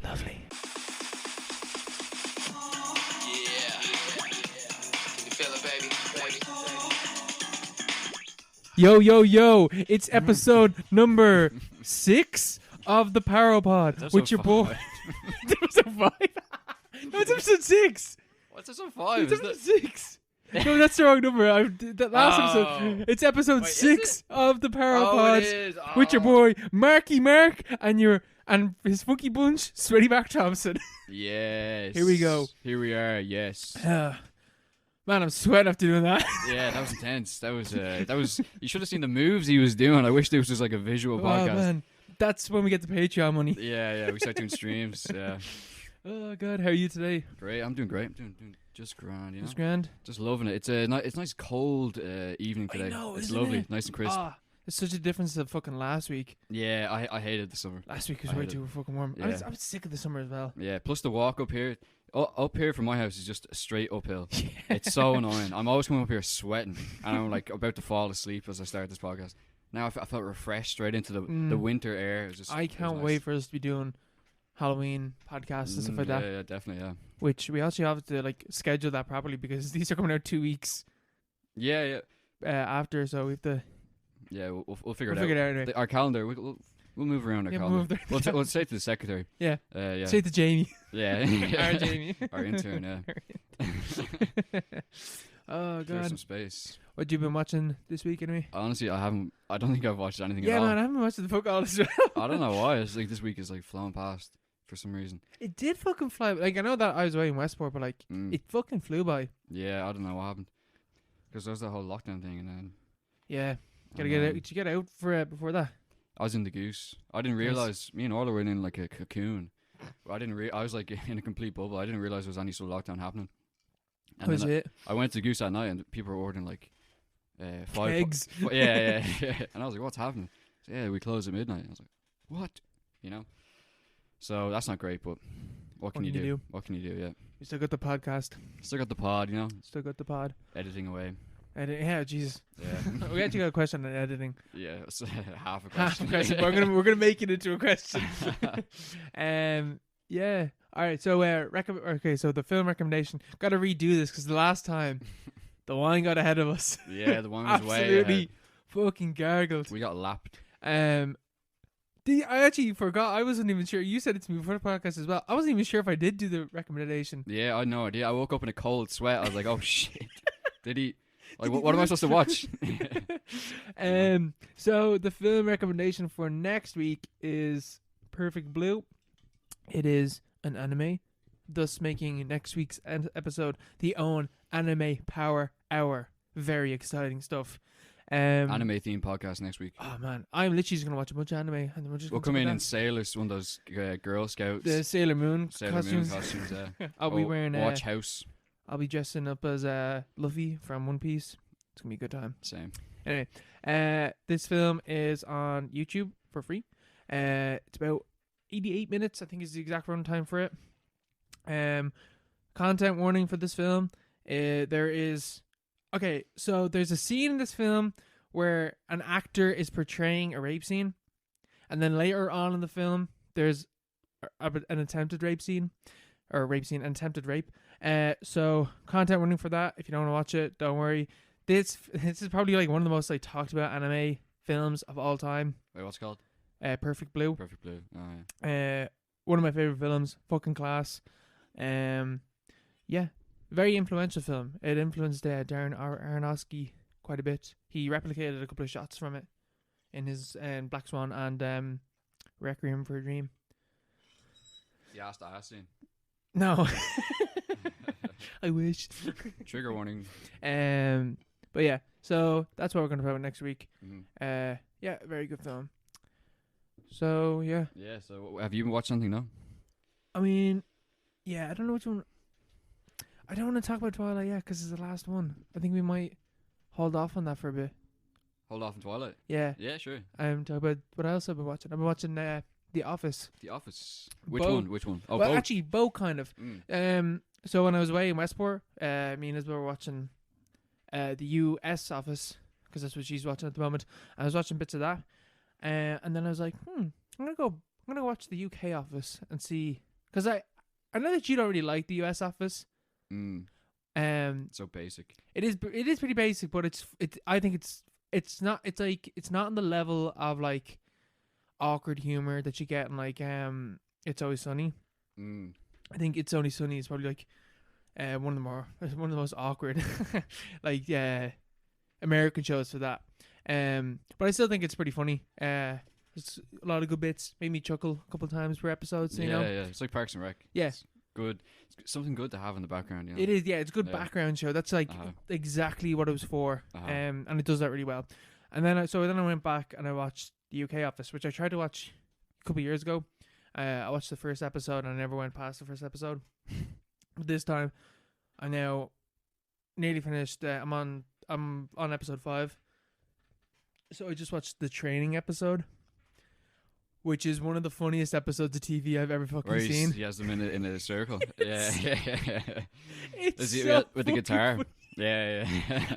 Lovely. Yo, yo, yo. It's episode number 6 of the Paropod with your boy. Episode 5? No, it's episode 6. What's episode 5? It's episode 6. No, that's the wrong number. That last episode. It's episode 6 of the Paropod with your boy Marky Mark and his funky bunch, Sweaty Mark Thompson. Yes. Here we go. Here we are. Yes. Man, I'm sweating after doing that. Yeah, that was intense. That was. You should have seen the moves he was doing. I wish there was just like a visual podcast. Oh man, that's when we get the Patreon money. Yeah. We start doing streams. Yeah. Oh god, how are you today? Great. I'm doing great. I'm doing just grand. You know. Just grand. Just loving it. It's a nice cold evening today. I know, it's isn't lovely, it? nice and crisp. It's such a difference to fucking last week. Yeah, I hated the summer. Last week was way too fucking warm. Yeah. I was sick of the summer as well. Yeah. Plus the walk up here. Up here from my house is just a straight uphill. Yeah. It's so annoying. I'm always coming up here sweating, and I'm like about to fall asleep as I start this podcast. Now I felt refreshed straight into the winter air. It was just, I can't wait for us to be doing Halloween podcasts and stuff like that. Yeah, definitely, yeah. Which we actually have to like schedule that properly because these are coming out 2 weeks. Yeah. After, so we have to. Yeah, we'll figure it out. Figure it out anyway. Our calendar, we'll move around our calendar. We'll say to the secretary. Yeah. Yeah. Say to Jamie. Yeah. Our Jamie. Our intern. Yeah. Oh Clear god. some space. What have you been watching this week anyway? Honestly, I don't think I've watched anything Yeah, at all. man, I haven't watched the fuck all this. I don't know why. It's like this week is like flowing past for some reason. It did fucking fly. Like I know that I was away in Westport, but like it fucking flew by. Yeah, I don't know what happened. Because there was that whole lockdown thing, and then Yeah, gotta get out. Did you get out for before that? I was in the goose. I didn't realize me and Orla were in like a cocoon. I didn't. I was like in a complete bubble. I didn't realize there was any sort of lockdown happening. And Was it? I went to the goose that night, and people were ordering like 5 eggs. Yeah. And I was like, "What's happening?" So, yeah, we close at midnight. I was like, "What?" You know. So that's not great, but what can you do? What can you do? Yeah. You still got the podcast. Still got the pod, you know. Still got the pod. Editing away. Yeah, Jesus. Yeah. We actually got a question on editing. Yeah, it's half a question. Half a question. We're gonna make it into a question. Yeah. All right. So so the film recommendation. Got to redo this because the last time the wine got ahead of us. Yeah, the wine was way ahead. Absolutely fucking gargled. We got lapped. I actually forgot. I wasn't even sure. You said it to me before the podcast as well. I wasn't even sure if I did do the recommendation. Yeah, I had no idea. I woke up in a cold sweat. I was like, "Oh shit!" Did he? Like, what am I supposed to watch? So the film recommendation for next week is Perfect Blue. It is an anime, thus making next week's episode the own Anime Power Hour. Very exciting stuff. Anime themed podcast next week. Oh man, I'm literally just gonna watch a bunch of anime, and then we'll come in sailors, one of those Girl Scouts, the Sailor Moon costumes. Yeah. I'll be wearing Watch House. I'll be dressing up as Luffy from One Piece. It's gonna be a good time. Same. Anyway, this film is on YouTube for free. It's about 88 minutes, I think is the exact runtime for it. Content warning for this film. There's a scene in this film where an actor is portraying a rape scene, and then later on in the film, there's an attempted rape scene, an attempted rape. So content warning for that. If you don't want to watch it, don't worry. This is probably like one of the most like talked about anime films of all time. Wait, what's it called? Perfect Blue. Perfect Blue. Oh, yeah. One of my favorite films. Fucking class. Yeah, very influential film. It influenced Darren Aronofsky quite a bit. He replicated a couple of shots from it in his Black Swan and Requiem for a Dream. The ass scene. No. I wish. Trigger warning. But yeah, so that's what we're going to talk about next week. Mm-hmm. Yeah, very good film. So yeah. Yeah. So have you watched something now? I mean, yeah, I don't know which one. I don't want to talk about Twilight yet because it's the last one. I think we might hold off on that for a bit. Hold off on Twilight? Yeah. Yeah, sure. Talk about what else I've been watching. I've been watching The Office. The Office. Which one? Oh, well, both. actually, both kind of. So when I was away in Westport, me and Isabel were watching the US Office because that's what she's watching at the moment. I was watching bits of that, and then I was like, I'm gonna watch the UK Office and see, because I know that you don't really like the US Office. So basic. It is pretty basic, but I think it's not on the level of like awkward humor that you get in like It's Always Sunny. I think It's Only Sunny is probably like one of the most awkward like American shows for that. But I still think it's pretty funny. It's a lot of good bits. Made me chuckle a couple of times per episode. So, you know? Yeah. It's like Parks and Rec. Yeah. It's good. It's something good to have in the background. You know? It is. Yeah, it's a good background show. That's like exactly what it was for. And it does that really well. And then I went back and I watched the UK Office, which I tried to watch a couple of years ago. I watched the first episode and I never went past the first episode. But this time, I now nearly finished. I'm on episode 5. So I just watched the training episode, which is one of the funniest episodes of TV I've ever fucking seen. He has them in a circle. Yeah. It's so with the guitar. funny. Yeah.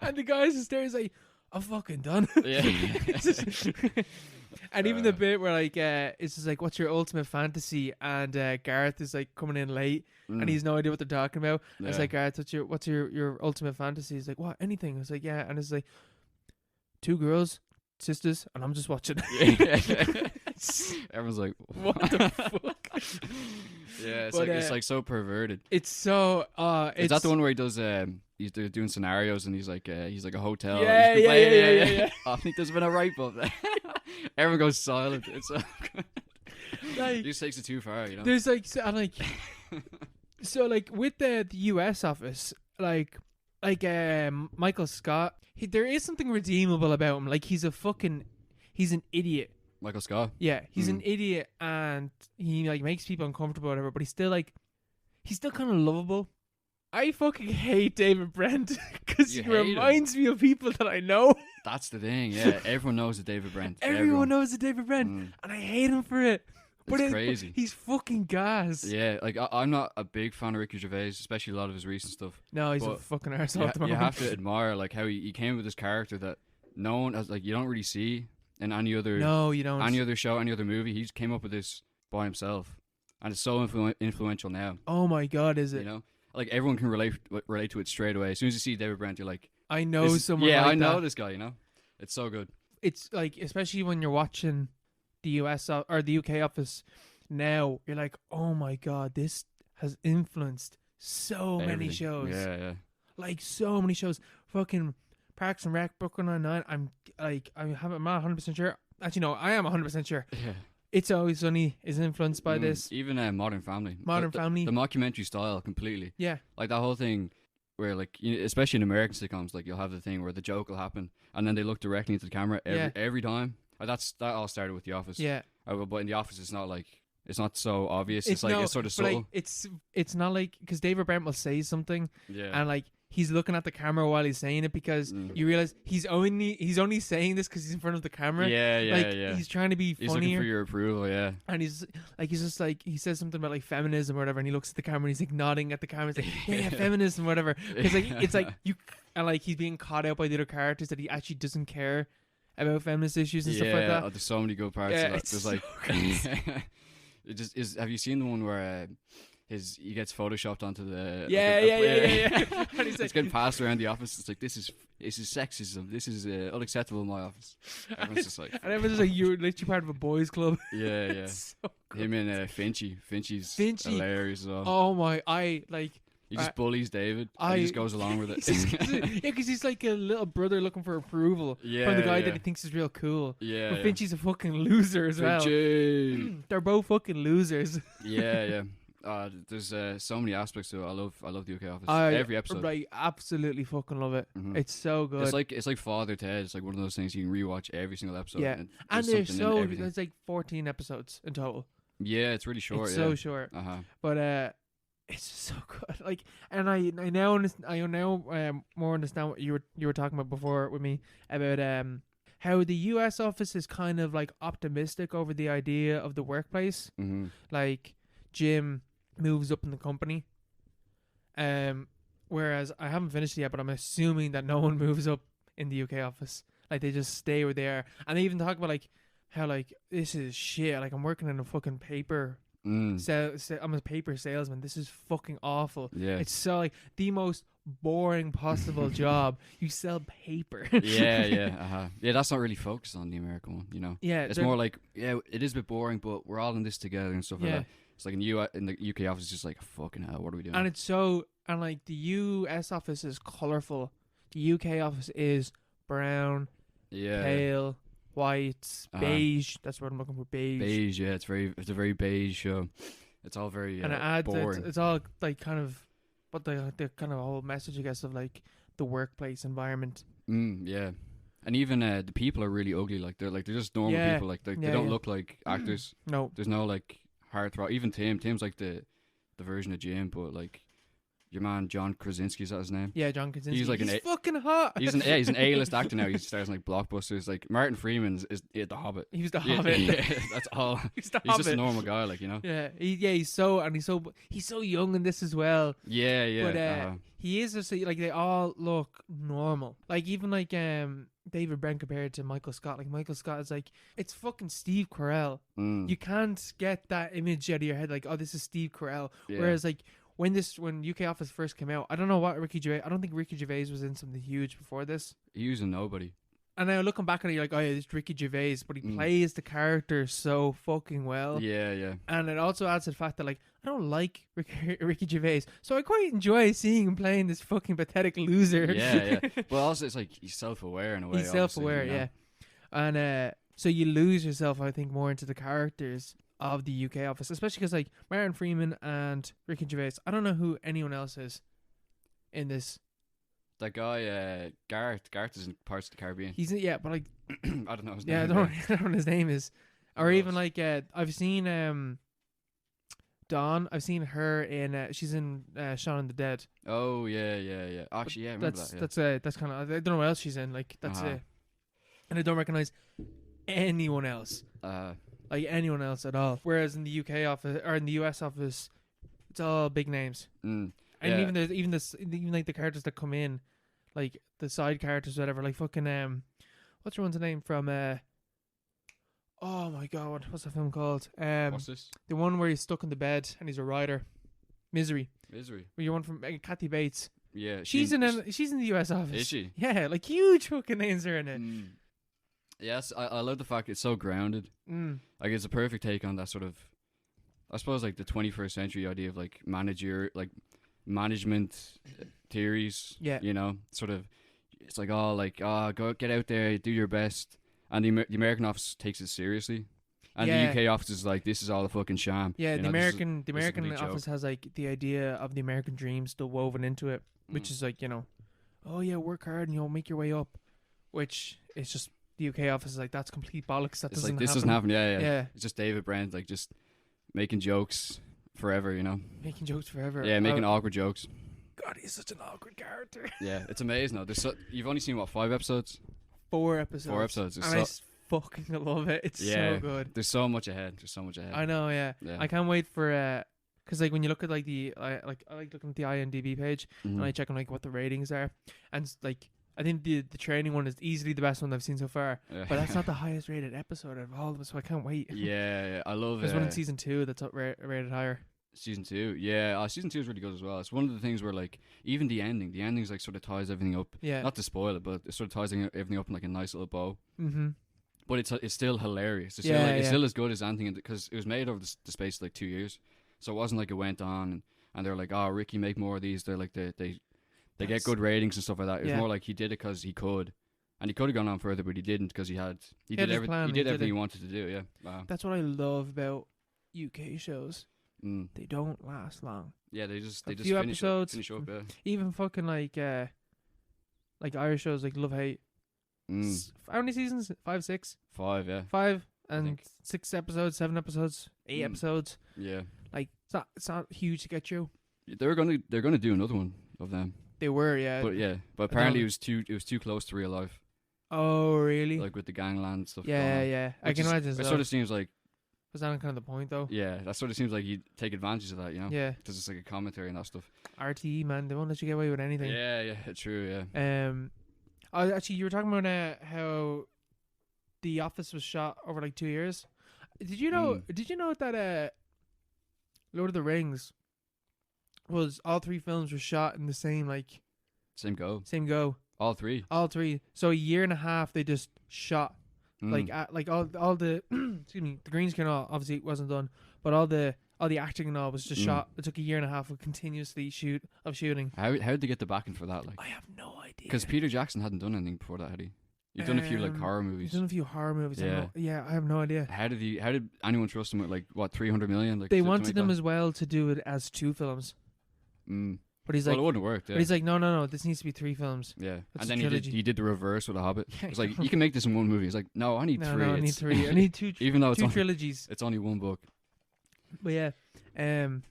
And the guy's just there, he's like, I'm fucking done. Yeah. And even the bit where like it's just like, what's your ultimate fantasy? And Gareth is like coming in late and he's no idea what they're talking about. Yeah. It's like, Gareth, what's your ultimate fantasy? He's like, what? Anything? I was like, yeah. And it's like 2 girls, sisters, and I'm just watching. Everyone's like, what the fuck? Yeah, it's like so perverted. It's so is that the one where he does he's doing scenarios and he's like a hotel. Yeah. I think there's been a rape up there. Everyone goes silent. It's so good. Like, he just takes it too far, you know. There's like so like with the US Office, like Michael Scott, there is something redeemable about him. Like he's an idiot. Michael Scott. Yeah, he's an idiot and he like makes people uncomfortable or whatever, but he's still kind of lovable. I fucking hate David Brent because he reminds me of people that I know. That's the thing, yeah. Everyone knows a David Brent. Everyone knows a David Brent, and I hate him for it. But it's crazy. He's fucking gas. Yeah, like I'm not a big fan of Ricky Gervais, especially a lot of his recent stuff. No, he's a fucking arsehole at the moment. You have to admire like how he came with this character that no one has, like, you don't really see in any other. No, you don't. Any other show, any other movie. He just came up with this by himself, and it's so influential now. Oh my god, is it? You know, like everyone can relate to it straight away. As soon as you see David Brent, you're like, I know someone. Yeah, like I know that. this guy. You know, it's so good. It's like, especially when you're watching the US or the UK Office now, you're like, oh my god, this has influenced so many shows. Yeah. Like so many shows. Fucking Parks and Rec, Brooklyn Nine-Nine. I'm not 100% sure. Actually, no, I am 100% sure. Yeah. It's Always Sunny is influenced by this. Even Modern Family. Family. The mockumentary style completely. Yeah. Like that whole thing where, like, especially in American sitcoms, like you'll have the thing where the joke will happen and then they look directly into the camera every time. That all started with The Office. Yeah. But in The Office, it's not so obvious. It's sort of subtle. Like, it's not like, because David Brent will say something, and like he's looking at the camera while he's saying it, because you realize he's only saying this because he's in front of the camera. Yeah. He's trying to be funnier. He's looking for your approval. Yeah. And he's just like, he says something about like feminism or whatever, and he looks at the camera and he's like nodding at the camera. He's like, yeah, feminism, whatever. Because like it's like you, and like he's being caught out by the other characters that he actually doesn't care about feminist issues and stuff like that. Oh, there's so many good parts of that. There's so like it just is. Have you seen the one where he gets photoshopped onto the yeah. And he's getting passed around the office. It's like, this is sexism. This is unacceptable in my office. Everyone's just like, and everyone's just like, you're literally part of a boys' club. Yeah. So him and Finchy's hilarious as well. Oh my, he just bullies David. He just goes along with it. Yeah, because he's like a little brother looking for approval from the guy that he thinks is real cool. Yeah. But Finchy's a fucking loser as well. They're both fucking losers. Yeah. There's so many aspects to it. I love the UK Office. Every episode. I absolutely fucking love it. Mm-hmm. It's so good. It's like Father Ted. It's like one of those things you can rewatch every single episode. Yeah, and there's like 14 episodes in total. Yeah, it's really short. It's so short. But it's just so good. Like, and I now more understand what you were talking about before with me about how the US Office is kind of like optimistic over the idea of the workplace. Mm-hmm. Like, Jim moves up in the company, whereas I haven't finished it yet, but I'm assuming that no one moves up in the UK Office. Like they just stay where they are, and they even talk about like how like this is shit. Like I'm working in a fucking paper. I'm a paper salesman. This is fucking awful. Yeah. It's so like the most boring possible job. You sell paper. Yeah. That's not really focused on the American one, you know. Yeah, It's more like, yeah, it is a bit boring, but we're all in this together and stuff like that. It's like in the UK office, it's just like, fucking hell, what are we doing? And it's so, and like the US office is colorful. The UK office is brown, pale, white, beige. That's what I'm looking for. Beige. Yeah. It's a very beige show. It's all very and it adds, boring. it's all like kind of, but the kind of whole message, I guess, of like the workplace environment. Yeah. And even the people are really ugly. Like they're just normal people. Like they don't look like actors. No. There's no like heartthrob. Even Tim's like the version of Jim, but like your man John Krasinski, is that his name? Yeah, John Krasinski. He's like he's fucking hot. He's an A-list actor now. He stars in like blockbusters. Like Martin Freeman is the Hobbit. He was the Hobbit. Yeah, that's all. He's just a normal guy, like, you know. Yeah, he's so young in this as well. Yeah. But he is just like they all look normal. Like even like David Brent compared to Michael Scott. Like Michael Scott is like, it's fucking Steve Carell. You can't get that image out of your head. Like, oh, this is Steve Carell. Yeah. Whereas like when UK Office first came out, I don't know what Ricky Gervais. I don't think Ricky Gervais was in something huge before this. He was a nobody. And now looking back on it, you're like, oh yeah, it's Ricky Gervais, but he plays the character so fucking well. Yeah. And it also adds to the fact that like I don't like Ricky Gervais, so I quite enjoy seeing him playing this fucking pathetic loser. Yeah. But also it's like he's self-aware in a way. He's self-aware, you know? yeah. And so you lose yourself, I think, more into the characters of the UK Office, especially because like Martin Freeman and Ricky Gervais. I don't know who anyone else is in this. That guy, Garth is in Parts of the Caribbean. He's but like I don't know his name. yeah, I don't know what his name is, or even like I've seen Dawn. I've seen her in she's in Shaun of the Dead. Oh yeah. Actually, yeah, I remember that's kind of, I don't know what else she's in. Like that's it, and I don't recognize anyone else. Like anyone else at all. Whereas in the UK office or in the US office, it's all big names. And even like the characters that come in, like the side characters, or whatever. Like fucking what's your one's name from oh my god, what's the film called? What's this? The one where he's stuck in the bed and he's a writer. Misery. Where you one from Kathy Bates. Yeah, she's in the US office. Is she? Yeah, like huge fucking names are in it. Yes, I love the fact it's so grounded. Like it's a perfect take on that sort of, I suppose, like the 21st century idea of like management theories. Yeah, you know, sort of, it's like go get out there, do your best, and the American office takes it seriously, and the UK office is like, this is all a fucking sham. Yeah, the American office joke. has like the idea of the American dream still woven into it, which is like, you know, oh yeah, work hard and you'll make your way up, which is just. The UK office is like, that's complete bollocks. That doesn't happen. This doesn't happen. Yeah. It's just David Brent, like, just making jokes forever, you know. Making jokes forever. Yeah, making awkward jokes. God, he's such an awkward character. Yeah, it's amazing though. You've only seen what, 5 episodes? 4 episodes. 4 episodes. And I fucking love it. It's so good. There's so much ahead. I know. Yeah. I can't wait for because like when you look at like I like looking at the IMDb page and I check on like what the ratings are, and like. I think the training one is easily the best one I've seen so far. But that's not the highest rated episode of all of them, so I can't wait. Yeah, I love it. There's one in season 2 that's rated higher. Season 2, yeah. Season 2 is really good as well. It's one of the things where like even the ending's like sort of ties everything up. Yeah. Not to spoil it, but it sort of ties everything up in like a nice little bow. But it's still hilarious. It's still as good as anything, because it was made over the space of like 2 years, so it wasn't like it went on and they're like, oh, Ricky, make more of these. They're like they get good ratings and stuff like that. It was more like he did it because he could, and he could have gone on further, but he didn't because he did everything he wanted to do. Yeah, wow. That's what I love about UK shows. They don't last long. Yeah, they just finish episodes. Up, yeah. Even fucking like Irish shows like Love Hate. How many seasons? 5, 6? 5, yeah. 5 and 6 episodes, 7 episodes, 8 episodes. Yeah. Like it's not huge to get you. They're gonna do another one of them. They were, yeah. But apparently it was too close to real life. Oh, really? Like with the gangland stuff. Yeah. I can imagine. It sort of seems like. Was that kind of the point though? Yeah, that sort of seems like you take advantage of that, you know? Yeah. Because it's like a commentary and that stuff. RTE, man, they won't let you get away with anything. Yeah, true, yeah. Actually, you were talking about how The Office was shot over like 2 years. Did you know? Did you know that Lord of the Rings was all 3 films were shot in the same Same go. same go. All 3. All 3. So a year and a half they just shot like all the excuse me, the green screen obviously wasn't done, but all the acting and all was just shot. It took a year and a half of continuously shooting. How did they get the backing for that? Like, I have no idea. because Peter Jackson hadn't done anything before that, had he? You've done a few like horror movies. He's done a few horror movies. Yeah. I have no idea. How did anyone trust him with like what 300 million? Like They wanted him as well to do it as 2 films. But he's well, like, it wouldn't work. Yeah. but he's like, no, this needs to be 3 films. Yeah, It's and a then trilogy. he did the reverse with The Hobbit. It's like, you can make this in 1 movie. He's like, no, I need 3. No, I need 3. I need 2. Even though it's 2 only, trilogies. it's only 1 book. But yeah, and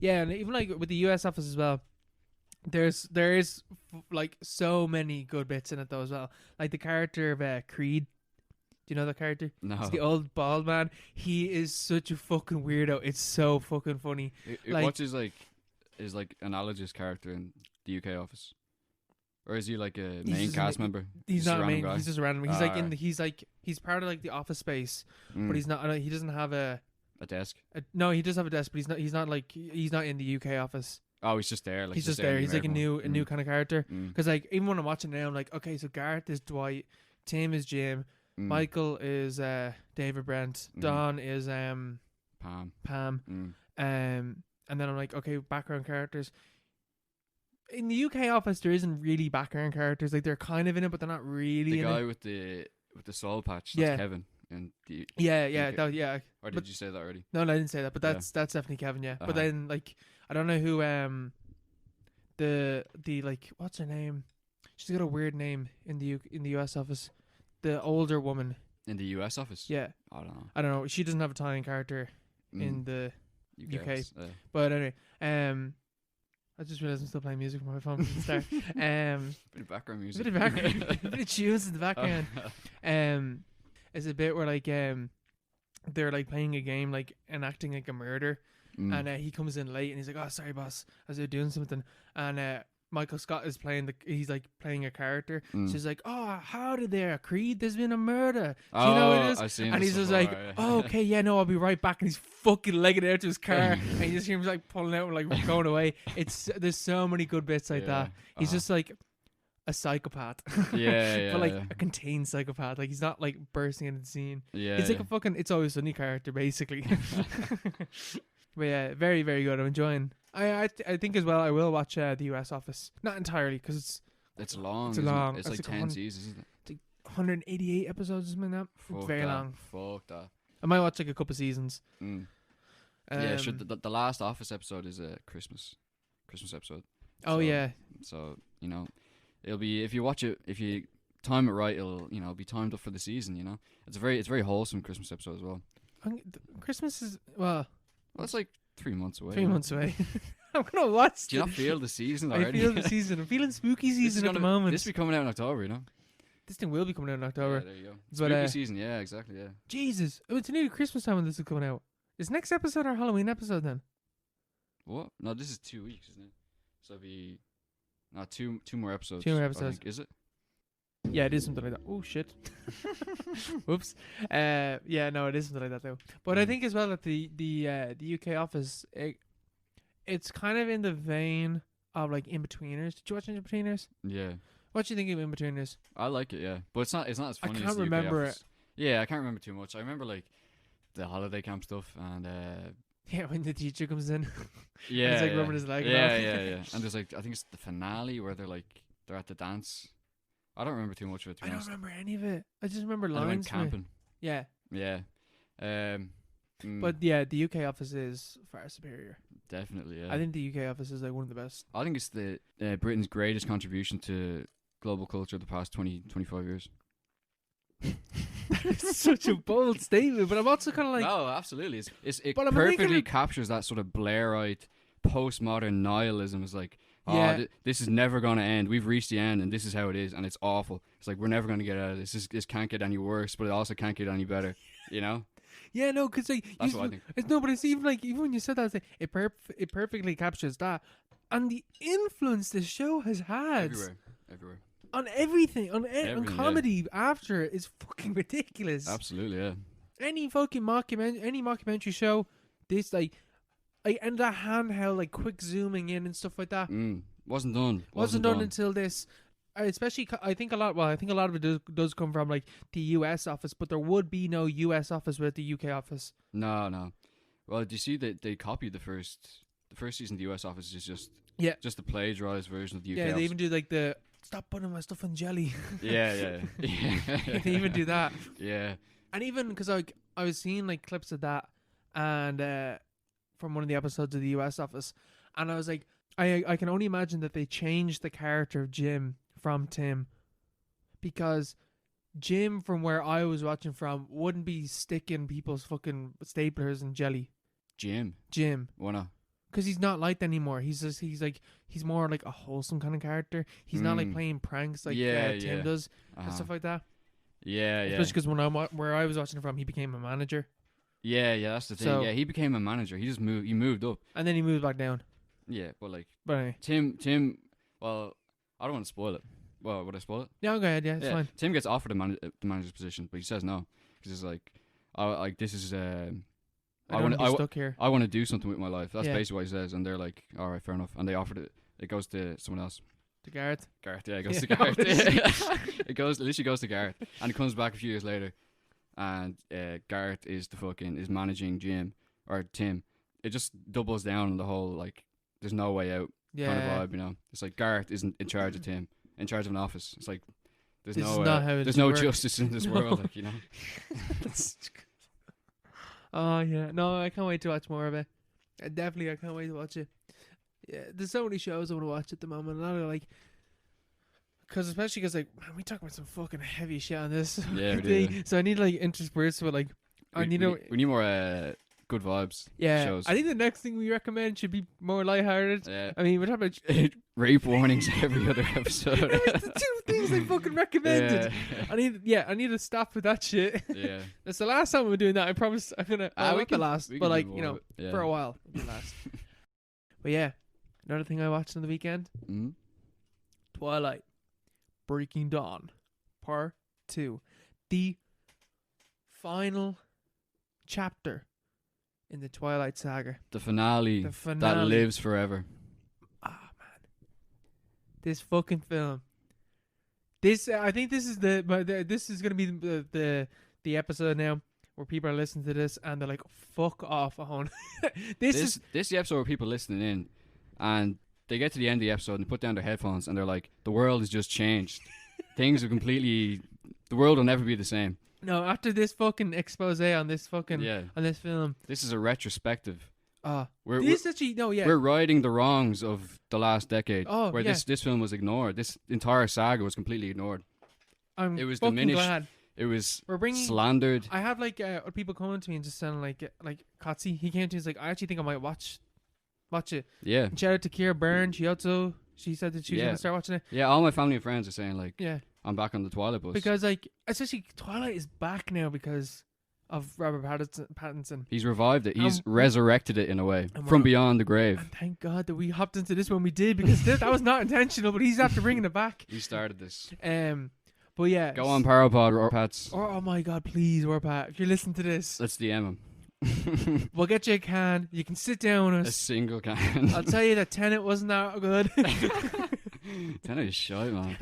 even like with the US office as well, there is like so many good bits in it though as well. Like the character of Creed. Do you know that character? No. It's the old bald man. He is such a fucking weirdo. It's so fucking funny. What's his analogous character in the UK office? Or is he like a main cast member? He's Just not a a random main. guy? He's just random. He's Alright. he's part of like the office space, but he's not. He doesn't have a desk. no, he does have a desk, but he's not in the UK office. Oh, he's just there. Like, He's just there. He's like a new kind of character. Mm. Because like even when I'm watching now, I'm like, okay, so Gareth is Dwight, Tim is Jim, Michael is David Brent, Don is Pam. and then I'm like, okay, background characters. In the UK office, there isn't really background characters. Like they're kind of in it, but they're not really. The in guy it. with the soul patch. That's Kevin. And the Yeah. Or did you say that already? No, I didn't say that. But that's definitely Kevin. Yeah. But Uh-huh. then like I don't know who the like what's her name? She's got a weird name in the US office. The older woman. In the US office? Yeah. I don't know. I don't know. She doesn't have a Italian character in the UK. office, But anyway, I just realized I'm still playing music from my phone from the start. Bit of background music. A bit of background, a bit of tunes in the background. It's a bit where like they're like playing a game like and acting like a murder, and he comes in late and he's like, "Oh, sorry, boss, I was doing something," and Michael Scott is he's like playing a character. She's like, "Oh, how did there, Creed? There's been a murder. Do you know what it is?" I've seen and this he's just before, like, yeah. "Oh, okay, yeah, no, I'll be right back." And he's fucking legging it out to his car, and you just hear him like pulling out and like going away. There's so many good bits like that. He's just like a psychopath. Yeah, but like a contained psychopath. Like he's not like bursting into the scene. Yeah, He's like a fucking It's Always Sunny character basically. But yeah, very very good. I'm enjoying. I think as well. I will watch the US Office, not entirely because it's long. It's isn't it? long. It's It's like like 10 seasons, isn't it? it's like 188 episodes or something like that. Fuck It's very that. long. Fuck that. I might watch like a couple seasons. Yeah, sure. The last Office episode is a Christmas episode. Oh So- yeah. So it'll be, if you watch it, if you time it right, it'll be timed up for the season. It's very wholesome Christmas episode as well. Christmas is well It's like 3 months away. 3 months away. I'm gonna watch. Do you not feel the season already? I feel the season. I'm feeling spooky season at the moment. This will be coming out in October, This thing will be coming out in October. Yeah, there you go. But, Spooky season, yeah, exactly, yeah. Jesus, it's nearly Christmas time when this is coming out. Is next episode our Halloween episode then? What? No, this is 2 weeks, isn't it? So it'll be two more episodes. 2 more I episodes. think. Is it? Yeah, it is something like that. Oh shit. Whoops. Yeah, no, it is something like that though. But I think as well that the UK office it's kind of in the vein of like In-Betweeners. Did you watch In-Betweeners? Yeah. What do you think of In-Betweeners? I like it, yeah. But it's not as funny I as can't the UK remember Office. Yeah, I can't remember too much. I remember like the holiday camp stuff and Yeah, when the teacher comes in. yeah, he's, like, yeah. rubbing his leg Yeah, off. yeah. And there's like, I think it's the finale where they're at the dance. I don't remember too much of it, to I be don't honest. remember any of it. I just remember And they went lines. from it. camping. Yeah. Yeah. But yeah, the UK office is far superior. Definitely, yeah. I think the UK office is like one of the best. I think it's the Britain's greatest contribution to global culture the past 25 years. It's such a bold statement, but I'm also kind of like, no, absolutely. It But I'm perfectly thinking- captures that sort of Blairite postmodern nihilism. It's like, Yeah. this is never going to end. We've reached the end, and this is how it is, and it's awful. It's like, we're never going to get out of this. This can't get any worse, but it also can't get any better. yeah, no, because like That's what I think. It's no, but it's even when you said that, it's like, it perfectly captures that and the influence this show has had. Everywhere. on everything, on Everything, yeah. comedy after is fucking ridiculous. Absolutely, yeah. Any fucking mockumentary show, this like and that handheld like quick zooming in and stuff like that Wasn't done. wasn't done until this. Especially, I think a lot of it does come from like the US office, but there would be no US office with the UK office. No. Well, do you see that they copied the first season of the US office is just the plagiarized version of the UK Yeah, office. they even do like the stop putting my stuff in jelly. Yeah. They even do that. Yeah. And even because I was seeing like clips of that and from one of the episodes of the US office, and I was like, I can only imagine that they changed the character of Jim from Tim, because Jim, from where I was watching from, wouldn't be sticking people's fucking staplers in jelly. Jim. Why not? Because he's not like that anymore. He's more like a wholesome kind of character. He's not like playing pranks like Tim does and stuff like that. Yeah. Especially because where I was watching from, he became a manager. Yeah, that's the thing. So, he became a manager. He moved up. And then he moved back down. Yeah, but anyway. Tim, well, I don't want to spoil it. Well, would I spoil it? Yeah, go ahead. Yeah, it's fine. Tim gets offered the manager's position, but he says no because it's this is I want to do something with my life. That's basically what he says, and they're like, all right, fair enough, and they offered it. It goes to someone else. To Gareth. Yeah, it goes to Gareth. It literally goes to Gareth, and it comes back a few years later, and Gareth is is managing Jim or Tim. It just doubles down on the whole like there's no way out kind of vibe, you know. It's like Gareth isn't in charge of Tim, in charge of an office. It's like there's no justice in this world, like, you know. Oh yeah, no, I can't wait to watch more of it. I can't wait to watch it. Yeah, there's so many shows I want to watch at the moment, and I like, especially because like, man, we talk about some fucking heavy shit on this. Yeah, we do. So I need like interspersed with like, we need more good vibes. Yeah, shows. I think the next thing we recommend should be more lighthearted. Yeah. I mean, we're talking about rape warnings every other episode. It's the two things I fucking recommended. Yeah. I need to stop with that shit. Yeah, that's the last time we're doing that. I promise I'm gonna. Not the last, but like, you know, for a while, it'll be last. But yeah, another thing I watched on the weekend: Twilight, Breaking Dawn, Part 2, the final chapter in the Twilight saga. The finale that lives forever. Ah, man. This fucking film. I think this is this is gonna be the episode now where people are listening to this and they're like, "Fuck off, Ahon." This is the episode where people listening in and they get to the end of the episode and put down their headphones and they're like, "The world has just changed. Things are completely. The world will never be the same." No, after this fucking expose on this fucking on this film. This is a retrospective. We're righting the wrongs of the last decade. Where this film was ignored. This entire saga was completely ignored. It was diminished. Glad. It was slandered. I have like people coming to me and just sounding like Kotzi. He came to me, he's like, I actually think I might watch it. Yeah. And shout out to Kira Byrne. She said that she was gonna start watching it. Yeah, all my family and friends are saying like, yeah, I'm back on the Twilight bus. Because like, especially Twilight is back now because of Robert Pattinson. He's revived it. He's resurrected it in a way from beyond the grave. And thank God that we hopped into this when we did, because that was not intentional, but he's after bringing it back. He started this. But yeah. Go on, Parapod or Pats. Oh my God, please, or Pat, if you're listening to this, let's DM him. We'll get you a can. You can sit down with us. A single can. I'll tell you that Tenet wasn't that good. Tenet is shite, man.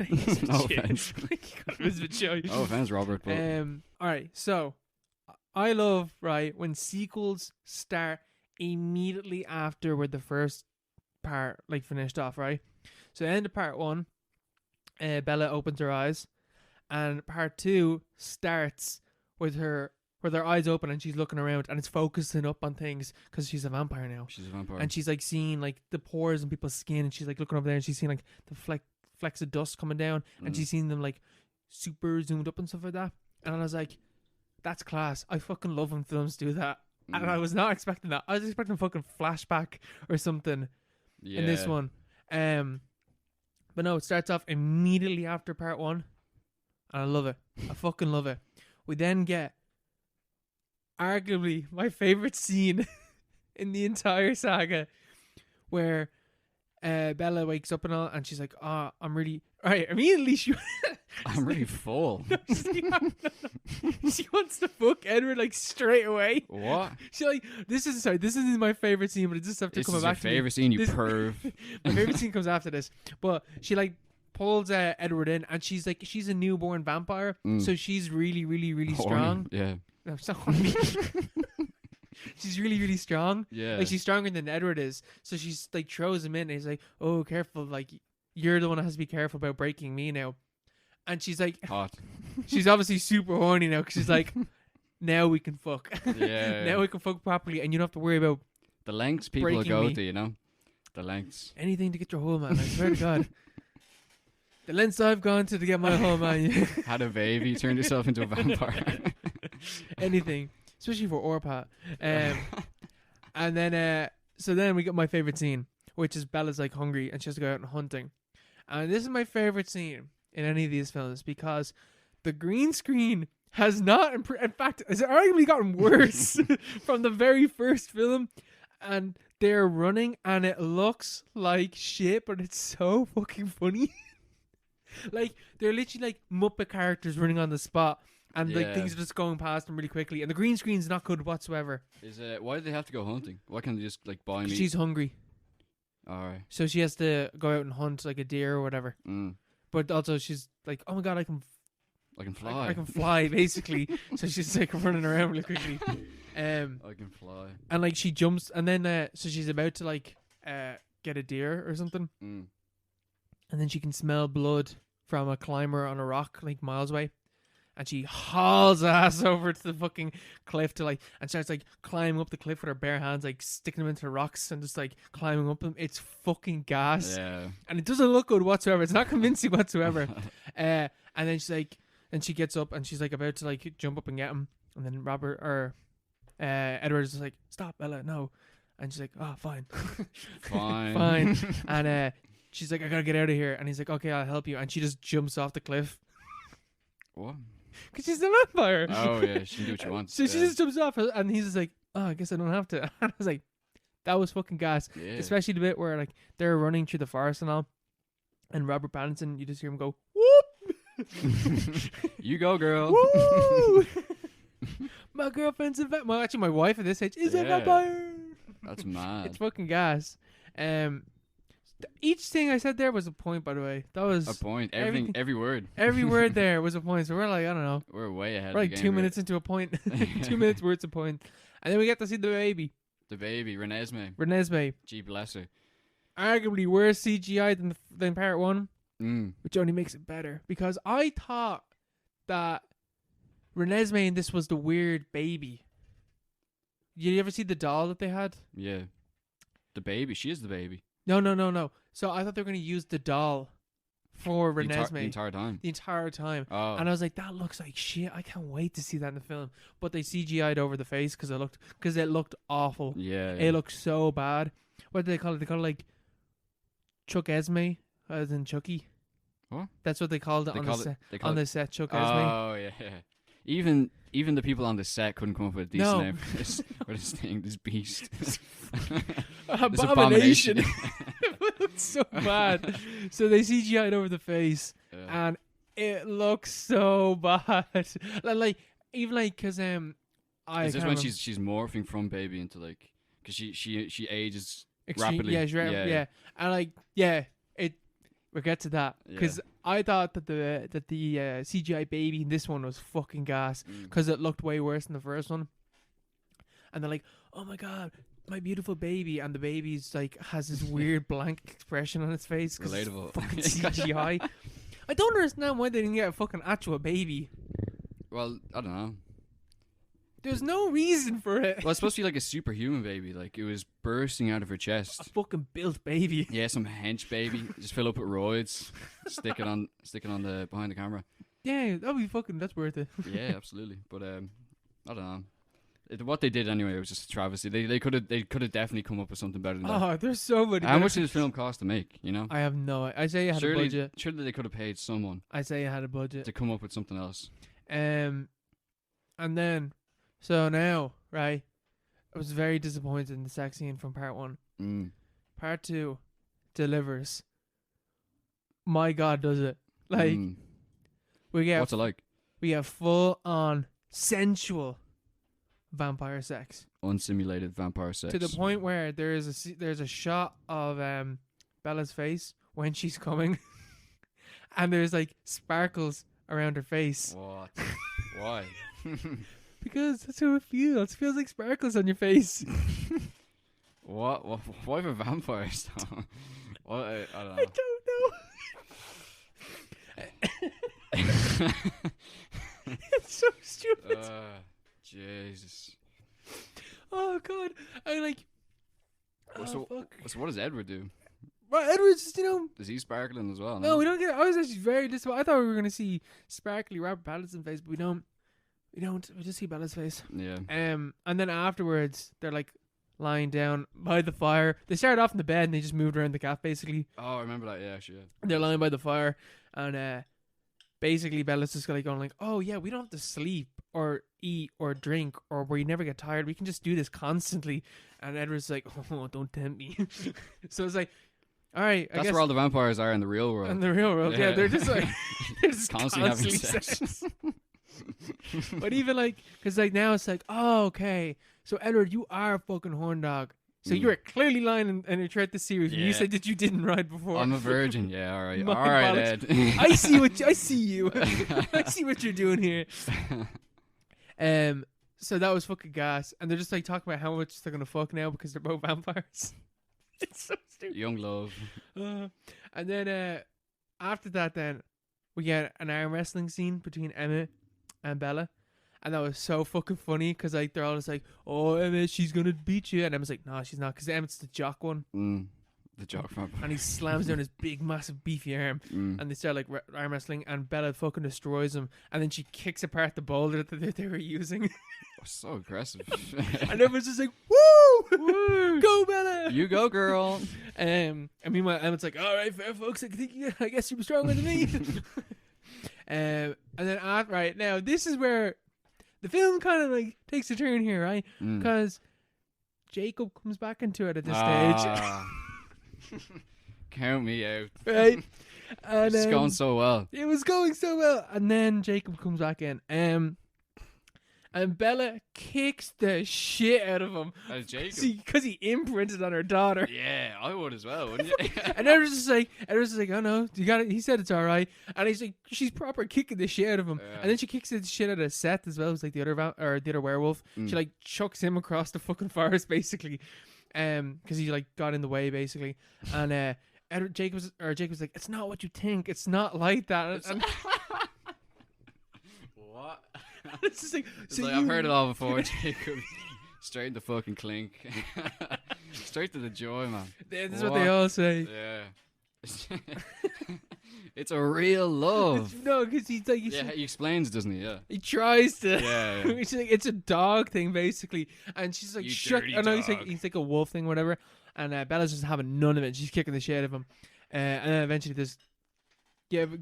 No offense. It was a bit shy. No offense, Robert. But alright, so I love when sequels start immediately after where the first part like finished off, right? So end of part 1, Bella opens her eyes, and part 2 starts with her their eyes open and she's looking around and it's focusing up on things because she's a vampire now. She's a vampire. And she's like seeing like the pores in people's skin, and she's like looking over there and she's seeing like the flecks of dust coming down, and she's seeing them like super zoomed up and stuff like that. And I was like, that's class. I fucking love when films do that. And I was not expecting that. I was expecting a fucking flashback or something in this one. But no, it starts off immediately after part 1. And I love it. I fucking love it. We then get arguably my favorite scene in the entire saga, where Bella wakes up and all, and she's like, "Oh, I'm really right." Immediately, I'm really full. she wants to fuck Edward like straight away. What? She like this is my favorite scene, but it just have to This come is back your to me. favorite scene, you This- perv. My favorite scene comes after this, but she like pulls Edward in, and she's a newborn vampire, so she's really, really, really strong. Yeah. No, it's not horny. She's really, really strong. Yeah. Like she's stronger than Edward is. So she's like throws him in, and he's like, "Oh, careful! Like you're the one that has to be careful about breaking me now." And she's like, Hot. she's obviously super horny now because she's like, "Now we can fuck. Yeah. Now we can fuck properly, and you don't have to worry about The lengths people will breaking go me. to, you know? The lengths. anything to get your hole, man. I swear to God." The lengths I've gone to get my hole, man. Had a baby, turned yourself into a vampire. Anything, especially for Orpat. And then, so then we got my favorite scene, which is Bella's like hungry and she has to go out and hunting. And this is my favorite scene in any of these films because the green screen has not improved. In fact, it's arguably gotten worse from the very first film. And they're running and it looks like shit, but it's so fucking funny. Like, they're literally like Muppet characters running on the spot. And like Yeah. things are just going past them really quickly. And the green screen's not good whatsoever. Why do they have to go hunting? Why can't they just like buy meat? She's hungry. Alright. So she has to go out and hunt like a deer or whatever. But also she's like, "Oh my God, I can fly. I can fly," basically. So she's like running around really quickly. I can fly. And like she jumps, and then so she's about to like get a deer or something, and then she can smell blood from a climber on a rock like miles away. And she hauls ass over to the fucking cliff to like, and starts like climbing up the cliff with her bare hands, like sticking them into rocks and just like climbing up them. It's fucking gas. Yeah. And it doesn't look good whatsoever. It's not convincing whatsoever. And then she's like, and she gets up and she's like about to like jump up and get him. And then Edward's just like, "Stop, Bella, no." And she's like, "Oh, fine." Fine. Fine. And she's like, "I gotta get out of here." And he's like, "Okay, I'll help you." And she just jumps off the cliff. What? Because she's a vampire. Oh, yeah. She can do what she wants. So she just jumps off, and he's just like, "Oh, I guess I don't have to." And I was like, that was fucking gas. Yeah. Especially the bit where like they're running through the forest and all, and Robert Pattinson, you just hear him go, "Whoop!" You go, girl. Woo! My girlfriend's a vampire. Well, actually, my wife at this age is a Yeah. vampire. That's mad. It's fucking gas. Each thing I said there was a point, by the way. That was A point. everything- Every word. every word there was a point. So we're like, I don't know, We're way ahead. we're of like the 2 game minutes into a point. 2 minutes worth of point, and then we get to see the baby, The baby, Renesmee. Renesmee, Gee bless her. arguably worse CGI than part one, Mm. which only makes it better because I thought that Renesmee in this was the weird baby. Did you ever see the doll that they had? Yeah. The baby. She is the baby. No. So I thought they were going to use the doll for The Renesmee entire time. the entire time. Oh. And I was like, that looks like shit. I can't wait to see that in the film. But they CGI'd over the face because it looked awful. Yeah. It looked so bad. What do they call it? They call it like Chuck Esme, as in Chucky. What? That's what they called it They on call the set. They call On it. the set, Chuck Esme. Oh yeah. Even the people on the set couldn't come up with a decent No. name for this thing, this beast. This Abomination. It looked so bad. So they CGI'd over the face, Yeah. and it looks so bad. Like even like because I Is this can't when remember. she's morphing from baby into like, because she ages Extreme, rapidly? yeah. And like, yeah, we'll get to that because I thought that the CGI baby in this one was fucking gas because it looked way worse than the first one. And they're like, "Oh my God, my beautiful baby," and the baby's like has this weird blank expression on its face because it's Relatable. fucking CGI. I don't understand why they didn't get a fucking actual baby. Well, I don't know. There's no reason for it. Well, it's supposed to be like a superhuman baby. Like it was bursting out of her A chest. fucking built baby. Yeah, some hench baby. Just fill up with roids. stick it on the behind the camera. Yeah, that's worth it. Yeah, absolutely. But I don't know. What they did anyway was just a travesty. They could have definitely come up with something better than that. Oh, there's so many. How much did this film cost to make? You know, I have no. I say I had a budget. Surely they could have paid someone I say I had a budget. to come up with something else. And then, so now, right, I was very disappointed in the sex scene from part one. Mm. Part two, delivers. My God, does it. Like, we get What's it like? we have full on sensual vampire sex Unsimulated vampire sex. to the point where there's a shot of Bella's face when she's coming, and there's like sparkles around her face. What? Why? Because that's how it feels. It feels like sparkles on your face. What? Why for vampires? What? I don't know. I don't know. It's so stupid. Jesus. Oh God, I like. So what does Edward do? Well, Edward's just, Is he sparkling as well? No, we don't get. I was actually very disappointed. I thought we were gonna see sparkly Robert Pattinson face, but we don't. We don't. We just see Bella's face. Yeah. And then afterwards, they're like lying down by the fire. They started off in the bed and they just moved around the gaff basically. Oh, I remember that. Yeah, actually. Yeah. They're lying by the fire, and basically Bella's just like going like, "Oh yeah, we don't have to sleep or eat or drink or we never get tired. We can just do this constantly." And Edward's like, "Oh, don't tempt me." So it's like, all right, I That's guess where all the vampires are in the real world. in the real world, yeah, they're just like they're just Constantly having sex. But even like, because like now it's like, oh, okay, so Edward, you are a fucking horn dog. So you were clearly lying in your threat this series when you said that you didn't ride before. I'm a virgin. Yeah, all right. My All right, bollocks. Ed. I see what I see you. I see what you're doing here. So that was fucking gas, and they're just like talking about how much they're gonna fuck now because they're both vampires. It's so stupid. Young love. And then after that, then we get an arm wrestling scene between Emma and Bella. And that was so fucking funny because like they're all just like, "Oh, Emma, she's gonna beat you," and Emma's like, "No, she's not," because Emma's the jock one, The jock vampire. and he slams down his big, massive, beefy arm, and they start like arm wrestling, and Bella fucking destroys him, and then she kicks apart the boulder that they were using, So aggressive. and everyone's just like, "Woo, woo, go Bella, You go, girl." And meanwhile, Emma's like, "All right, fair folks, I guess you were stronger than me." And then right now, this is where the film kind of like takes a turn here, right? Because Jacob comes back into it at this stage. Count me out. Right? And It's going so well. It was going so well. And then Jacob comes back in. And Bella kicks the shit out of him. As Jacob. See, because he imprinted on her daughter. Yeah, I would as well, wouldn't you? And Edward's just like, "Oh no, you got it." He said it's all right. And he's like, she's proper kicking the shit out of him. Yeah. And then she kicks the shit out of Seth as well. It's like the other werewolf. She like chucks him across the fucking forest basically, because he like got in the way basically. And Jacob's like, "It's not what you think. It's not like that." And What? it's just like, It's so like, I've heard it all before, Jacob. Straight in the fucking clink. Straight to the joy, man. This is what they all say. Yeah. It's a real love. No, because he's like, Yeah, he explains, doesn't he? Yeah. he tries to. Yeah. She's like, it's a dog thing basically, and she's like, You "Shut!" dirty I know dog. he's like a wolf thing, whatever. And Bella's just having none of it. She's kicking the shit out of him, and then eventually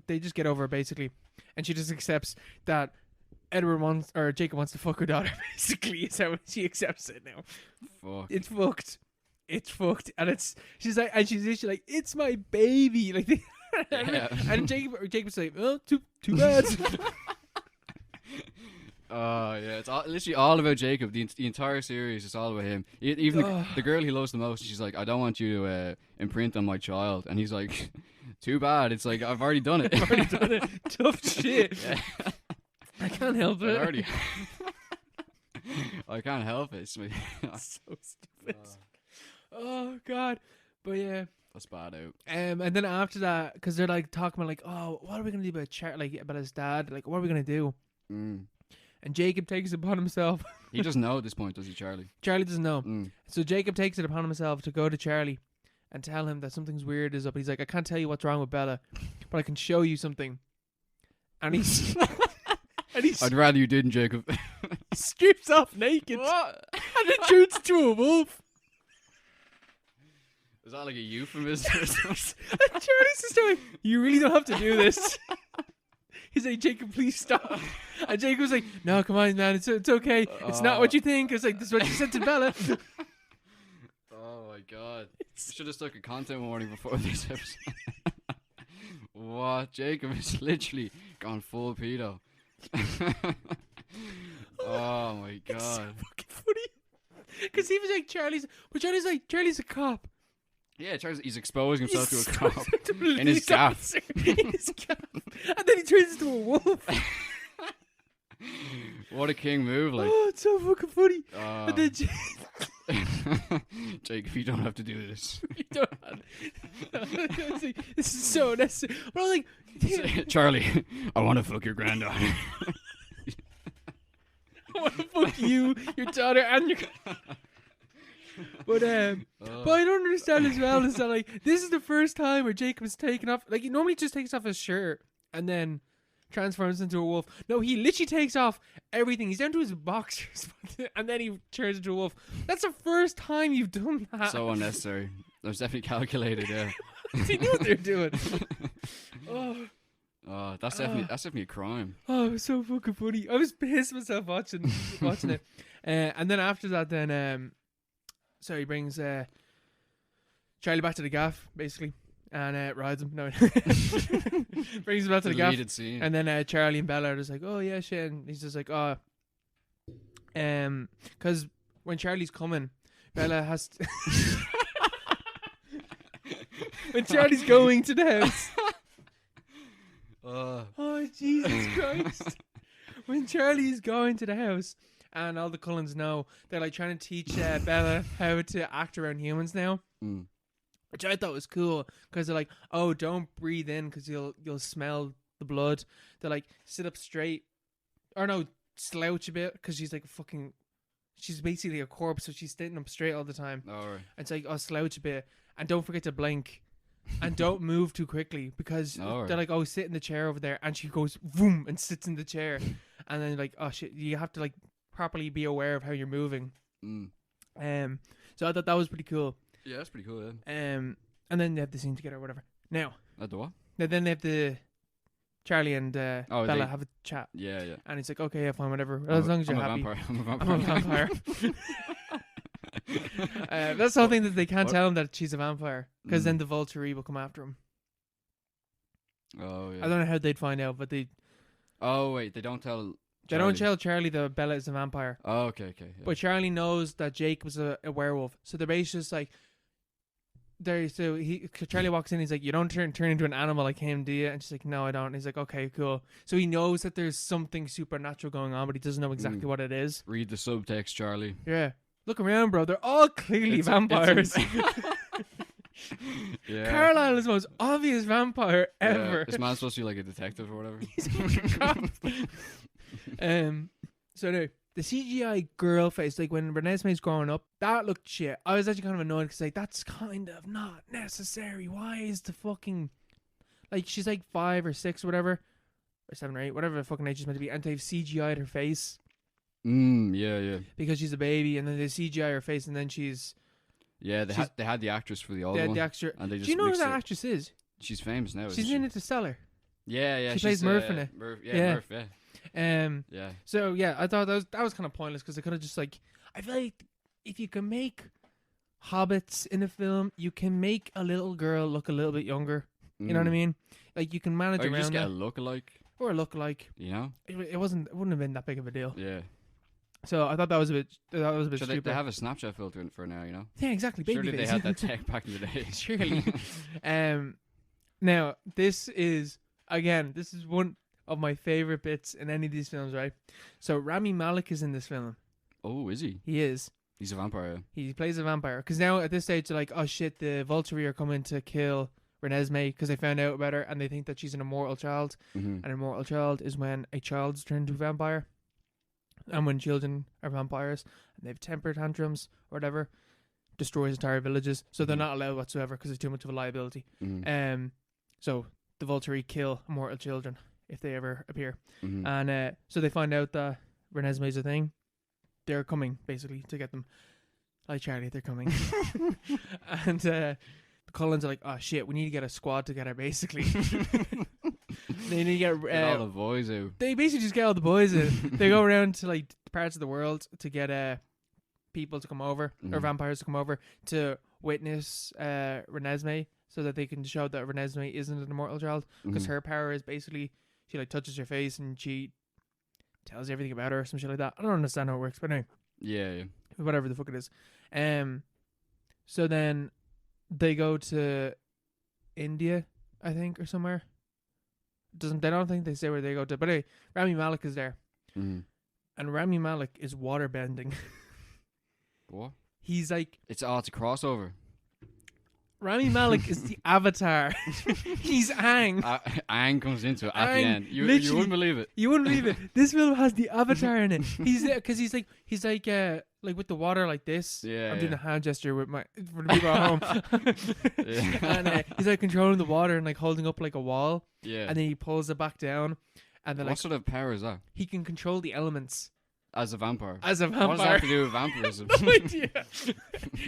they just get over it basically, and she just accepts that Jacob wants to fuck her daughter. Basically, is how she accepts it now. Fuck. It's fucked. It's fucked, and she's literally like, "It's my baby," like. Yeah. And Jacob's like, "Oh, too bad." Oh yeah, it's literally all about Jacob. The entire series is all about him. Even the girl he loves the most, she's like, "I don't want you to imprint on my child," and he's like, "Too bad." It's like, I've already done it. I've already done it. Tough shit. Yeah. I can't help it. I can't help it. It's So stupid. Oh God. But yeah. That's bad out. And then after that, because they're like talking about like, "Oh, what are we gonna do about his dad? Like, what are we gonna do?" And Jacob takes it upon himself. He doesn't know at this point, does he, Charlie? Charlie doesn't know. So Jacob takes it upon himself to go to Charlie and tell him that something's weird is up. He's like, "I can't tell you what's wrong with Bella, but I can show you something." And he's I'd rather you didn't, Jacob. strips off naked. What? And it turns to a wolf. Is that like a euphemism or something? And Charlie's just like, "You really don't have to do this." He's like, "Jacob, please stop." And Jacob's like, "No, come on, man. It's okay. It's not what you think." It's like, "This is what you said to Bella." Oh my God. should have stuck a content warning before this episode. What? Jacob is literally gone full pedo. Oh my god. It's so fucking funny. Because he was like, Charlie's a cop. Yeah, he's exposing himself He's to a cop supposed to in his police gaff. officer in his gaff. And then he turns into a wolf. What a king move, like. Oh, it's so fucking funny. And then Jacob, you don't have to do this. you don't have, like, this is so unnecessary. But I was like, Charlie, I want to fuck your granddaughter. I want to fuck you, your daughter, and your. But I don't understand as well is that like this is the first time where Jacob's taken off. Like he normally just takes off his shirt and then transforms into a wolf. No, he literally takes off everything. He's down to his boxers, and then he turns into a wolf. That's the first time you've done that. So unnecessary. That was definitely calculated. Yeah. They knew what they're doing. Oh, that's definitely a crime. Oh, it was so fucking funny. I was pissed myself watching it. And then after that, then so he brings Charlie back to the gaff, basically, and rides him. No, brings him back to the gaff. Scene. And then Charlie and Bella are just like, oh yeah, shit. And he's just like, oh, because when Charlie's coming, Bella has to when Charlie's going to the house. Oh Jesus Christ! When Charlie's going to the house. And all the Cullens know they're like trying to teach Bella how to act around humans now, which I thought was cool because they're like, "Oh, don't breathe in because you'll smell the blood." They're like, "Sit up straight," or no, slouch a bit because she's like she's basically a corpse, so she's sitting up straight all the time. All right. And it's like, "Oh, slouch a bit," and don't forget to blink, and don't move too quickly because they're like, "Oh, sit in the chair over there," and she goes boom and sits in the chair, and then like, "Oh shit," you have to like properly be aware of how you're moving. So I thought that was pretty cool. Yeah, that's pretty cool. Yeah. And then they have the scene together or whatever. Now The what? then they have the Charlie and Bella have a chat. Yeah, yeah. And it's like, okay, yeah, fine, whatever. As long as you're happy. I'm a I'm a vampire. That's the whole thing that they can't tell him that she's a vampire because then the Volturi will come after him. Oh yeah. I don't know how they'd find out, but they. Oh wait, they don't tell. They don't tell Charlie that Bella is a vampire. Oh, okay. Yeah. But Charlie knows that Jake was a werewolf. So they're basically just like, Charlie walks in, he's like, you don't turn into an animal like him, do you? And she's like, no, I don't. And he's like, okay, cool. So he knows that there's something supernatural going on, but he doesn't know exactly what it is. Read the subtext, Charlie. Yeah. Look around, bro. They're all clearly vampires. Yeah. Carlisle is the most obvious vampire ever. This man's supposed to be like a detective or whatever. He's a fucking cop. So no, the CGI girl face, like when Renesmee's growing up, that looked shit. I was actually kind of annoyed because like that's kind of not necessary. Why is the fucking like she's like 5 or 6 or whatever, or 7 or 8, whatever the fucking age she's meant to be, and they've CGI'd her face. Yeah. Because she's a baby, and then they CGI her face, and then she's. Yeah, they had the actress for the old one. The actress. And they just do you know who mixed that it. actress is? She's famous now. She's in Interstellar. Yeah. She plays Murph in it. Murph, Yeah. Murph, yeah. Yeah. So yeah, I thought that was kind of pointless because they could have just like. I feel like if you can make hobbits in a film, you can make a little girl look a little bit younger. You know what I mean? Like you can manage or you around just get that. a lookalike. Or a lookalike. You know? It wouldn't have been that big of a deal. Yeah. So I thought that was a bit stupid. They have a Snapchat filter for now, you know? Yeah, exactly. Baby Surely face. they had that tech back in the day. Surely. Now this is one of my favorite bits in any of these films, right? So Rami Malek is in this film. Oh, is he? He is. He's a vampire. He plays a vampire. Because now at this stage they're like, oh shit, the Volturi are coming to kill Renesmee because they found out about her and they think that she's an immortal child. Mm-hmm. An immortal child is when a child's turned into a vampire. And when children are vampires and they have temper tantrums or whatever, destroys entire villages. So they're not allowed whatsoever because it's too much of a liability. Mm-hmm. So the Volturi kill immortal children if they ever appear. Mm-hmm. And so they find out that Renesmee's a thing. They're coming basically to get them. Like Charlie, they're coming. And the Cullens are like, oh shit, we need to get a squad together basically. They need to get all the boys out. They basically just get all the boys in. They go around to like parts of the world to get people to come over or vampires to come over to witness Renesmee so that they can show that Renesmee isn't an immortal child, because her power is basically she like touches your face and she tells you everything about her or some shit like that. I don't understand how it works, but anyway. Yeah. Whatever the fuck it is. So then they go to India, I think, or somewhere. I don't think they say where they go to, but anyway, Rami Malek is there. And Rami Malek is waterbending. What? He's like... It's a crossover. Rami Malek is the Avatar. He's Aang. Aang comes into it at Aang, the end. You wouldn't believe it. You wouldn't believe it. This film has the Avatar in it. He's there because he's like with the water like this. Yeah. I'm doing a hand gesture with for the people at home. And he's like controlling the water and like holding up like a wall. Yeah. And then he pulls it back down. And then what sort of power is that? He can control the elements. As a vampire. What does that have to do with vampirism? No idea.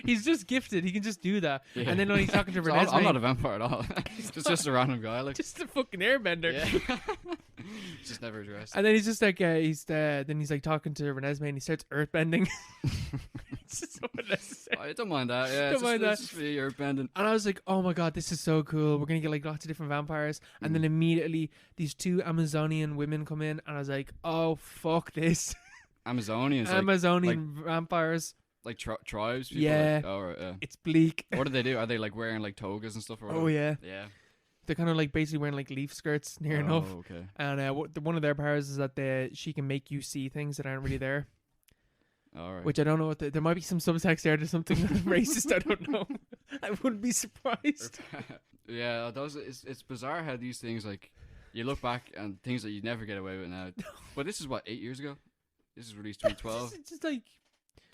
He's just gifted. He can just do that. Yeah. And then when he's talking to Renesmee, I'm not a vampire at all. just a random guy. Like. Just a fucking airbender. Yeah. Just never addressed. And then he's just like, he's like talking to Renesmee and he starts earthbending. It's just so unnecessary. I don't mind that. Yeah, don't mind that. Just be earthbending. And I was like, oh my god, this is so cool. We're gonna get like lots of different vampires. And then immediately these two Amazonian women come in, and I was like, oh fuck this. Amazonians, Amazonian vampires, like tribes. People, yeah. Like, right, yeah. It's bleak. What do they do? Are they like wearing like togas and stuff? Or oh yeah, yeah. They're kind of like basically wearing like leaf skirts, near enough. Okay. And one of their powers is that she can make you see things that aren't really there. All right. Which I don't know what there might be some subtext there to something racist. I don't know. I wouldn't be surprised. Yeah, it's bizarre how these things like you look back and things that you never get away with now. But this is what 8 years ago. This is released 2012. It's just like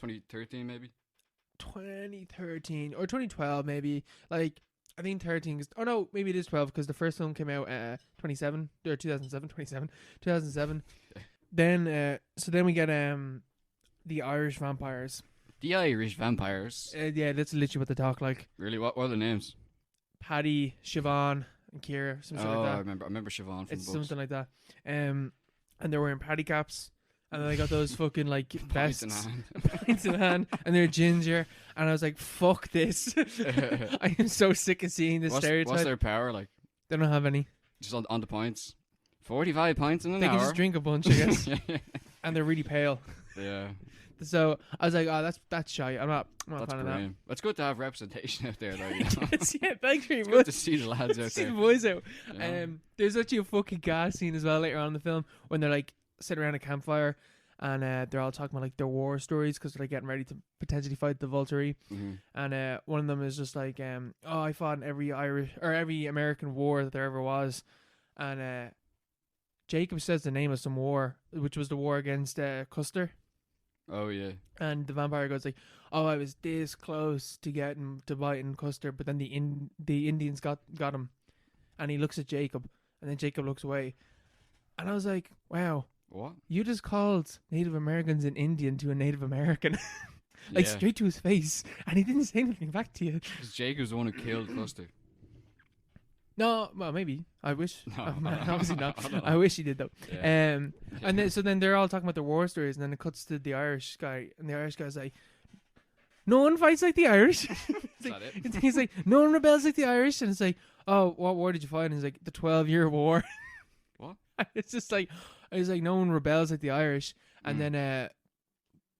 2013 maybe. 2013 or 2012 maybe. Like I think 13. Oh no, maybe it is 12 because the first film came out 2007. Then so then we get the Irish vampires. The Irish vampires. Yeah, that's literally what they talk like. Really? What are the names? Paddy, Siobhan, and Kira. Something like that. I remember Siobhan from it's the books. something like that. And they're wearing paddy caps. And then they got those fucking like vests, pints in hand, and they're ginger. And I was like, "Fuck this!" I am so sick of seeing this stereotype. What's their power like? They don't have any. Just on the points. 45 pints in an hour. They can just drink a bunch, I guess. And they're really pale. Yeah. So I was like, "Oh, that's shy. I'm not a fan of that." It's good to have representation out there, though. You know? Yeah, thanks very much. Good to see the lads out see there. the boys out. Yeah. There's actually a fucking gas scene as well later on in the film when they're like sitting around a campfire. And they're all talking about like their war stories because they're like, getting ready to potentially fight the Volturi. And one of them is just like, "Oh, I fought in every Irish or every American war that there ever was." And Jacob says the name of some war, which was the war against Custer. Oh yeah. And the vampire goes like, "Oh, I was this close to getting to biting Custer, but then the Indians got him." And he looks at Jacob, and then Jacob looks away, and I was like, "Wow." What? You just called Native Americans an Indian to a Native American. Like straight to his face. And he didn't say anything back to you. Because Jacob's the one who killed Custer. No, well, maybe. I wish. No, obviously not. I wish he did, though. Yeah. And then they're all talking about their war stories. And then it cuts to the Irish guy. And the Irish guy's like, "No one fights like the Irish." He's like, "No one rebels like the Irish." And it's like, "Oh, what war did you fight?" And he's like, "The 12-year war." What? It's just like... I was like, no one rebels like the Irish. And then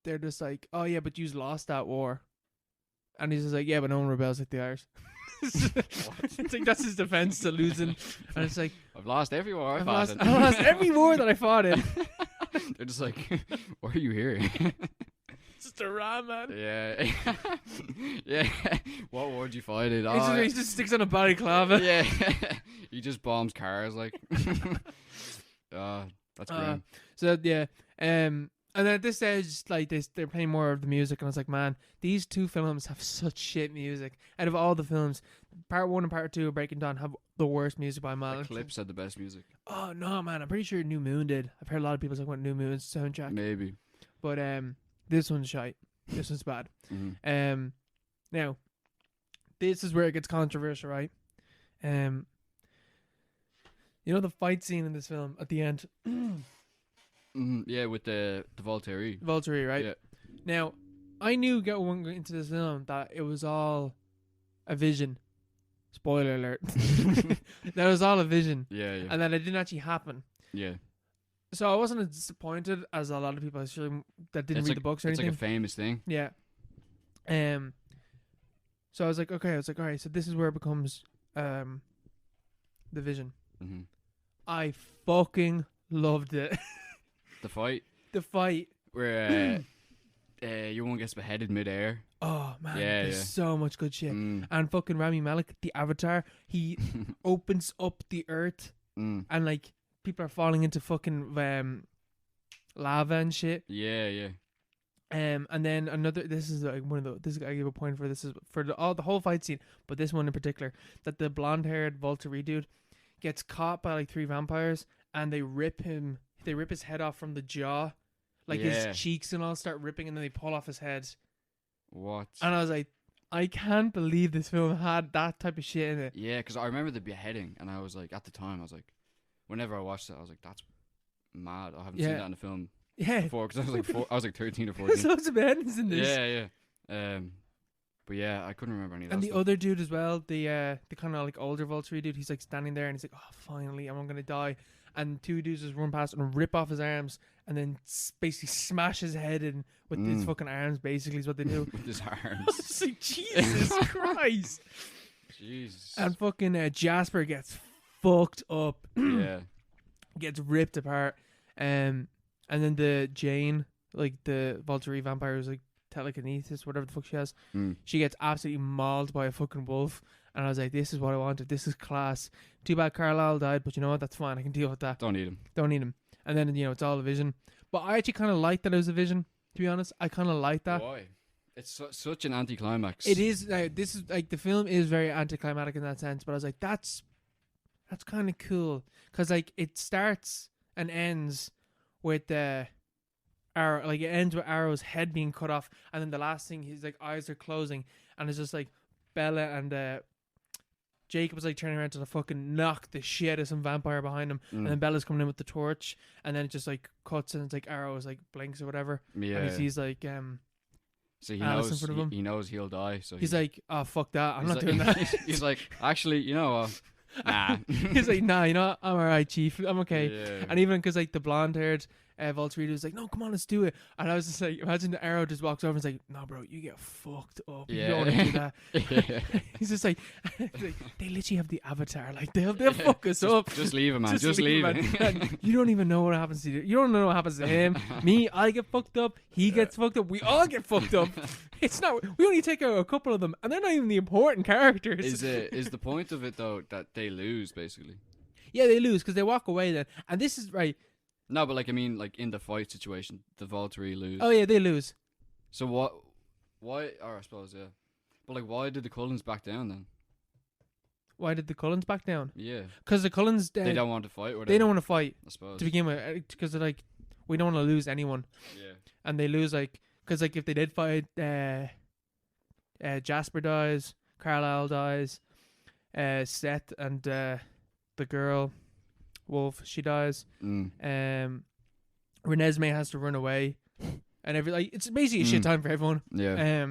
they're just like, "Oh, yeah, but you lost that war." And he's just like, "Yeah, but no one rebels like the Irish." It's like, that's his defense to losing. And it's like, I've lost every war I fought in. I lost every war that I fought in. They're just like, "Why are you here?" Just a ram, man. Yeah. Yeah. What war did you fight in? He just sticks on a balaclava. Yeah. He just bombs cars, like. That's great. So yeah, and at this stage, like they're playing more of the music, and I was like, man, these two films have such shit music. Out of all the films, part 1 and part 2 of Breaking Dawn have the worst music by a mile. Eclipse had the best music. Oh no, man, I'm pretty sure New Moon did. I've heard a lot of people talk about New Moon's soundtrack. Maybe, but this one's shite. This one's bad. Now, this is where it gets controversial, right? You know the fight scene in this film at the end? Yeah, with the Volturi. Volturi, right? Yeah. Now, I knew going into this film that it was all a vision. Spoiler alert. That was all a vision. Yeah, yeah. And then it didn't actually happen. Yeah. So I wasn't as disappointed as a lot of people, I assume, that didn't read the books or It's anything. like a famous thing. Yeah. So I was like, all right, so this is where it becomes the vision. Mm-hmm. I fucking loved it. The fight The fight. where your one gets beheaded midair. Oh man, Yeah, there's yeah. so much good shit. Mm. And fucking Rami Malek, the Avatar, he opens up the earth Mm. and like people are falling into fucking lava and shit. Yeah, yeah. And then another. This is like one of the. This I give a point for. This is for the whole fight scene, but this one in particular, that the blonde-haired Volturi dude gets caught by like 3 vampires, and they rip him. They rip his head off from the jaw, like Yeah. his cheeks and all start ripping, and then they pull off his head. What? And I was like, I can't believe this film had that type of shit in it. Yeah, because I remember the beheading, and I was like, at the time, I was like, whenever I watched it, I was like, that's mad. I haven't seen that in a film Yeah, before, because I was like 13 or there's 14. loads of beheadings in this. Yeah, yeah. But yeah, I couldn't remember any of that And the stuff. other dude as well, the kind of like older Volturi dude, he's like standing there and he's like, oh, finally, I'm gonna die. And 2 dudes just run past and rip off his arms and then basically smash his head in with his fucking arms, basically, is what they do. With his arms. It's like, Jesus Christ. Jesus. And fucking Jasper gets fucked up. Yeah. Gets ripped apart. And then the Jane, like the Volturi vampire who's like telekinesis, whatever the fuck she has, she gets absolutely mauled by a fucking wolf. And I was like, this is what I wanted. This is class. Too bad Carlisle died, but you know what? That's fine. I can deal with that. Don't need him. Don't need him. And then, it's all a vision. But I actually kind of like that it was a vision, to be honest. I kind of like that. Why? It's such an anticlimax. It is. This is like, the film is very anticlimactic in that sense. But I was like, that's kind of cool. Because, like, it starts and ends with Arrow. Like, it ends with Arrow's head being cut off. And then the last thing, his, like, eyes are closing. And it's just, like, Bella and Jacob is like turning around to fucking knock the shit out of some vampire behind him, and then Bella's coming in with the torch, and then it just like cuts and it's like Arrow like blinks or whatever, Yeah. and he sees like So he Alice in knows front of him. he knows he'll die. So he's like, oh fuck that, I'm he's not like- doing that. He's like, actually, you know what? Nah. He's like, nah, you know what? I'm alright, chief, I'm okay. Yeah. And even because like the blonde haired Volturi was like, no, come on, let's do it. And I was just like, imagine the Arrow just walks over and is like, no, bro, you get fucked up. You don't want to do that. Yeah. He's just like, they literally have the Avatar. Like, they'll fuck us up. Just leave him, man. Just leave him. Man. You don't even know what happens to you. You don't know what happens to him. Me, I get fucked up. He gets fucked up. We all get fucked up. It's not. We only take out a couple of them, and they're not even the important characters. Is the point of it though that they lose basically? Yeah, they lose because they walk away then. And this is right. No, but like I mean, like in the fight situation, the Volturi lose. Oh yeah, they lose. So what? Why? Or I suppose yeah. But like, why did the Cullens back down then? Why did the Cullens back down? Yeah. Because the Cullens They don't want to fight. Or they don't want to fight I suppose. to begin with because they're like, we don't want to lose anyone. Yeah. And they lose like because like if they did fight, Jasper dies, Carlisle dies, Seth and the girl Wolf, she dies. Renesmee has to run away, and it's basically a shit time for everyone. Yeah.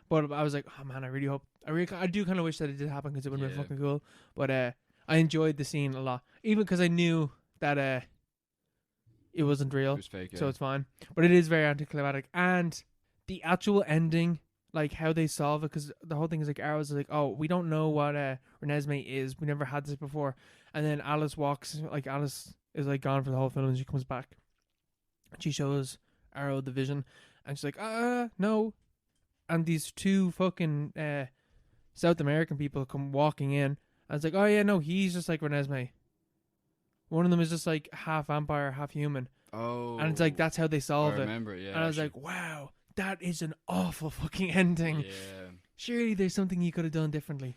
But I was like, oh man, I do kind of wish that it did happen because it would have been Yeah. fucking cool. But I enjoyed the scene a lot, even because I knew that it wasn't real, It was fake. so Yeah. it's fine. But it is very anticlimactic, and the actual ending, like how they solve it, because the whole thing is like Arrow's like, oh, we don't know what Renesmee is. We never had this before. And then Alice Alice is like gone for the whole film, and she comes back. And she shows Arrow the vision, and she's like, no. And these 2 fucking South American people come walking in, and it's like, oh yeah, no, he's just like Renesmee. One of them is just like half vampire, half human. Oh. And it's like, that's how they I solve it. remember it. Yeah. And I was like, wow, that is an awful fucking ending. Yeah. Surely there's something you could have done differently.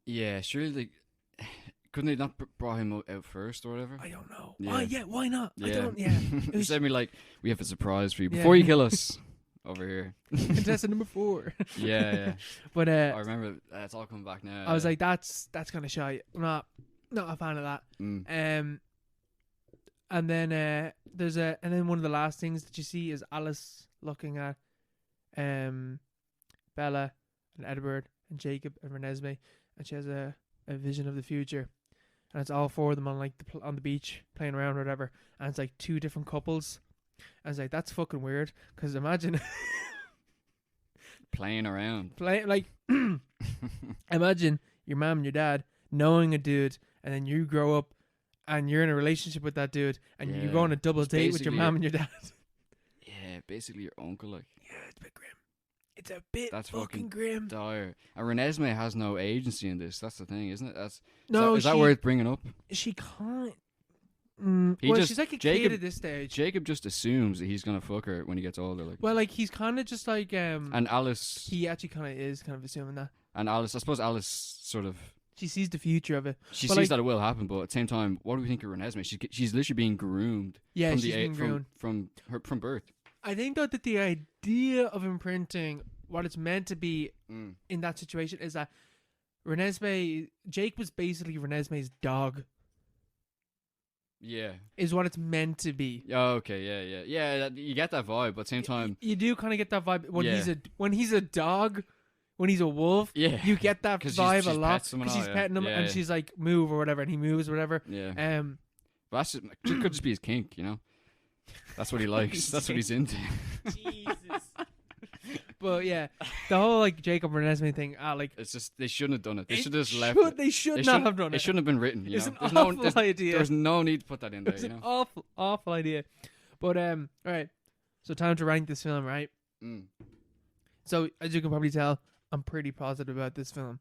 Yeah. Surely, couldn't they not brought him out first or whatever? I don't know. Yeah. Why not? Yeah. I don't, yeah. It was Send me like, we have a surprise for you Yeah. before you kill us over here. contestant number 4. Yeah. But I remember it's all coming back now. I was like, that's kind of shy. I'm not a fan of that. And then then one of the last things that you see is Alice looking at Bella and Edward and Jacob and Renesmee, and she has a vision of the future, and it's all four of them on like on the beach playing around or whatever, and it's like two different couples, and it's like that's fucking weird because imagine Playing around. Imagine your mom and your dad knowing a dude, and then you grow up and you're in a relationship with that dude, and you go on a double date with your mom and your dad. Yeah, basically your uncle. Like, yeah, it's a bit grim. It's a bit that's fucking grim. Dire. And Renesmee has no agency in this. That's the thing, isn't it? Is that worth bringing up? She can't. She's like a kid at this stage. Jacob just assumes that he's gonna fuck her when he gets older. Like, well, like he's kind of just like and Alice. He actually kind of assuming that. And Alice, I suppose Alice sort of. She sees the future of it. She sees that it will happen, but at the same time, what do we think of Renesmee? She's literally being groomed. Yeah, she's being groomed from birth. I think though that the idea of imprinting, what it's meant to be in that situation, is that Jake was basically Renesmee's dog. Yeah, is what it's meant to be. Oh, okay, yeah. You get that vibe, but at the same time, you do kind of get that vibe when he's a dog, when he's a wolf. Yeah, you get that vibe a lot because she's petting him and she's like move or whatever, and he moves or whatever. Yeah. But that's it could just be his kink, you know. That's what he likes. That's what he's into. Jesus. But yeah, the whole like Jacob Renesmee thing, like it's just they shouldn't have done it. They should have just left it. They should not have done it. It shouldn't have been written. You it's know? An awful idea. There's no need to put that in there. It's an awful idea. But all right. So time to rank this film, right? So as you can probably tell, I'm pretty positive about this film.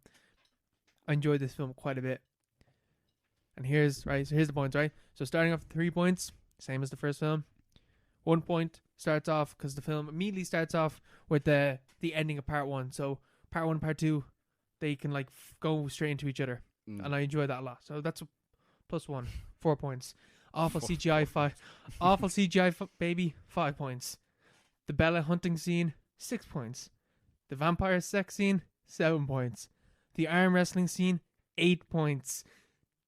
I enjoyed this film quite a bit. And here's the points, right? So starting off 3 points, same as the first film. 1 point starts off because the film immediately starts off with the ending of part 1. So part 1, part 2, they can like go straight into each other, and I enjoy that a lot. So that's a +1, 4 points. Awful CGI 5. Awful CGI baby 5 points. The Bella hunting scene 6 points. The vampire sex scene 7 points. The arm wrestling scene 8 points.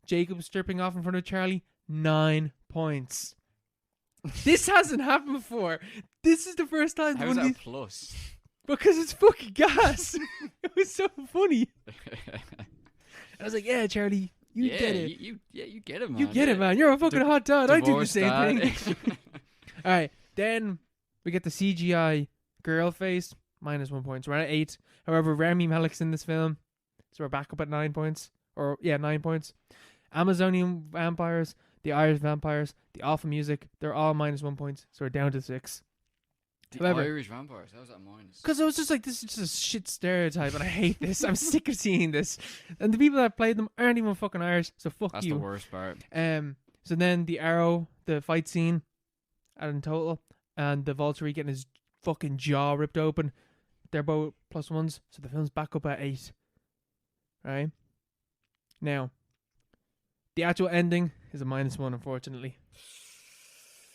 Jacob stripping off in front of Charlie 9 points. This hasn't happened before. This is the first time. How's that a plus? Because it's fucking gas. It was so funny. I was like, yeah, Charlie, you get it. You get it, man. You get it, man. You're a fucking hot dad. I do the same thing. All right. Then we get the CGI girl face, -1 point. So we're at 8. However, Rami Malek's in this film. So we're back up at 9 points. 9 points. Amazonian vampires, the Irish vampires, the awful music, they're all -1 point. So we're down to 6. However, Irish vampires, how's that minus? Because I was just like, this is just a shit stereotype, and I hate this. I'm sick of seeing this. And the people that played them aren't even fucking Irish, so fuck That's you. That's the worst part. So then the arrow, the fight scene, in total, and the Valtteri getting his fucking jaw ripped open. They're both +1s, so the film's back up at 8. Right? Now, the actual ending is a -1, unfortunately.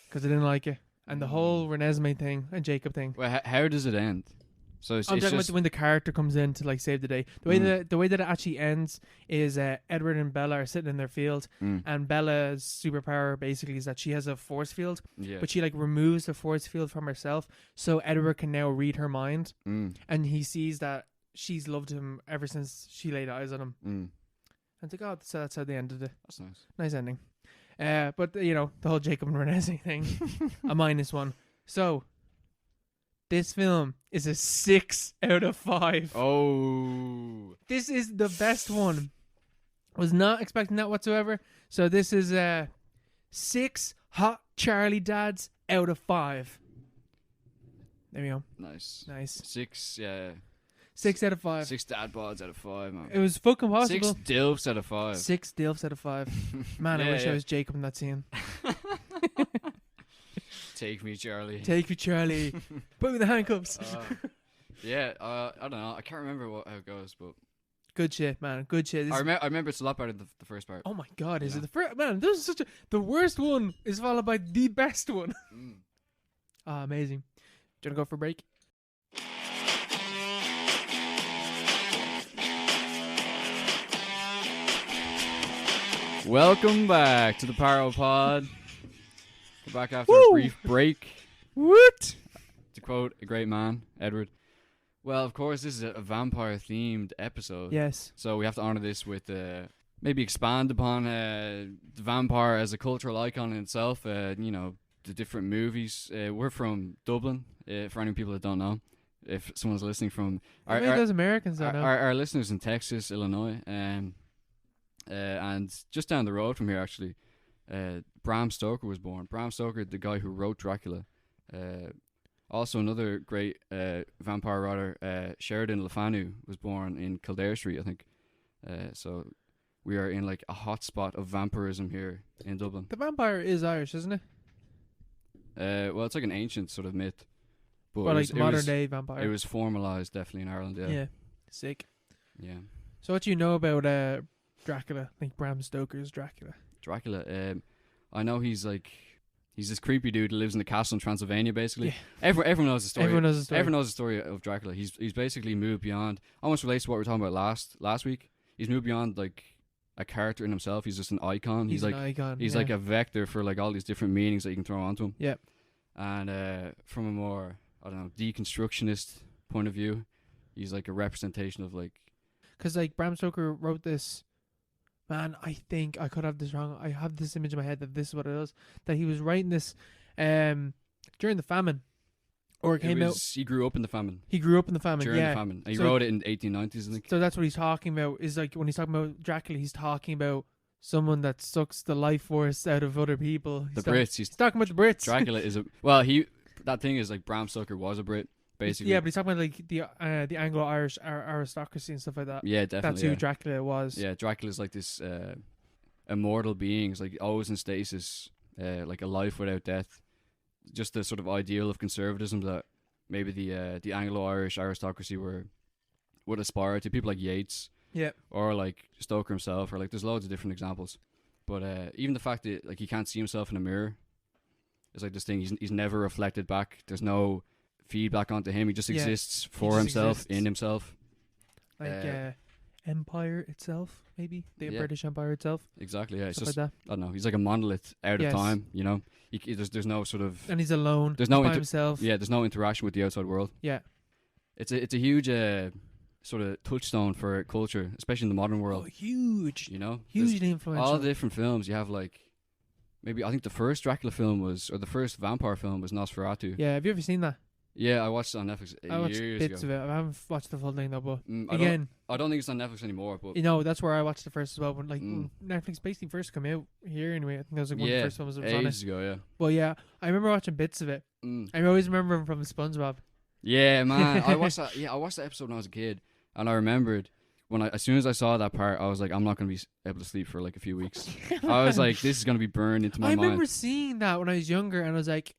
Because I didn't like it. And the whole Renesmee thing and Jacob thing. Well, how does it end? So I'm talking about when the character comes in to like save the day. The way that it actually ends is Edward and Bella are sitting in their field, and Bella's superpower basically is that she has a force field, but she like removes the force field from herself, so Edward can now read her mind, and he sees that she's loved him ever since she laid eyes on him. And it's like, oh, so that's how they ended it. That's nice. Nice ending. But you know, the whole Jacob and Renesmee thing, a -1. So this film is a 6 out of 5. Oh, this is the best one. Was not expecting that whatsoever. So this is 6 hot Charlie dads out of 5. There we go. Nice. 6, yeah. 6 out of 5. 6 dad bods out of 5, man. It was fucking possible. 6 dilfs out of 5. 6 dilfs out of 5. Man, I wish I was Jacob in that scene. Take me, Charlie. Take me, Charlie. Put me in the handcuffs. I don't know. I can't remember how it goes, but good shit, man. Good shit. I remember it's a lot better than the first part. Oh my god, is it the first? Man, this is the worst one is followed by the best one. Amazing. Do you want to go for a break? Welcome back to the Paro Pod. We're back after a brief break. What? To quote a great man, Edward, Well, of course, this is a vampire themed episode. Yes. So we have to honor this with maybe expand upon the vampire as a cultural icon in itself. You know, the different movies. We're from Dublin. For any people that don't know, if someone's listening from Maybe those Americans don't know. our listeners in Texas, Illinois, and just down the road from here, actually, Bram Stoker was born. Bram Stoker, the guy who wrote Dracula. Also, another great vampire writer, Sheridan Le Fanu, was born in Kildare Street, I think. So we are in like a hot spot of vampirism here in Dublin. The vampire is Irish, isn't it? Well, it's like an ancient sort of myth. But Or like modern day vampire. It was formalised definitely in Ireland, yeah. Yeah. Sick. Yeah. So what do you know about Dracula? Like Bram Stoker's Dracula? Dracula, I know he's this creepy dude who lives in the castle in Transylvania, basically. Yeah. Everyone knows the story. Everyone knows the story. Everyone knows the story of Dracula. He's basically moved beyond, almost relates to what we were talking about last week. He's moved beyond like a character in himself. He's just an icon. He's like an icon. he's like a vector for like all these different meanings that you can throw onto him. Yep. And from a more, I don't know, deconstructionist point of view, he's like a representation of like. Because like Bram Stoker wrote this. Man, I think I could have this wrong. I have this image in my head that this is what it is. That he was writing this during the famine. Or it came out. He grew up in the famine. He grew up in the famine, During yeah. the famine. And he wrote it in 1890s, I think. So that's what he's talking about. Is like when he's talking about Dracula, he's talking about someone that sucks the life force out of other people. Brits. He's talking about the Brits. Dracula is that thing is like Bram Stoker was a Brit, basically. Yeah, but he's talking about like the Anglo-Irish aristocracy and stuff like that. Yeah, definitely. That's who Dracula was. Yeah, Dracula's like this immortal being. It's like always in stasis, like a life without death. Just the sort of ideal of conservatism that maybe the Anglo-Irish aristocracy would aspire to. People like Yeats. Yeah. Or like Stoker himself, or like there's loads of different examples. But even the fact that like he can't see himself in a mirror, it's like this thing. He's never reflected back. There's no feedback onto him. He just exists for himself, in himself. Like Empire itself, maybe the British Empire itself. Exactly. Yeah. It's Stuff just like that. I don't know. He's like a monolith out of time. You know. There's no sort of. And he's alone. There's no by himself. Yeah. There's no interaction with the outside world. Yeah. It's a huge sort of touchstone for culture, especially in the modern world. Oh, huge. You know, hugely influential. All the different films you have, like maybe I think the first Dracula film or the first vampire film was Nosferatu. Yeah, have you ever seen that? Yeah, I watched it on Netflix I watched years bits ago. of it. I haven't watched the full thing though, but I don't think it's on Netflix anymore. But you know, that's where I watched the first as well. When when Netflix basically first came out here, anyway, I think that was like one of the first films that was on it. Ages ago, yeah. Well, yeah, I remember watching bits of it. I always remember him from SpongeBob. Yeah, man, I watched that. Yeah, I watched that episode when I was a kid, and I remembered as soon as I saw that part, I was like, I'm not going to be able to sleep for like a few weeks. I was like, this is going to be burned into my mind. I remember seeing that when I was younger, and I was like,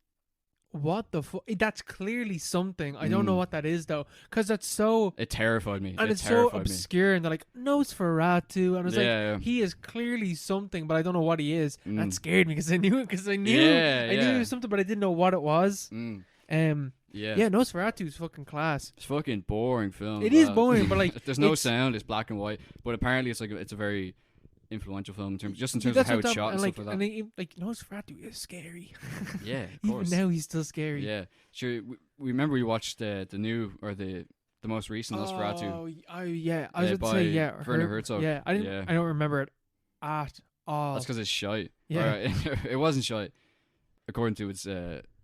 what the fuck? That's clearly something. I don't know what that is, though, because that's so... It terrified me. And it's so obscure, and they're like, Nosferatu, and I was like, he is clearly something, but I don't know what he is. That scared me, because I knew I knew it was something, but I didn't know what it was. Yeah, Nosferatu is fucking class. It's fucking boring film. It is boring, but like there's no sound. It's black and white, but apparently it's a very influential film in terms of how it's shot and stuff like that. And like Nosferatu is scary. Yeah, of course. Even now he's still scary. Yeah, sure. We remember we watched the new or the most recent Nosferatu. Oh yeah, I was about to say Werner Herzog. Yeah, I don't remember it at all. That's because it's shite. Yeah, it wasn't shite according to its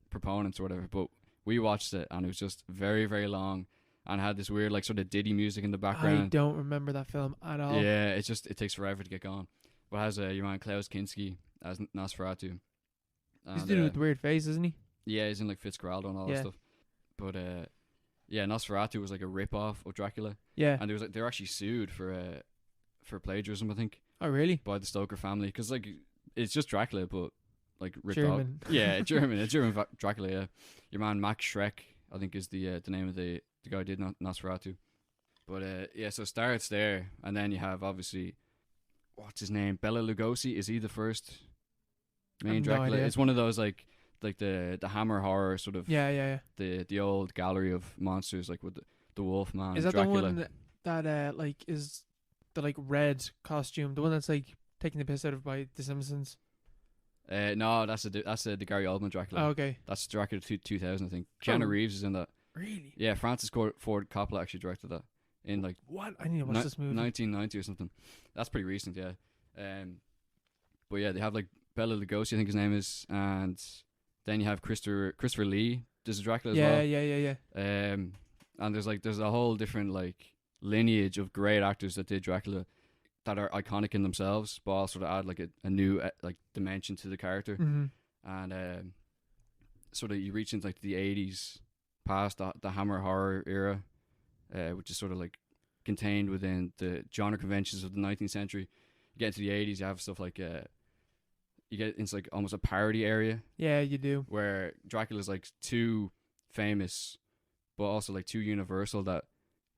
proponents or whatever, but. We watched it and it was just very, very long and had this weird like sort of Diddy music in the background. I don't remember that film at all. Yeah, it takes forever to get going. But it has your man Klaus Kinski as Nosferatu. He's doing with the weird face, isn't he? Yeah, he's in like Fitzcarraldo and all that stuff. But Nosferatu was like a rip-off of Dracula. Yeah. And they were actually sued for plagiarism, I think. Oh, really? By the Stoker family. Because like it's just Dracula, but like ripped German. off. Yeah, German Dracula. Yeah, your man Max Schreck, I think, is the name of the guy who did Nosferatu. But so it starts there, and then you have obviously, what's his name? Bela Lugosi. Is he the first main Dracula? No idea. It's one of those like the Hammer horror sort of. Yeah. The old gallery of monsters, like with the Wolfman. Is that Dracula. the one that like is the like red costume? The one that's like taking the piss out of by The Simpsons. No, that's the Gary Oldman Dracula. Oh, okay. That's Dracula 2000, I think. Keanu Reeves is in that. Really? Yeah, Francis Ford Coppola actually directed that in like What? I need to watch this movie. 1990 or something. That's pretty recent, yeah. But yeah, they have like Bela Lugosi, I think his name is, and then you have Christopher Lee. There's a Dracula as well. Yeah. And there's a whole different like lineage of great actors that did Dracula that are iconic in themselves, but also to add like a new like dimension to the character. Mm-hmm. And sort of you reach into like the 80s, past the Hammer horror era, which is sort of like contained within the genre conventions of the 19th century. You get into the 80s, you have stuff like you get into like almost a parody area. Yeah, you do. Where Dracula's like too famous, but also like too universal that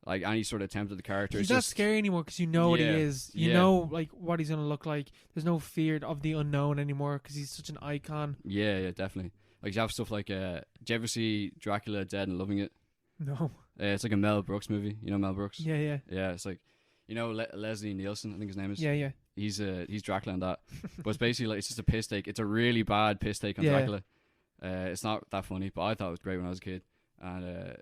like any sort of attempt at the character. He's it's not just scary anymore because you know what he is. You know like what he's gonna look like. There's no fear of the unknown anymore because he's such an icon. Yeah, definitely. Like you have stuff like, did you ever see Dracula Dead and Loving It? No. It's like a Mel Brooks movie. You know Mel Brooks? Yeah. Yeah, it's like, you know Leslie Nielsen, I think his name is. Yeah. He's Dracula in that, but it's basically like it's just a piss take. It's a really bad piss take on Dracula. It's not that funny, but I thought it was great when I was a kid, and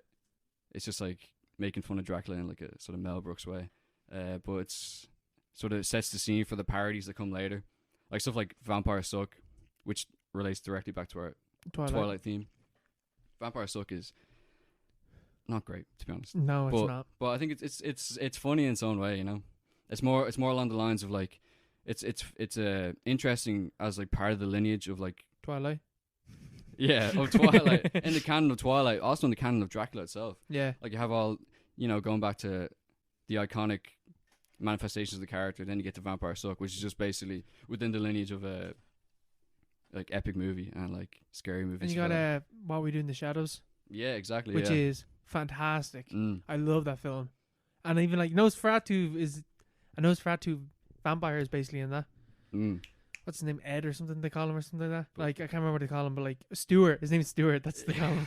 it's just like making fun of Dracula in like a sort of Mel Brooks way. But it's sort of sets the scene for the parodies that come later, like stuff like Vampire Suck, which relates directly back to our Twilight theme. Vampire Suck is not great, to be honest. No, it's not. But I think it's funny in its own way, you know. It's more along the lines of like it's interesting as like part of the lineage of like Twilight. Yeah, of Twilight. In the canon of Twilight, also in the canon of Dracula itself. Yeah. Like you have all, you know, going back to the iconic manifestations of the character, then you get to Vampire Suck, which is just basically within the lineage of a like epic movie and like scary movies. And you got What We Do in the Shadows. Yeah, exactly. Which is fantastic. I love that film. And even like Nosferatu vampire is basically in that. What's his name? Ed or something they call him or something like that. Like I can't remember what they call him, but like Stuart. His name's Stuart. That's what they call him.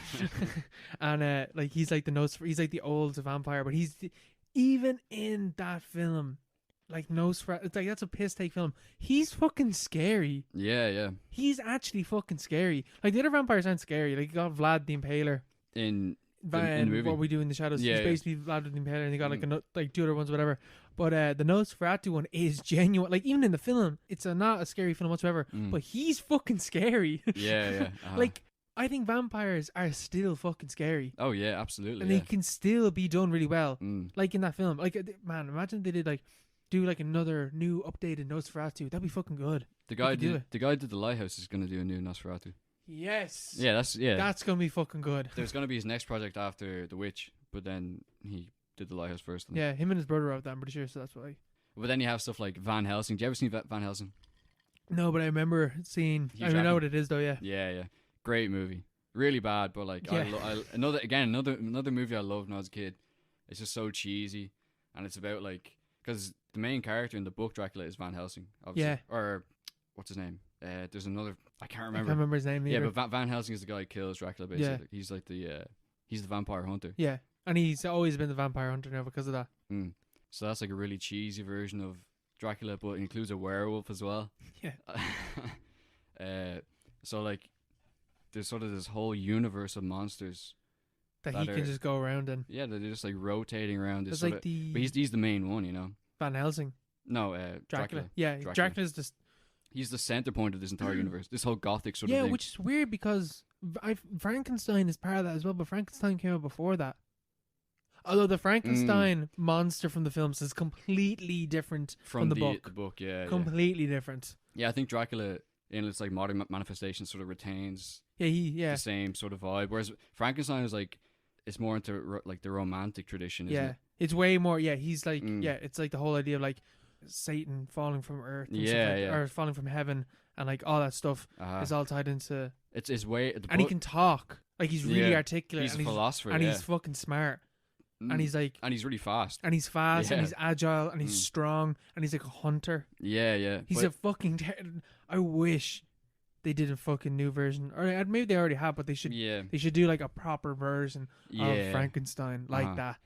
And like he's like he's like the old vampire, but even in that film, like Nosferatu, it's like that's a piss take film. He's fucking scary. Yeah. He's actually fucking scary. Like the other vampires aren't scary. Like you got Vlad the Impaler in the movie. What We Do in the Shadows. Yeah, he's basically Vlad the Impaler, and they got like two other ones, whatever. But the Nosferatu one is genuine. Like even in the film, it's not a scary film whatsoever. But he's fucking scary. Yeah. Like I think vampires are still fucking scary. Oh yeah, absolutely. And they can still be done really well. Like in that film. Like man, imagine they did like do like another new updated Nosferatu. That'd be fucking good. The guy did the Lighthouse is gonna do a new Nosferatu. Yes. Yeah, that's gonna be fucking good. There's gonna be his next project after The Witch, but then he did the Lighthouse first. Yeah, him and his brother wrote that, I'm pretty sure, so that's why. But then you have stuff like Van Helsing. Do you ever see Van Helsing? No, but I remember seeing. I don't know what it is though. Yeah. Yeah. Great movie. Really bad, but like another movie I loved when I was a kid. It's just so cheesy, and it's about like because the main character in the book Dracula is Van Helsing, obviously. Yeah. Or what's his name? There's another. I can't remember. I can't remember his name either. Yeah, but Van Helsing is the guy who kills Dracula. Basically, he's like he's the vampire hunter. Yeah, and he's always been the vampire hunter now because of that. So that's like a really cheesy version of Dracula, but it includes a werewolf as well. Yeah. So like, there's sort of this whole universe of monsters that he can just go around in. Yeah, they're just like rotating around. It's like but he's the main one, you know. Van Helsing. No, Dracula. Yeah, Dracula's just. He's the center point of this entire universe. This whole gothic sort of thing. Yeah, which is weird because Frankenstein is part of that as well, but Frankenstein came out before that. Although the Frankenstein monster from the films is completely different from the book. The book, yeah. Completely different. Yeah, I think Dracula in its like modern manifestation sort of retains the same sort of vibe. Whereas Frankenstein is like, it's more into like the romantic tradition, isn't it? It's way more, he's like, it's like the whole idea of like Satan falling from earth or falling from heaven and like all that stuff is all tied into it's way and he can talk, like he's really articulate, he's and a philosopher and he's fucking smart, and he's like, and he's really fast, and he's agile, and he's strong, and he's like a hunter. He's a fucking I wish they did a fucking new version, or maybe they already have, but they should do like a proper version of Frankenstein like that.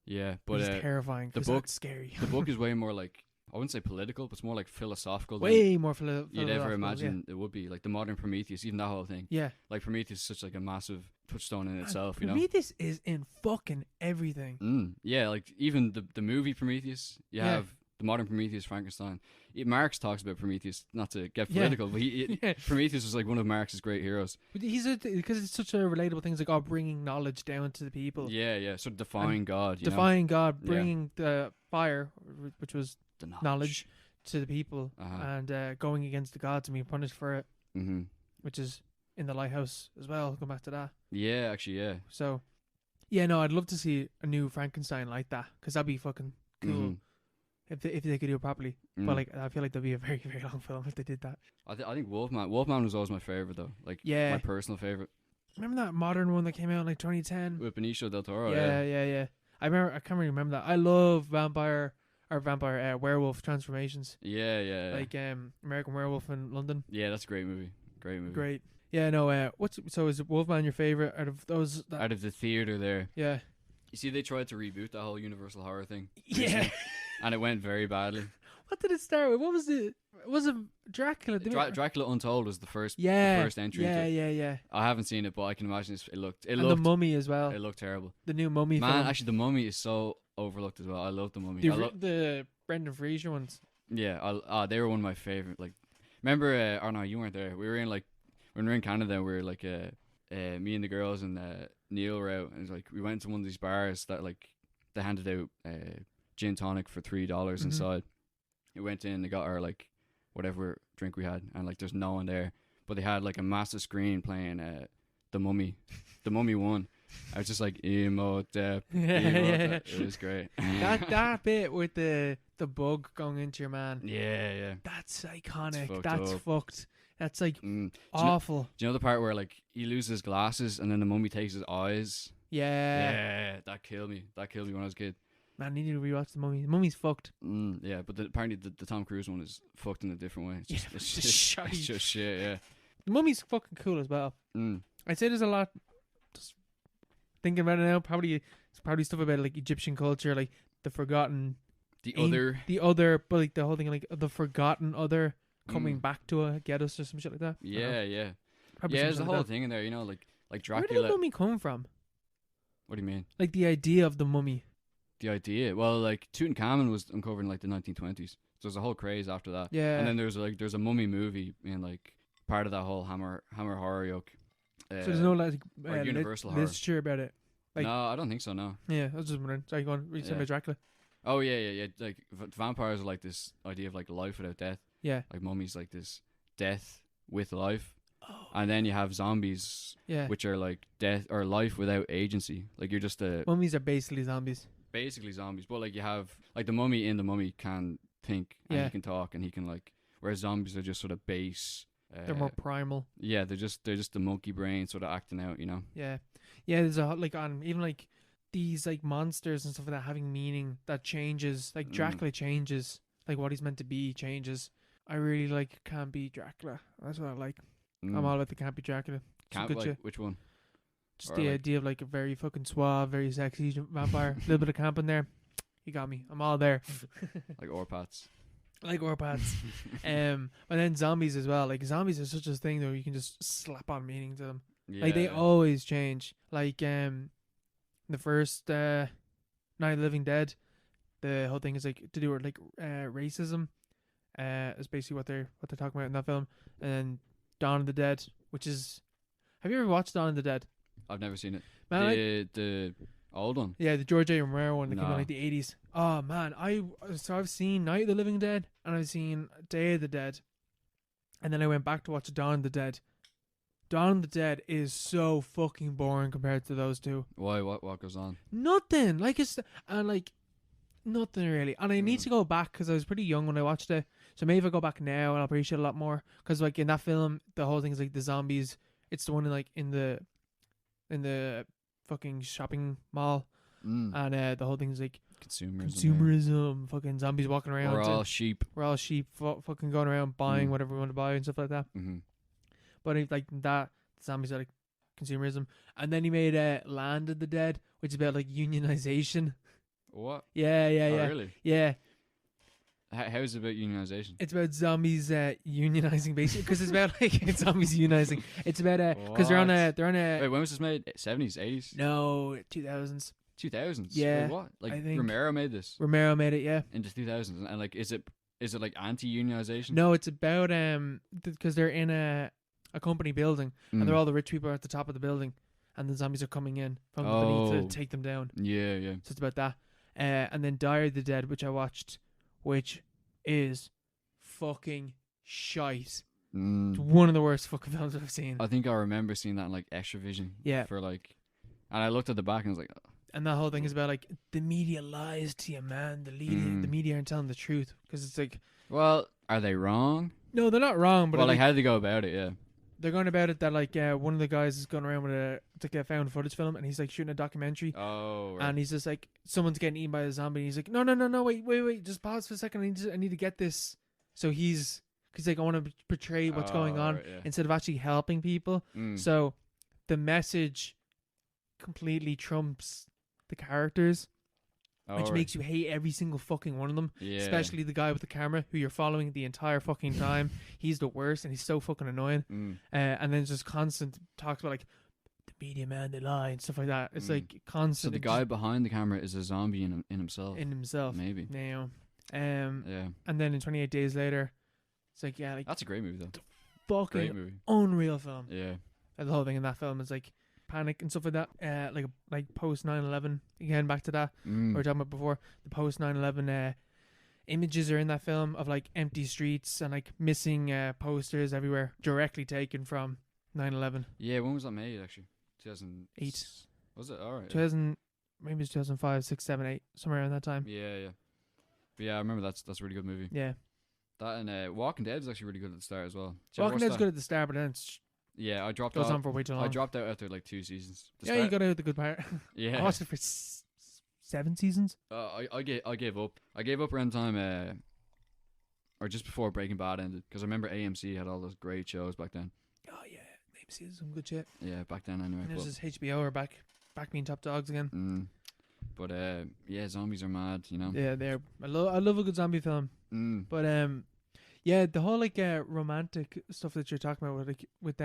Yeah, but it's terrifying. The book scary. The book is way more like I wouldn't say political, but it's more like philosophical. Way more you'd ever imagine it would be. Like the modern Prometheus, even that whole thing. Yeah. Like Prometheus is such like a massive touchstone in itself, you know. Prometheus is in fucking everything. Yeah, like even the movie Prometheus, you have the modern Prometheus, Frankenstein. Marx talks about Prometheus, not to get political, but Prometheus was like one of Marx's great heroes. But because it's such a relatable thing. It's like bringing knowledge down to the people. Yeah. Sort of defying God. Defying God, bringing the fire, which was the knowledge to the people, and going against the gods and being punished for it, which is in the lighthouse as well. Go back to that. Yeah, actually, yeah. So, yeah, no, I'd love to see a new Frankenstein like that, because that'd be fucking cool if they could do it properly. But like, I feel like that'd be a very, very long film if they did that. I think Wolfman was always my favorite though. Like, my personal favorite. Remember that modern one that came out in like 2010 with Benicio del Toro? Yeah. I can't really remember that. I love vampire werewolf transformations. Yeah. Like American Werewolf in London. Yeah, that's a great movie. Great. Yeah, no. Is Wolfman your favorite out of those? Out of the theater there. Yeah. You see, they tried to reboot that whole Universal horror thing. Yeah. And it went very badly. What did it start with? What was it? Was it Dracula? Dracula Untold was the first entry. Yeah. I haven't seen it, but I can imagine it looked. And the Mummy as well. It looked terrible. The new Mummy film. Man, actually, the Mummy is so overlooked as well. I love the Mummy. The Brendan Fraser ones. Yeah, they were one of my favorite. Like, remember? Oh no, you weren't there. We were in like when we were in Canada. We were like me and the girls and Neil were out, and it was like we went to one of these bars that like they handed out gin tonic for $3 inside. We went in, they got our like whatever drink we had, and like there's no one there, but they had like a massive screen playing the Mummy 1. I was just like emo dep. It was great. that bit with the bug going into your man. Yeah. That's iconic. That's fucked. That's like awful. Do you know the part where like he loses glasses and then the mummy takes his eyes? Yeah. That killed me. That killed me when I was a kid. Man, I need to rewatch the Mummy. The Mummy's fucked. Yeah, but apparently the Tom Cruise one is fucked in a different way. It's just shit, yeah. The Mummy's fucking cool as well. I'd say there's a lot. Just thinking about it now, it's probably stuff about like Egyptian culture, like the forgotten, the other, but like the whole thing, like the forgotten other coming back to get us or some shit like that. Yeah. There's the whole thing in there, you know, like Dracula. Where did the Mummy come from? What do you mean? Like the idea of the Mummy. The idea, well, like Tutankhamun was uncovered in like the 1920s, so there's a whole craze after that. Yeah, and then there's a mummy movie in like part of that whole Hammer horror yoke. So there's no like Universal horror literature about it. Like, no, I don't think so. No. Yeah, I was just wondering. Sorry, go on. Read something about Dracula. Oh yeah. Like vampires are like this idea of like life without death. Yeah. Like mummies, like this death with life. Oh. And then you have zombies, which are like death or life without agency. Like you're just a. Mummies are basically zombies. Basically zombies, but like you have like the mummy in the mummy can think and he can talk and he can like, whereas zombies are just sort of base. They're more primal. Yeah, they're just the monkey brain sort of acting out, you know. Yeah. There's a like on even like these like monsters and stuff like that having meaning that changes. Like Dracula changes, like what he's meant to be changes. I really like Can't Be Dracula. That's what I like. I'm all about the Can't Be Dracula. Which one? Just the idea of like a very fucking suave, very sexy vampire. A little bit of camp in there. You got me. I'm all there. Like Orpats. And then zombies as well. Like zombies are such a thing though. You can just slap on meaning to them. Yeah. Like they always change. Like the first Night of the Living Dead, the whole thing is like to do with like racism. Is basically what they're talking about in that film. And then Dawn of the Dead, which is, have you ever watched Dawn of the Dead? I've never seen it. Man, the old one. Yeah, the George A. Romero one that came out in like the 80s. Oh man, I've seen Night of the Living Dead and I've seen Day of the Dead, and then I went back to watch Dawn of the Dead. Dawn of the Dead is so fucking boring compared to those two. Why? What goes on? Nothing. Like nothing really. And I need to go back because I was pretty young when I watched it. So maybe if I go back now, I'll appreciate it a lot more. Because like in that film, the whole thing is like the zombies. It's the one in the fucking shopping mall, and the whole thing is like consumerism. Fucking zombies walking around. We're all sheep. Fucking going around buying whatever we want to buy and stuff like that. But like that, the zombies are like consumerism. And then he made Land of the Dead, which is about like unionization. What? Yeah. Oh, really? Yeah. How's it about unionization? It's about zombies unionizing, basically, because it's about like zombies unionizing. It's about because they're on a Wait, when was this made? 70s, 80s, no 2000s. 2000s. Yeah, Wait, what? Like I think Romero made this Romero made it. Yeah. in the 2000s, and like, is it like anti-unionization? No, it's about because they're in a company building and they're all the rich people are at the top of the building, and the zombies are coming in from beneath to take them down. Yeah. So it's about that. And then Diary of the Dead, which I watched, which is fucking shite. It's one of the worst fucking films I've seen. I think I remember seeing that in like Extra Vision. Yeah. For like, and I looked at the back and I was like, and that whole thing is about like the media lies to you, man. The media aren't telling the truth, because it's like, well, are they wrong? no, they're not wrong, but Well, like how do they go about it? Yeah. they're going about it that like one of the guys is going around with a found footage film, and he's like shooting a documentary. Oh, right. And he's just like, someone's getting eaten by a zombie. And he's like, no, wait, just pause for a second. I need to get this. So he's like, I want to portray what's going on, right, yeah. instead of actually helping people. So the message completely trumps the characters, which makes you hate every single fucking one of them. Yeah. Especially the guy with the camera who you're following the entire fucking time. He's the worst, and he's so fucking annoying. And then just constant talks about like, media, man, they lie and stuff like that. It's like constant. So the guy behind the camera is a zombie in himself. Maybe. Yeah. Yeah. And then in 28 Days Later, it's like, yeah, like, That's a great movie though. Fucking Great movie. unreal film. Yeah. And the whole thing in that film is like panic and stuff like that. Like post 9/11. Again, back to that we were talking about before. The post 9/11 images are in that film of like empty streets and like missing posters everywhere, directly taken from 9/11. Yeah. When was that made? Actually, 2008. Was it? All right. 2000, maybe it's 2005, 6, 7, 8, somewhere around that time. Yeah. But yeah, I remember that's a really good movie. Yeah. That and Walking Dead is actually really good at the start as well. Walking Dead's good at the start, but then yeah, I dropped goes out. on for way too long. I dropped out after like 2 seasons. You got out the good part. Yeah. I watched it for 7 seasons. I gave up. I gave up around time, or just before Breaking Bad ended, because I remember AMC had all those great shows back then. Oh yeah, AMC is some good shit. Yeah, back then anyway. And there's this HBO are back being top dogs again. But yeah, zombies are mad, you know. Yeah, they're. I love a good zombie film. But yeah, the whole like romantic stuff that you're talking about with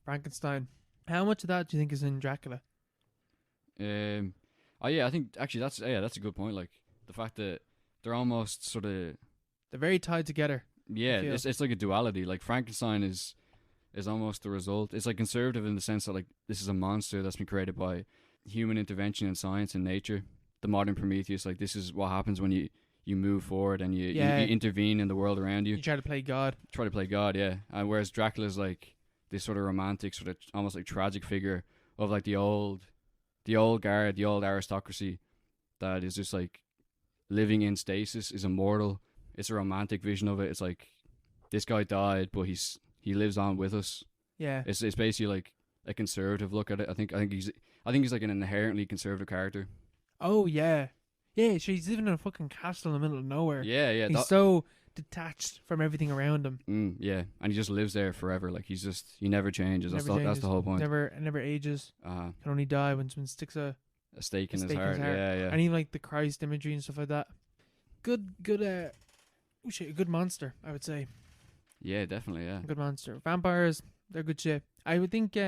Frankenstein. How much of that do you think is in Dracula? Oh yeah, I think actually that's a good point. Like the fact that they're almost sort of, they're very tied together. Yeah, it's like a duality. Like Frankenstein is almost the result. It's like conservative in the sense that like this is a monster that's been created by human intervention in science and nature. The modern Prometheus, like this is what happens when you move forward and you intervene in the world around you. You try to play God. Yeah. And whereas Dracula's like this sort of romantic, sort of almost like tragic figure of like the old guard, the old aristocracy that is just like living in stasis, is immortal. It's a romantic vision of it. It's like this guy died, but he lives on with us. Yeah. It's basically like a conservative look at it. I think he's like an inherently conservative character. Oh yeah. Yeah, he's living in a fucking castle in the middle of nowhere. Yeah. He's so detached from everything around him. Yeah, and he just lives there forever. Like he never changes. That's the whole point. Never ages. Can only die when someone sticks a stake in his heart. Yeah. And even like the Christ imagery and stuff like that. Good. A good monster, I would say. Yeah, definitely. Yeah. Good monster. Vampires, they're good shit. I would think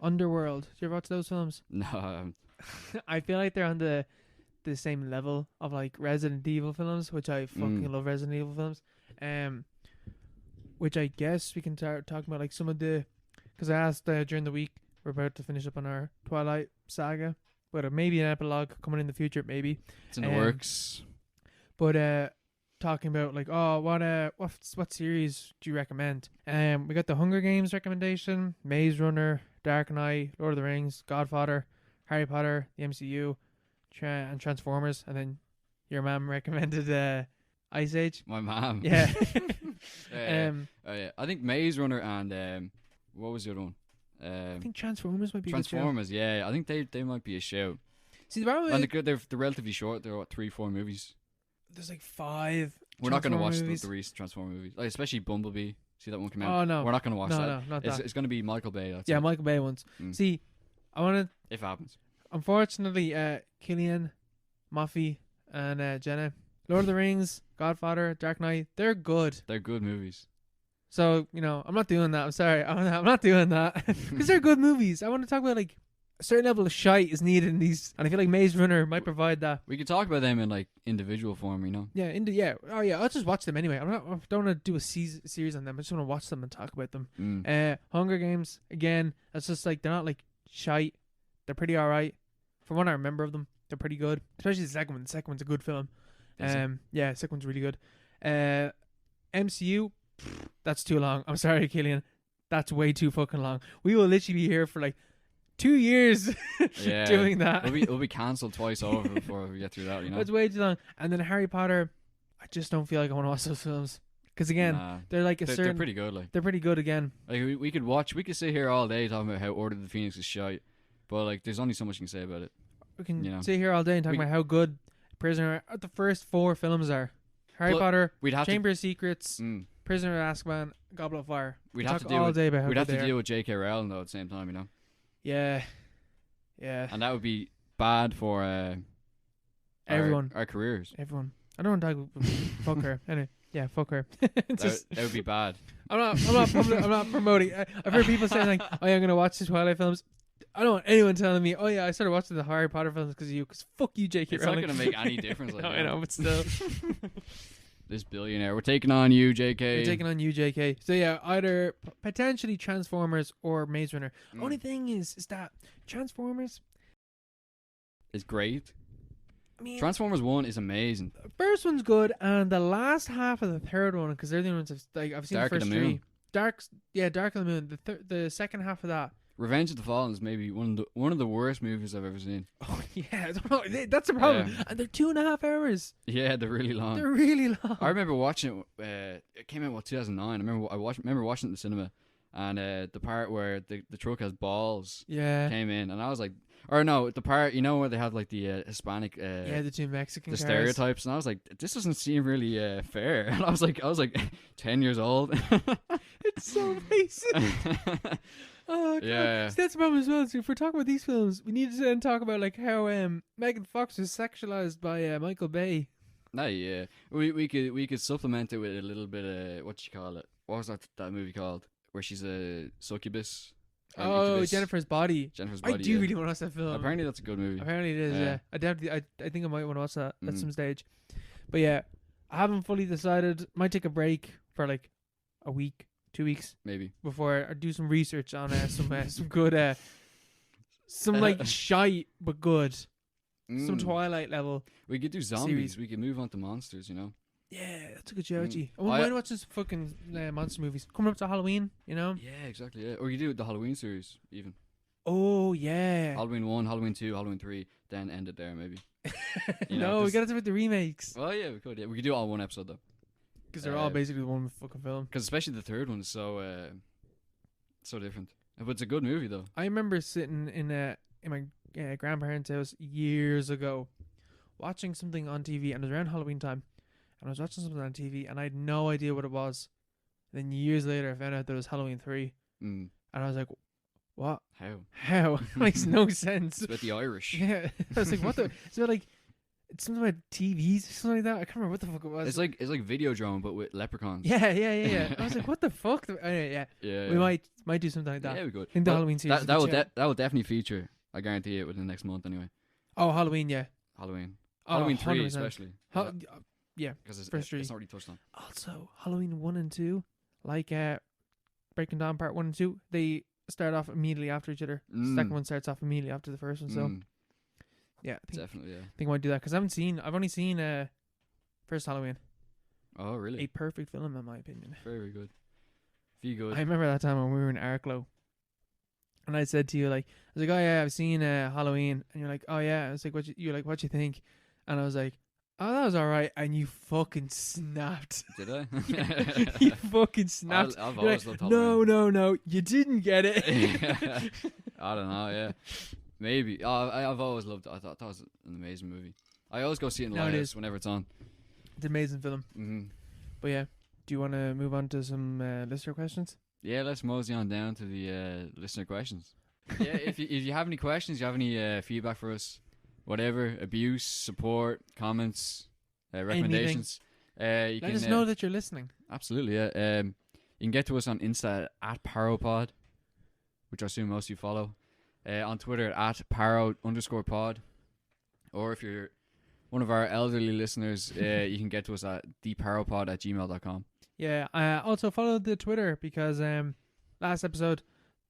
Underworld. Did you ever watch those films? No. I feel like they're on the same level of like Resident Evil films, which I fucking love Resident Evil films. Which I guess we can start talking about like some of the, because I asked during the week, we're about to finish up on our Twilight saga, but maybe an epilogue coming in the future, maybe. It's in the works. But talking about like, what series do you recommend? We got the Hunger Games recommendation, Maze Runner, Dark Knight, Lord of the Rings, Godfather, Harry Potter, the MCU, and Transformers, and then your mom recommended Ice Age. My mom. Yeah. Yeah. I think Maze Runner and what was the other one? I think Transformers might be Transformers. Yeah, I think they might be a show. See, the problem and they're relatively short. They're 3-4 movies. There's like 5. We're not going to watch the recent Transformer movies, like, especially Bumblebee. See that one come out? Oh no, we're not going to watch that. No, not that. It's going to be Michael Bay. That's it. Michael Bay ones. See, I want to. If it happens. Unfortunately, Killian, Murphy, and Jenna, Lord of the Rings, Godfather, Dark Knight, they're good. They're good movies. So, you know, I'm not doing that. I'm sorry. I'm not doing that. Because they're good movies. I want to talk about, like, a certain level of shite is needed in these. And I feel like Maze Runner might provide that. We could talk about them in like individual form, you know. Yeah, yeah. Oh, yeah. I'll just watch them anyway. I don't want to do a series on them. I just want to watch them and talk about them. Hunger Games, again, that's just like, they're not like shite. They're pretty alright. From what I remember of them, they're pretty good. Especially the second one. The second one's a good film. Yeah, the second one's really good. MCU, that's too long. I'm sorry, Killian. That's way too fucking long. We will literally be here for like 2 years doing that. We'll be cancelled twice over before we get through that, you know. That's way too long. And then Harry Potter, I just don't feel like I want to watch those films. Because again, they're like they're pretty good. Like they're pretty good again. Like we could sit here all day talking about how Order of the Phoenix is shite, but like there's only so much you can say about it. We can sit here all day and talk about how good Prisoner, the first 4 films are. Harry Potter, Chamber of Secrets, Prisoner of Azkaban, Goblet of Fire. We'd have to deal with J.K. Rowling though at the same time, you know. Yeah. And that would be bad for everyone, our careers. Everyone. I don't want to talk about fuck her. Anyway, yeah, fuck her. That would be bad. I'm not promoting. I've heard people saying like, "Oh, yeah, I'm gonna watch the Twilight films." I don't want anyone telling me, "Oh yeah, I started watching the Harry Potter films because of you." Because fuck you, J.K. Rowling. It's not gonna make any difference. Like I know, but still. This billionaire, we're taking on you, J.K. We're taking on you, J.K. So yeah, either potentially Transformers or Maze Runner. Only thing is that Transformers is great. I mean, Transformers 1 is amazing. The first one's good, and the last half of the third one, because they're the ones I've seen Dark the first of the Moon. 3. Dark of the Moon. The second half of that. Revenge of the Fallen is maybe one of the worst movies I've ever seen. Oh yeah, I don't know. That's the problem. Yeah. And they're 2.5 hours. Yeah, they're really long. They're really long. I remember watching it. It came out 2009. I remember watching it in the cinema, and the part where the truck has balls. Yeah. Came in, and I was like, or no, the part where they have like the Hispanic. The 2 Mexican. The stereotypes, and I was like, this doesn't seem really fair. And I was like 10 years old. It's so racist. Oh, God. Yeah. See, that's the problem as well. So if we're talking about these films, we need to then talk about like how Megan Fox was sexualized by Michael Bay. No, yeah. We could supplement it with a little bit of what you call it. What was that movie called? Where she's a succubus. Oh, incubus. Jennifer's Body. I do really want to watch that film. Apparently that's a good movie. Apparently it is. Yeah. I think I might want to watch that at some stage. But yeah, I haven't fully decided. Might take a break for like a week. 2 weeks maybe before I do some research on some good some like shite but good some Twilight level. We could do zombies series. We could move on to monsters, you know. Yeah, that's a good strategy. I wouldn't mind watching some fucking monster movies coming up to Halloween, you know. Yeah, exactly. Yeah, or you do the Halloween series even. Oh yeah, Halloween 1, Halloween 2, Halloween 3, then end it there maybe. No, we gotta do it with the remakes. Well, yeah, we could. Yeah, we could do it all one episode though. Because they're all basically one fucking film. Because especially the third one is so different. But it's a good movie though. I remember sitting in my grandparents' house years ago, watching something on TV, and it was around Halloween time, and I was watching something on TV, and I had no idea what it was. And then years later, I found out that it was Halloween 3, and I was like, "What? How? It makes no sense." It's about the Irish. Yeah, I was like, "What the?" It's about like. It's something about TVs or something like that. I can't remember what the fuck it was. It's like Videodrome, but with leprechauns. Yeah. I was like, what the fuck? Anyway, yeah. We might do something like that. Yeah, we could. In the Halloween series. That will definitely feature. I guarantee it within the next month anyway. Oh, Halloween, yeah. Halloween 3 especially. Yeah, because it's already touched on. Also, Halloween 1 and 2, like Breaking Dawn Part 1 and 2, they start off immediately after each other. The second one starts off immediately after the first one, so... Yeah, definitely. Yeah, I think I might do that because I've only seen first Halloween. Oh, really? A perfect film in my opinion. Very good. Very good. I remember that time when we were in Arklow, and I said to you like, I was like, oh yeah, I've seen Halloween, and you're like, oh yeah. I was like, what you think? And I was like, oh, that was alright, and you fucking snapped. Did I? You fucking snapped. I've always loved Halloween. No, you didn't get it. I don't know. Yeah. Maybe. I've always loved it. I thought that was an amazing movie. I always go see it in Lighthouse whenever it's on. It's an amazing film. Mm-hmm. But yeah, do you want to move on to some listener questions? Yeah, let's mosey on down to the listener questions. Yeah, if you have any questions, you have any feedback for us, whatever, abuse, support, comments, recommendations. You Let can us know that you're listening. absolutely. Yeah. You can get to us on Insta at ParoPod, which I assume most of you follow. On Twitter at Paro_pod. Or if you're one of our elderly listeners, you can get to us at theparopod@gmail.com. Yeah. Also follow the Twitter because last episode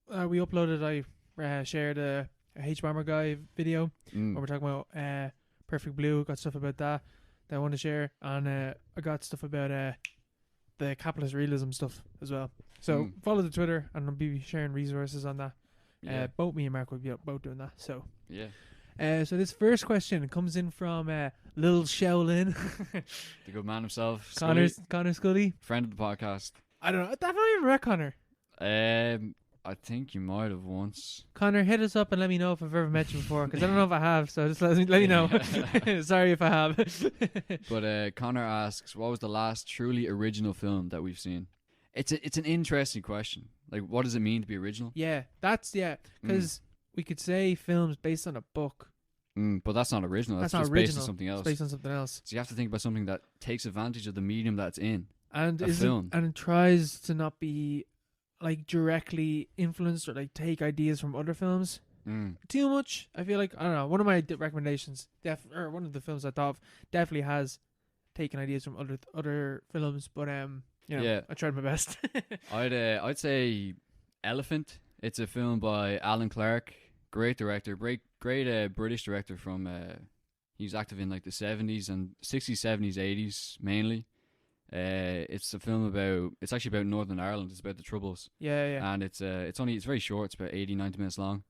we uploaded. I shared a H-Bomber guy video where we're talking about Perfect Blue. Got stuff about that I want to share, and I got stuff about the capitalist realism stuff as well. So follow the Twitter, and I'll be sharing resources on that. Yeah. Both me and Mark will be both doing that. So Yeah. so this first question comes in from Lil Shaolin, The good man himself, Connor Scully, Scully. friend of the podcast. I don't know. I've not even met Connor. I think you might have once. Connor, hit us up and let me know if I've ever met you before, because I don't know if I have. So just let me know. Sorry if I have. But Connor asks, what was the last truly original film that we've seen? It's an interesting question. Like, what does it mean to be original? Yeah, because we could say films based on a book. But that's not original. That's not just original. based on something else. It's based on something else. So you have to think about something that takes advantage of the medium that's in And a film. And it tries to not be like directly influenced or like take ideas from other films too much. I feel like, I don't know, one of my recommendations, or one of the films I thought of, definitely has taken ideas from other films, but Yeah. I tried my best. I'd say Elephant. It's a film by Alan Clark. Great director, great British director from. He's active in like the 70s and 60s, 70s, 80s mainly. It's a film about. It's actually about Northern Ireland. It's about the Troubles. Yeah. And it's very short. It's about 80, 90 minutes long,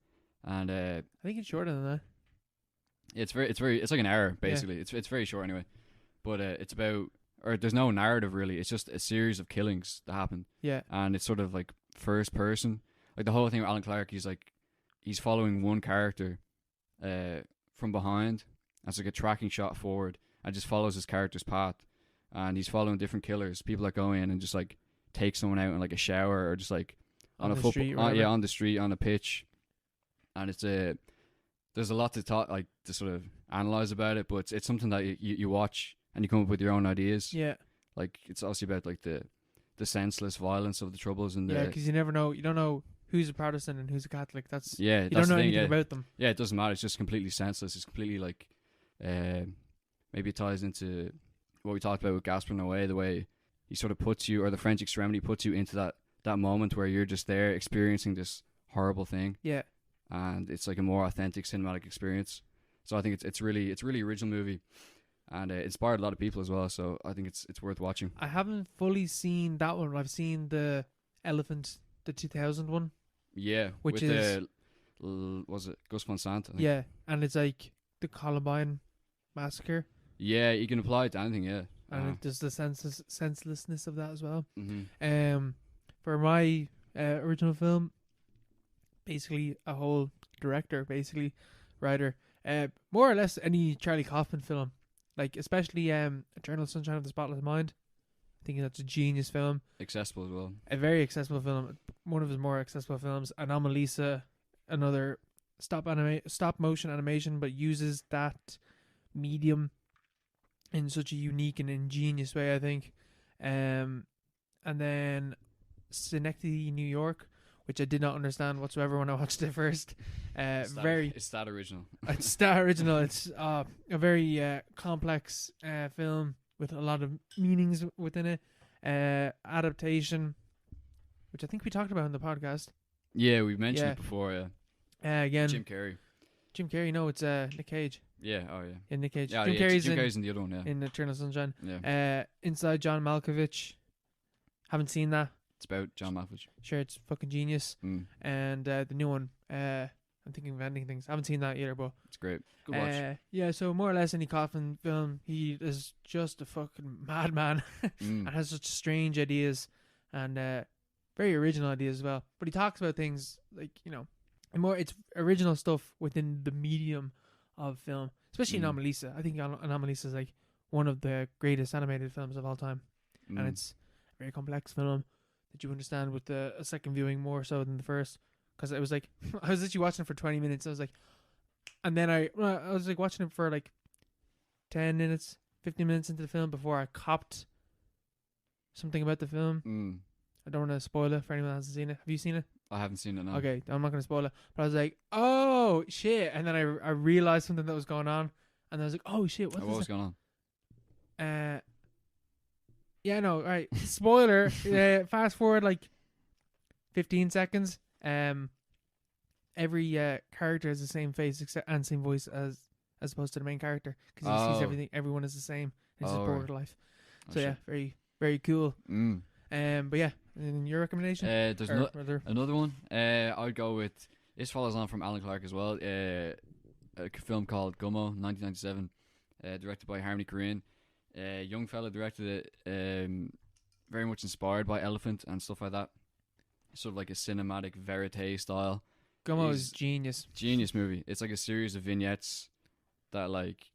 and I think it's shorter than that. it's like an hour basically. Yeah. It's very short anyway, but it's about, or there's no narrative really. It's just a series of killings that happen. Yeah. And it's sort of like first person. Like the whole thing with Alan Clark, he's following one character, from behind as like a tracking shot forward, and just follows his character's path. And he's following different killers, people that go in and just like take someone out in like a shower or just like on a the football, street, on the street, on a pitch. And there's a lot to talk, like to sort of analyze about it, but it's something that you watch and you come up with your own ideas. Yeah. Like it's also about like the senseless violence of the Troubles and because you never know. You don't know who's a Protestant and who's a Catholic. You that's don't know the thing, anything about them. Yeah, it doesn't matter. It's just completely senseless. It's completely like, maybe it ties into what we talked about with Gaspar Noé, the way he sort of puts you, or the French Extremity puts you into that moment where you're just there experiencing this horrible thing. Yeah. And it's like a more authentic cinematic experience. So I think it's really original movie, and it inspired a lot of people as well. So I think it's worth watching. I haven't fully seen that one. I've seen the Elephant, the 2000 one. Yeah, which with is was it Gus Van Sant? I think. Yeah, and it's like the Columbine massacre. Yeah, you can apply it to anything. Yeah, and it does the senselessness of that as well. Mm-hmm. For my original film, basically a whole director, writer, more or less any Charlie Kaufman film, like especially Eternal Sunshine of the Spotless Mind. I think that's a genius film. Accessible as well. A very accessible film. One of his more accessible films. Anomalisa, another stop motion animation, but uses that medium in such a unique and ingenious way, I think. And then Synecdoche, New York, which I did not understand whatsoever when I watched it first. It's that original. It's that original. It's a very complex film with a lot of meanings within it. Adaptation, which I think we talked about in the podcast. Yeah, we've mentioned it before. Yeah. Again, Jim Carrey. No, it's Nick Cage. Yeah. Oh yeah. In Nick Cage. Yeah, Jim Carrey's in the other one. Yeah. In Eternal Sunshine. Yeah. Inside John Malkovich. Haven't seen that. It's about John Malkovich. Sure, it's fucking genius. And the new one. I'm thinking of ending things. I haven't seen that either, but it's great. Good watch. Yeah, so more or less any Kaufman film, he is just a fucking madman and has such strange ideas and very original ideas as well. But he talks about things like, it's original stuff within the medium of film, especially Anomalisa. I think Anomalisa is like one of the greatest animated films of all time, and it's a very complex film that you understand with a second viewing more so than the first. Because it was like, I was literally watching it for 20 minutes. I was like, and then I was like watching it for like 10 minutes. 15 minutes into the film before I copped something about the film. I don't want to spoil it for anyone who hasn't seen it. Have you seen it? I haven't seen it now. Okay, I'm not going to spoil it. But I was like, oh, shit. And then I realized something that was going on. And I was like, oh, shit. What was going on? Yeah, no, right. Spoiler. Fast forward like 15 seconds. Every character has the same face and same voice as opposed to the main character. Because he sees everything. Everyone is the same. It's his border life. So, yeah, very, very cool. But yeah, and your recommendation? There's another one. I would go with, this follows on from Alan Clark as well. A film called Gummo, 1997, directed by Harmony Korine. Young fella directed it, very much inspired by Elephant and stuff like that. Sort of like a cinematic verite style. Gummo is genius. Genius movie. It's like a series of vignettes that like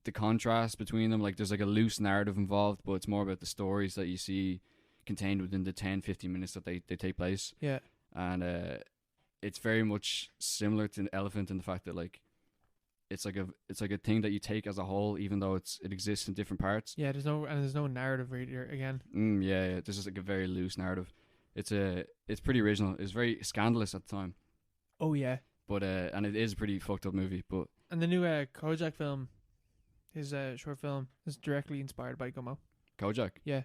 the contrast between them, like there's like a loose narrative involved, but it's more about the stories that you see contained within the 10-15 minutes that they take place. Yeah. And it's very much similar to Elephant in the fact that like it's like a thing that you take as a whole, even though it exists in different parts. Yeah, there's no narrative reader again. Yeah, this is like a very loose narrative. It's pretty original. It's very scandalous at the time. Oh yeah. But and it is a pretty fucked up movie. But and the new Kojak film, his short film, is directly inspired by Gummo. Kojak? Yeah.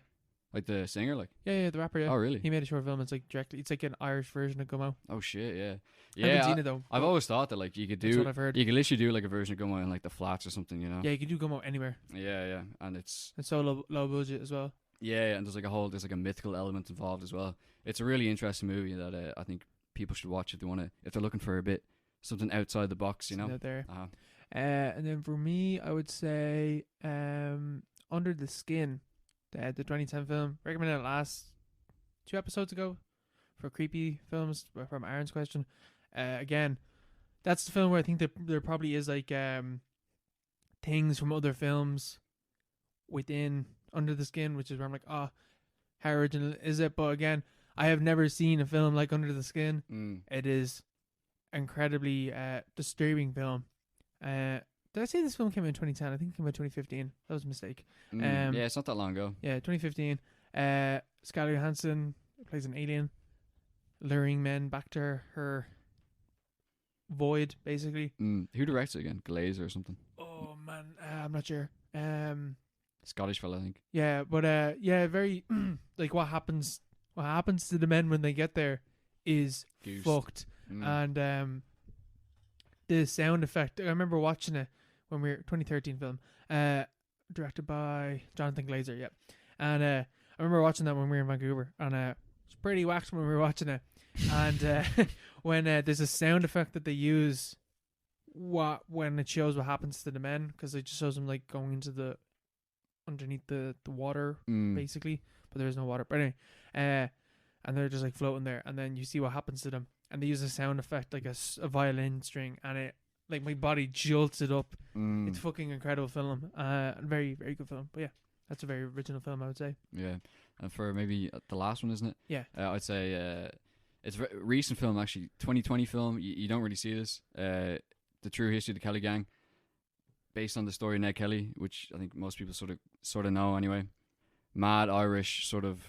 Like the singer, like? Yeah, the rapper, yeah. Oh, really? He made a short film. It's like an Irish version of Gummo. Oh, shit, yeah. I haven't seen it, though. I've always thought that, like, you could That's what I've heard. You could literally do, like, a version of Gummo in, like, the flats or something, you know? Yeah, you can do Gummo anywhere. Yeah. And it's so low budget as well. Yeah, and there's, like, a mythical element involved as well. It's a really interesting movie that I think people should watch if they're looking for a bit something outside the box, you know? Out there. Uh-huh. And then for me, I would say Under the Skin. The 2010 film, recommended it last 2 episodes ago for creepy films from Aaron's question. Again, that's the film where I think that there probably is like things from other films within Under the Skin, which is where I'm like, how original is it? But again, I have never seen a film like Under the Skin. It is incredibly disturbing film. Did I say this film came out in 2010? I think it came out in 2015. That was a mistake. Yeah, it's not that long ago. Yeah, 2015. Scarlett Johansson plays an alien, luring men back to her void, basically. Who directs it again? Glazer or something? Oh, man. I'm not sure. Scottish fella, I think. Yeah, but very, like, what happens to the men when they get there is Goose. fucked. And the sound effect, I remember watching it when we were 2013 film, directed by Jonathan Glazer, yeah. And I remember watching that when we were in Vancouver, and it was pretty whacked when we were watching it. And when there's a sound effect that they use, when it shows what happens to the men, because it just shows them like going into underneath the water, basically, but there's no water. But anyway, and they're just like floating there, and then you see what happens to them, and they use a sound effect like a violin string, and it, like, my body jolted up. It's fucking incredible film. Very, very good film. But yeah, that's a very original film, I would say. Yeah. And for maybe the last one, isn't it? Yeah. I'd say it's a recent film, actually. 2020 film. You don't really see this. The True History of the Kelly Gang. Based on the story of Ned Kelly, which I think most people sort of know anyway. Mad Irish sort of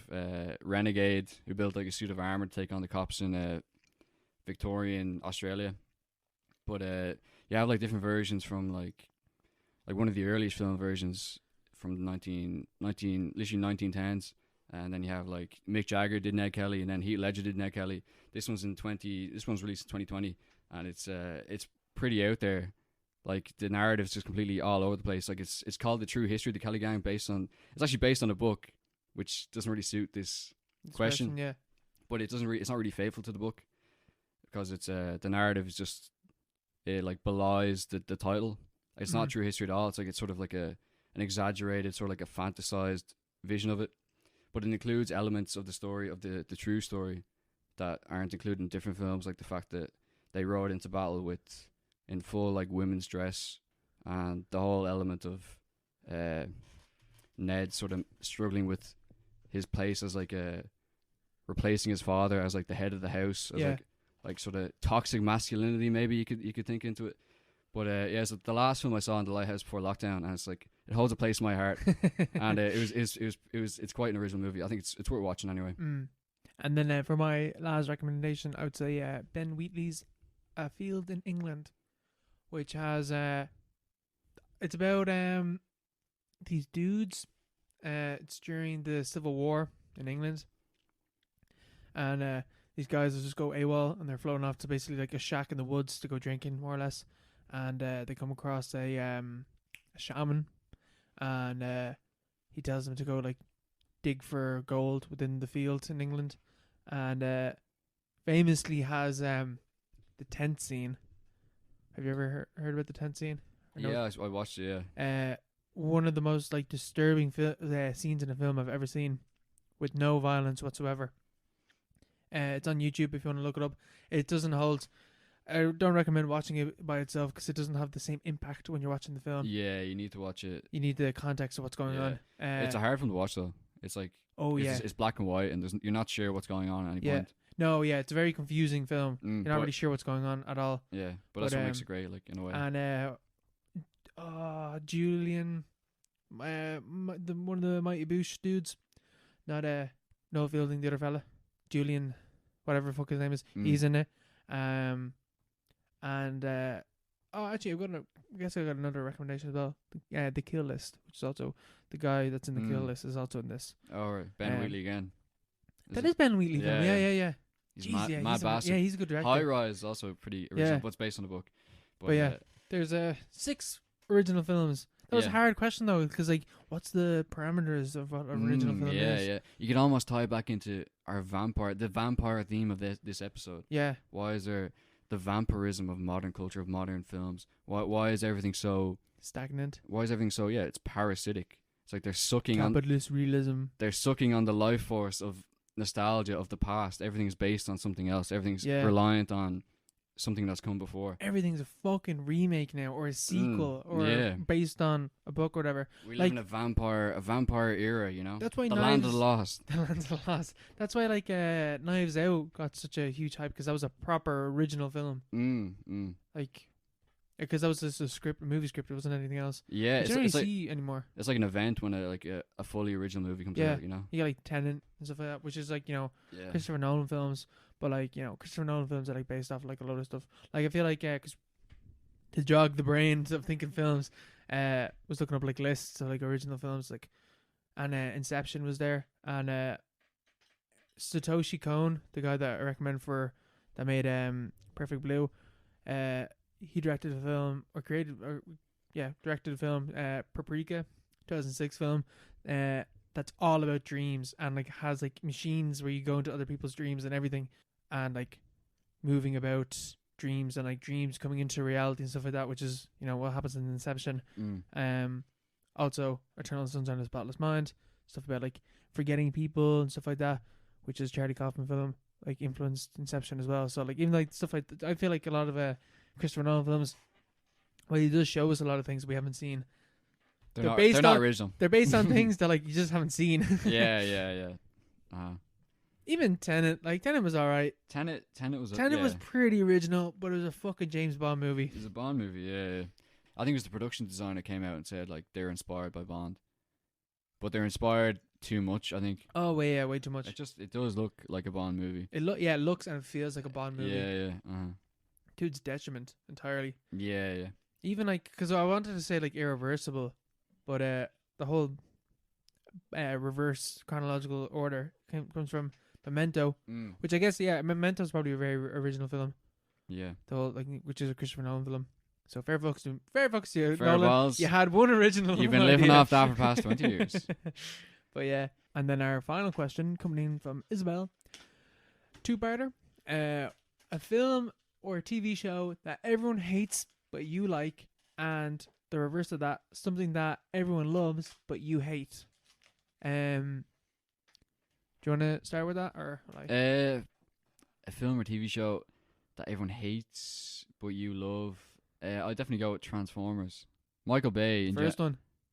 renegade who built like a suit of armour to take on the cops in Victorian Australia. But you have like different versions from like one of the earliest film versions from the literally 1910s, and then you have like Mick Jagger did Ned Kelly, and then Heath Ledger did Ned Kelly. This one's released in 2020, and it's pretty out there. Like the narrative's just completely all over the place. Like it's called The True History of the Kelly Gang, it's actually based on a book, which doesn't really suit this question. Yeah, but it's not really faithful to the book, because it's the narrative is just, it like belies the title. It's not true history at all. It's like it's sort of like an exaggerated, sort of like a fantasized vision of it, but it includes elements of the story, of the true story, that aren't included in different films, like the fact that they rode into battle in full like women's dress, and the whole element of Ned sort of struggling with his place as like replacing his father as like the head of the house, as like sort of toxic masculinity, maybe you could think into it. But yeah, so the last film I saw in the Lighthouse before lockdown, and it's like it holds a place in my heart, and it's quite an original movie. I think it's worth watching anyway. And then for my last recommendation, I would say Ben Wheatley's A Field in England, which has it's about these dudes. It's during the Civil War in England, and these guys will just go AWOL, and they're floating off to basically like a shack in the woods to go drinking, more or less. And they come across a shaman, and he tells them to go like dig for gold within the field in England, and famously has the tent scene. Have you ever heard about the tent scene? Yeah, I watched it. Yeah. One of the most like disturbing scenes in a film I've ever seen, with no violence whatsoever. It's on YouTube if you want to look it up. It doesn't hold. I don't recommend watching it by itself because it doesn't have the same impact when you're watching the film. Yeah, you need to watch it. You need the context of what's going on. It's a hard film to watch though. It's like it's black and white, and you're not sure what's going on at any point. No, it's a very confusing film. You're not really sure what's going on at all. Yeah, but that's what makes it great, like in a way. And Julian, one of the Mighty Boosh dudes, not Noah Fielding, the other fella, Julian, whatever the fuck his name is, he's in it. Actually, I guess I got another recommendation as well. The Kill List, which is also the guy that's in the Kill List is also in this. Oh, right. Ben Wheatley again. That is Ben Wheatley. Yeah. He's mad bastard. Yeah, he's a good director. High Rise also pretty original, but it's based on a book. But there's 6 original films. That was a hard question though, because like, what's the parameters of what an original film is? Yeah. You can almost tie it back into the vampire theme of this episode. Yeah. Why is there the vampirism of modern culture, of modern films? Why is everything so stagnant? Why is everything so it's parasitic? It's like they're sucking capitalist realism. They're sucking on the life force of nostalgia of the past. Everything's based on something else. Everything's reliant on something that's come before. Everything's a fucking remake now, or a sequel, or based on a book or whatever. We live in a vampire era, you know. That's why the land of the lost. The land of the lost. That's why Knives Out got such a huge hype, because that was a proper original film. Like, because that was just a movie script. It wasn't anything else. Yeah, you don't really see anymore. It's like an event when a fully original movie comes out. You know. You got like Tentin and stuff like that, which is like Christopher Nolan films. But like, Christopher Nolan films are like based off like a lot of stuff. Like I feel like because to jog the brains of thinking films, was looking up like lists of like original films, like, and Inception was there, and Satoshi Kon, the guy that I recommend that made Perfect Blue, he directed a film directed a film, Paprika, 2006 film, that's all about dreams, and like has like machines where you go into other people's dreams and everything, and like moving about dreams, and like dreams coming into reality and stuff like that, which is what happens in Inception. Also Eternal Sunshine of the Spotless Mind, stuff about like forgetting people and stuff like that, which is Charlie Kaufman film, like influenced Inception as well. So like even like stuff like I feel like a lot of Christopher Nolan films, well, he does show us a lot of things we haven't seen. They're not original. They're based on things that like you just haven't seen. Yeah. Even Tenet was alright. Tenet was pretty original, but it was a fucking James Bond movie. It was a Bond movie, yeah. I think it was the production designer came out and said like they're inspired by Bond, but they're inspired too much. I think. Oh, way too much. It does look like a Bond movie. It looks and it feels like a Bond movie. Yeah. To its detriment entirely. Yeah. Even like, because I wanted to say like Irreversible, but the whole reverse chronological order comes from Memento, which I guess Memento's probably a very original film. Yeah. The whole which is a Christopher Nolan film. So fair fucks to you, fair Nolan. balls. You had one original. You've been living off that for the past 20 years. But yeah, and then our final question coming in from Isabel, 2-parter, a film or a TV show that everyone hates but you like, and the reverse of that, something that everyone loves but you hate. Do you want to start with that, or like a film or TV show that everyone hates but you love? I'd definitely go with Transformers. Michael Bay. The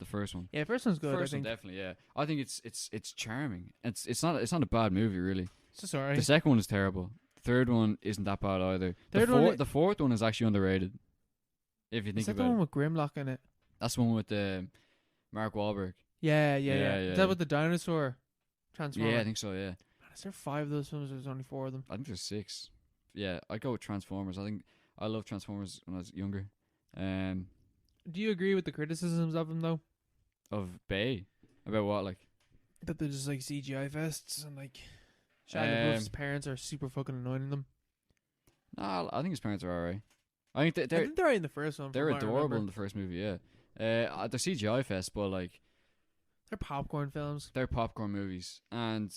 first one. Yeah, first one's good. First one definitely. Yeah, I think it's charming. It's not a bad movie really. It's just alright. The second one is terrible. The third one isn't that bad either. The fourth one is actually underrated. If you Is think that the about one it, with Grimlock in it? that's the one with Mark Wahlberg. Yeah. Yeah, Is yeah. that with the dinosaur transformer? Yeah, I think so. Yeah, Man, is there 5 of those films? Or there's only 4 of them. I think there's 6. Yeah, I go with Transformers. I think I loved Transformers when I was younger. Do you agree with the criticisms of them though? Of Bay about what like. That they're just like CGI fests and like Shia LaBeouf's Um, parents are super fucking annoying them. Nah, I think his parents are alright. I think I they're think they're in the first one. they're from what I adorable remember. in the first movie. Yeah, they're CGI fest, but like They're popcorn films. they're popcorn movies, and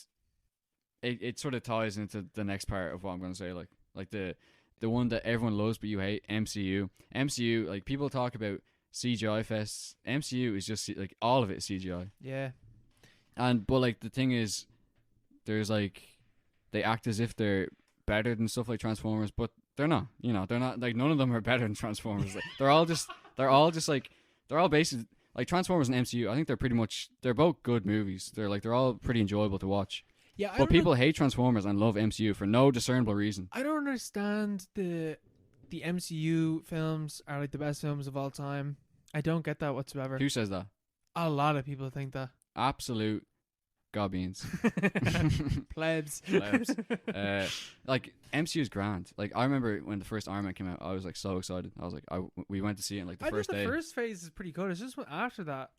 it sort of ties into the next part of what I'm gonna say. Like the one that everyone loves but you hate, MCU. MCU, like people talk about CGI fests. MCU is just like all of it is CGI. Yeah. But like the thing is, there's like they act as if they're better than stuff like Transformers, but they're not. You know, they're not. Like none of them are better than Transformers. Like, they're all basically like Transformers and MCU. I think they're both good movies. They're all pretty enjoyable to watch. Yeah. But people hate Transformers and love MCU for no discernible reason. I don't understand the MCU films are like the best films of all time. I don't get that whatsoever. Who says that? A lot of people think that. Absolute gobbeans. Plebs. Plebs. Like MCU is grand. Like I remember when the first Iron Man came out, I was like so excited. I was like, we went to see it in, like the I first think day. the first phase is pretty good. It's just after that.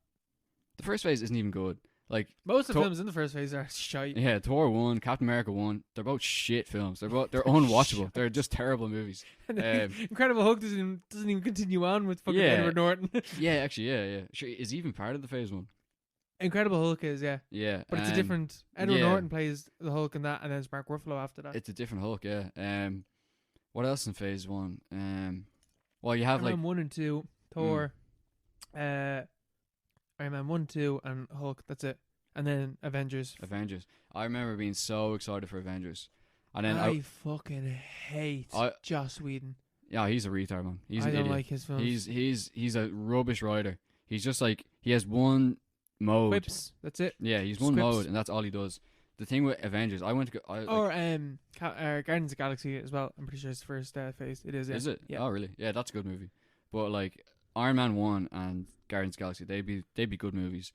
The first phase isn't even good. Like Most of the films in the first phase are shite. yeah, Thor 1, Captain America 1, they're both shit films. They're unwatchable. They're just terrible movies. Incredible Hulk doesn't even continue on with fucking Yeah. Edward Norton. Yeah, actually, yeah. Sure, is he even part of the phase 1? Incredible Hulk is, yeah. Yeah. But it's a different... Edward yeah. Norton plays the Hulk in that, and then it's Mark Ruffalo after that. It's a different Hulk, yeah. What else in phase 1? Well, you have Iron like Man 1 and 2, Thor, Iron Man 1, 2, and Hulk. That's it. And then Avengers. Avengers. I remember being so excited for Avengers. And then I fucking hate Joss Whedon. yeah, he's a retard, man. He's I an don't idiot. like his films. He's a rubbish writer. He's just like he has one mode. Quips. That's it. Yeah, he's one Scripts. mode, and that's all he does. The thing with Avengers, I went to go. Or Guardians of the Galaxy as well. I'm pretty sure it's the first phase. It is. Yeah. Is it? Yeah. Oh, really? Yeah, that's a good movie. But like Iron Man 1 and Guardians of the Galaxy, they'd be good movies.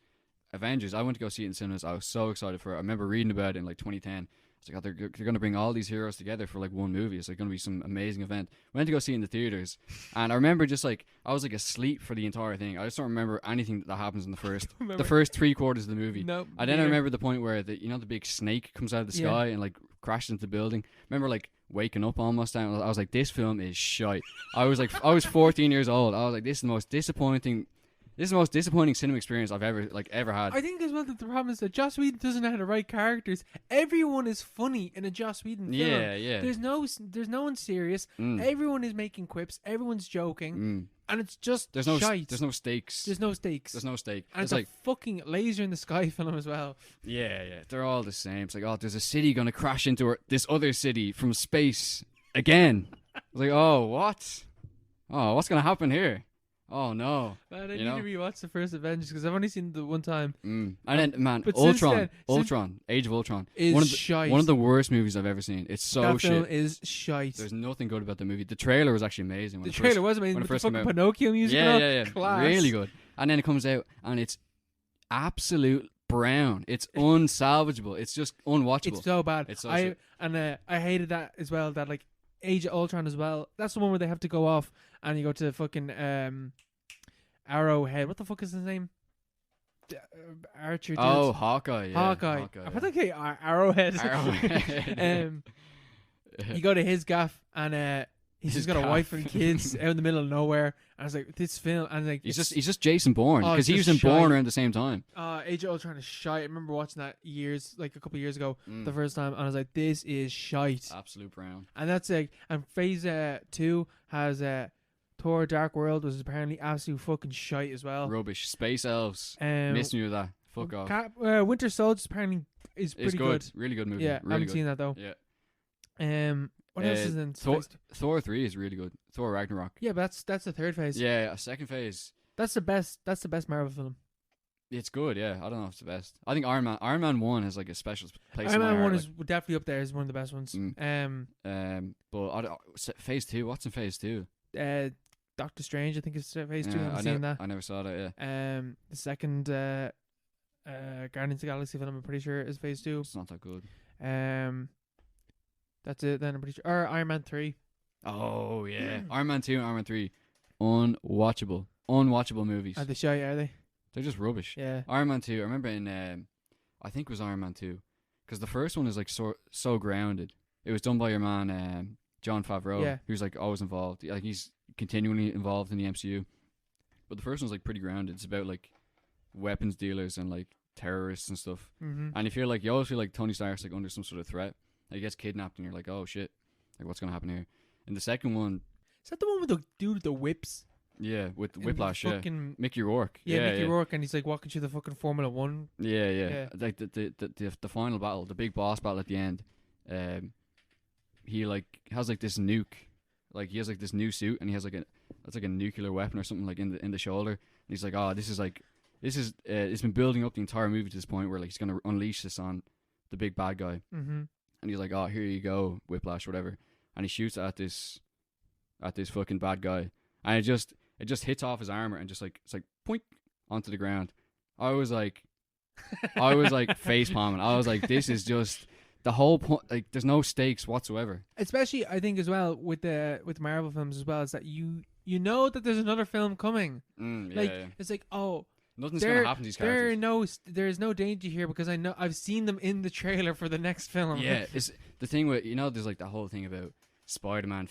Avengers, I went to go see it in cinemas. I was so excited for it. I remember reading about it in like 2010. It's like, oh, they're going to bring all these heroes together for like one movie. It's like going to be some amazing event. Went to go see it in the theaters, and I remember just like I was like asleep for the entire thing. I just don't remember anything that happens in the first 3/4 of the movie. No. I then remember the point where the big snake comes out of the Yeah. sky and like crashed into the building. Remember like waking up almost, and I was like, this film is shite. I was 14 years old. I was like, this is the most disappointing cinema experience I've ever had. I think as well that the problem is that Joss Whedon doesn't know how to write characters. Everyone is funny in a Joss Whedon film. Yeah. There's no one serious. Everyone is making quips. Everyone's joking, and it's just shite. There's no stakes. There's no stakes. There's no stake. And it's like a fucking laser in the sky film as well. yeah. They're all the same. It's like, oh, there's a city gonna crash into this other city from space again. I was like, oh, what? Oh, what's gonna happen here? Oh no! Man, I need to rewatch the first Avengers because I've only seen it the one time. And then, man, But Ultron, Age of Ultron is one of the worst movies I've ever seen. It's so that shit. film is shite. There's nothing good about the movie. The trailer was actually amazing. The trailer was amazing. when it With the first came fucking out. Pinocchio music. and all. Yeah. Class. Really good. And then it comes out and it's absolute brown. It's unsalvageable. It's just unwatchable. It's so bad. It's so shit. I hated that as well. That like Age of Ultron as well. That's the one where they have to go off and you go to fucking Arrowhead. What the fuck is his name? Archer. Dude. Oh, Hawkeye. Yeah. Hawkeye. I thought they Arrowhead. Arrowhead. You go to his gaff and he's His just got a gaff. wife and kids out in the middle of nowhere. And I was like, this film. And like, He's just Jason Bourne Oh, because he it's was just in Bourne shite. around the same time. Age of Ultron is shite. I remember watching that a couple of years ago, Mm. the first time, and I was like, this is shite. Absolute brown. And that's like, and phase 2 has Thor: Dark World, was apparently absolute fucking shite as well. Rubbish. Space elves. Um, Missed me with that. Fuck off. Winter Soldier apparently is It's pretty good. good. Really good movie. Yeah, I really haven't good. seen that though. Yeah. What else is in Thor, phase 2? Thor 3 is really good. Thor Ragnarok. Yeah, but that's the third phase. Yeah, a second phase. That's the best Marvel film. It's good, yeah. I don't know if it's the best. I think Iron Man 1 has like a special place Iron in my Man heart. 1 is definitely up there as one of the best ones. But phase 2, what's in phase 2? Doctor Strange, I think is phase 2. Yeah, I've seen that. I never saw that. Yeah, The second Guardians of the Galaxy film, I'm pretty sure, is phase 2. it's not that good. That's it. Then I'm pretty sure. Or Iron Man 3. Oh yeah, Iron Man 2 and Iron Man 3, unwatchable movies. Are they shy? Are they? They're just rubbish. Yeah. Iron Man 2, I remember in I think it was Iron Man 2, because the first one is like so grounded. It was done by your man Jon Favreau, who's like always involved. Like he's continually involved in the MCU. But the first one's like pretty grounded. It's about like weapons dealers and like terrorists and stuff. Mm-hmm. And you always feel like Tony Stark's like under some sort of threat. Like, he gets kidnapped and you're like, oh shit, like what's gonna happen here? In the second one, Is that the one with the dude with the whips? yeah, with In Whiplash, the fucking, Mickey Rourke. Mickey Rourke, and he's like walking through the fucking Formula 1. Yeah. Like the final battle, the big boss battle at the end, he like has like this nuke, like he has like this new suit, and he has like it's like a nuclear weapon or something like in the shoulder. And he's like, oh, this is it's been building up the entire movie to this point where like he's gonna unleash this on the big bad guy. Mm-hmm. And he's like, oh, here you go, Whiplash, whatever. And he shoots at this fucking bad guy, and it just hits off his armor and just like it's like poink onto the ground. I was like face palming. I was like, this is just the whole point. Like, there's no stakes whatsoever. Especially, I think as well with Marvel films as well, is that you know that there's another film coming. It's like, oh, nothing's gonna happen to these characters. There's no danger here because I know I've seen them in the trailer for the next film. Yeah, it's the thing with there's like that whole thing about Spider-Man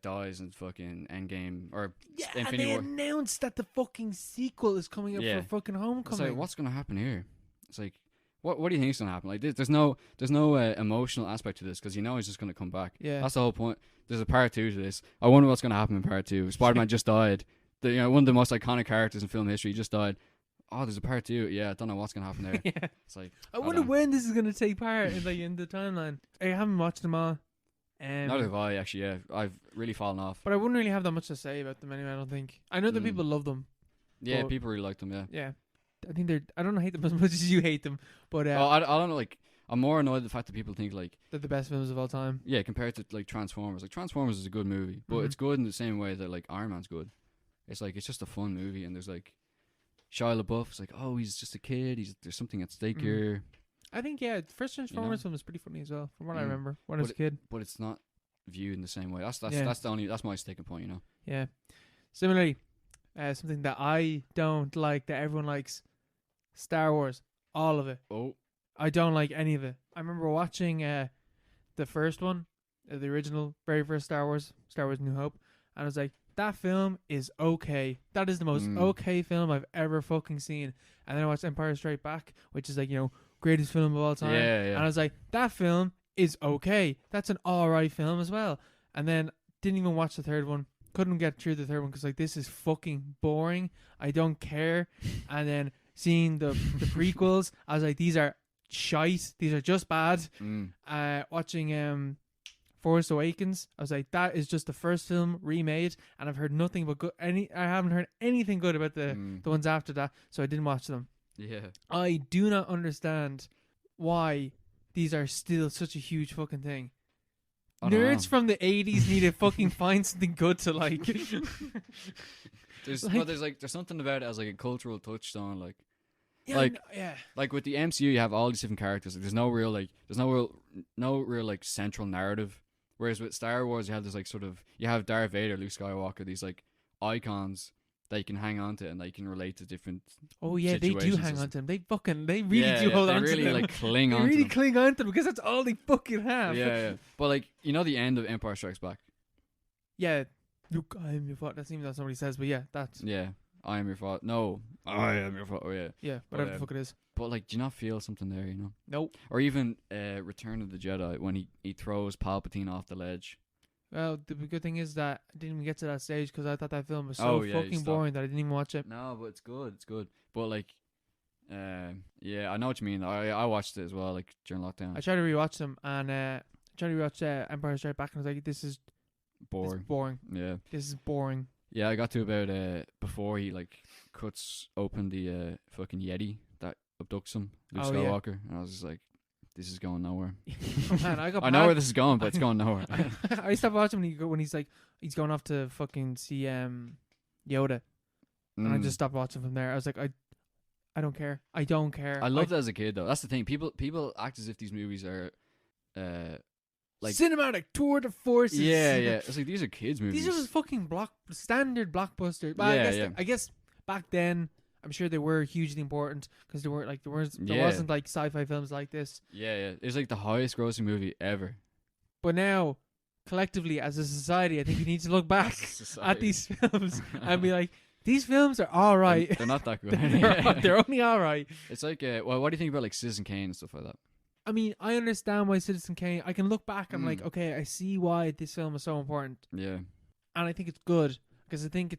dies in fucking Endgame or Infinity War. And they announced that the fucking sequel is coming up for fucking Homecoming. It's like, what's gonna happen here? It's like, what do you think is gonna happen? Like, there's no emotional aspect to this because he's just gonna come back. Yeah, that's the whole point. There's a part 2 to this. I wonder what's gonna happen in part 2. Spider-Man just died. One of the most iconic characters in film history just died. Oh, there's a part 2. Yeah, I don't know what's gonna happen there. Yeah. It's like, I wonder when this is gonna take part in the timeline. I haven't watched them all. Neither have I, actually. Yeah, I've really fallen off. But I wouldn't really have that much to say about them anyway. I don't think. I know that people love them. Yeah, people really like them. Yeah. Yeah, I think I don't hate them as much as you hate them, but I don't know. Like, I'm more annoyed at the fact that people think like they're the best films of all time. Yeah, compared to like Transformers. Like, Transformers is a good movie, but it's good in the same way that like Iron Man's good. It's like, it's just a fun movie, and there's like Shia LaBeouf's like, oh, he's just a kid. There's something at stake here. I think the first Transformers film was pretty funny as well, from what I remember when I was a kid. But it's not viewed in the same way. That's my sticking point. Yeah. Similarly, something that I don't like that everyone likes: Star Wars, all of it. Oh, I don't like any of it. I remember watching the first one, the original, very first Star Wars New Hope, and I was like, that film is okay. That is the most okay film I've ever fucking seen. And then I watched Empire Strikes Back, which is like, greatest film of all time. Yeah. And I was like, that film is okay. That's an alright film as well. And then didn't even watch the third one. Couldn't get through the third one because like, this is fucking boring. I don't care. And then seeing the prequels, I was like, these are shite. These are just bad. Watching Force Awakens, I was like, that is just the first film remade, and I've heard nothing but good. I haven't heard anything good about the ones after that, so I didn't watch them. Yeah, I do not understand why these are still such a huge fucking thing. Nerds from the 80s need to fucking find something good to like. There's something about it as like a cultural touchstone, like. Yeah, like with the MCU, you have all these different characters. Like, there's no real like central narrative. Whereas with Star Wars, you have this like you have Darth Vader, Luke Skywalker, these like icons that you can hang on to and that you can relate to different. Oh yeah, they do hang on to them. They really do hold on to them. They really like cling on. They really really cling on to them because that's all they fucking have. Yeah. But like, the end of Empire Strikes Back. Yeah, Luke, I am your father. That's even that somebody says, but yeah, that's. Yeah, I am your father. No, I am your father. Oh yeah. Yeah, whatever the fuck it is. But like, do you not feel something there? Nope. Or even Return of the Jedi when he throws Palpatine off the ledge. Well, the good thing is that I didn't even get to that stage because I thought that film was so fucking boring that I didn't even watch it. No, but it's good. It's good. But like, yeah, I know what you mean. I watched it as well, like during lockdown. I tried to rewatch them, and I tried to rewatch Empire Strikes Back, and I was like, this is boring. Yeah, this is boring. Yeah, I got to about before he like cuts open the fucking Yeti that abducts him, Luke Skywalker, and I was just like, this is going nowhere. Man, I know where this is going, but it's going nowhere. I stopped watching when he's like, he's going off to fucking see Yoda, and I just stopped watching from there. I was like, I don't care. I don't care. I loved it as a kid though. That's the thing. People act as if these movies are like cinematic tour de force. Yeah. It's like these are kids movies. These are just fucking standard blockbusters. But I guess back then, I'm sure they were hugely important because there wasn't like sci-fi films like this. Yeah. It's like the highest grossing movie ever. But now, collectively as a society, I think you need to look back at these films and be like, these films are all right. They're not that good. They're only all right. It's like, well, what do you think about like Citizen Kane and stuff like that? I mean, I understand why Citizen Kane. I can look back. I'm like, okay, I see why this film is so important. Yeah, and I think it's good because I think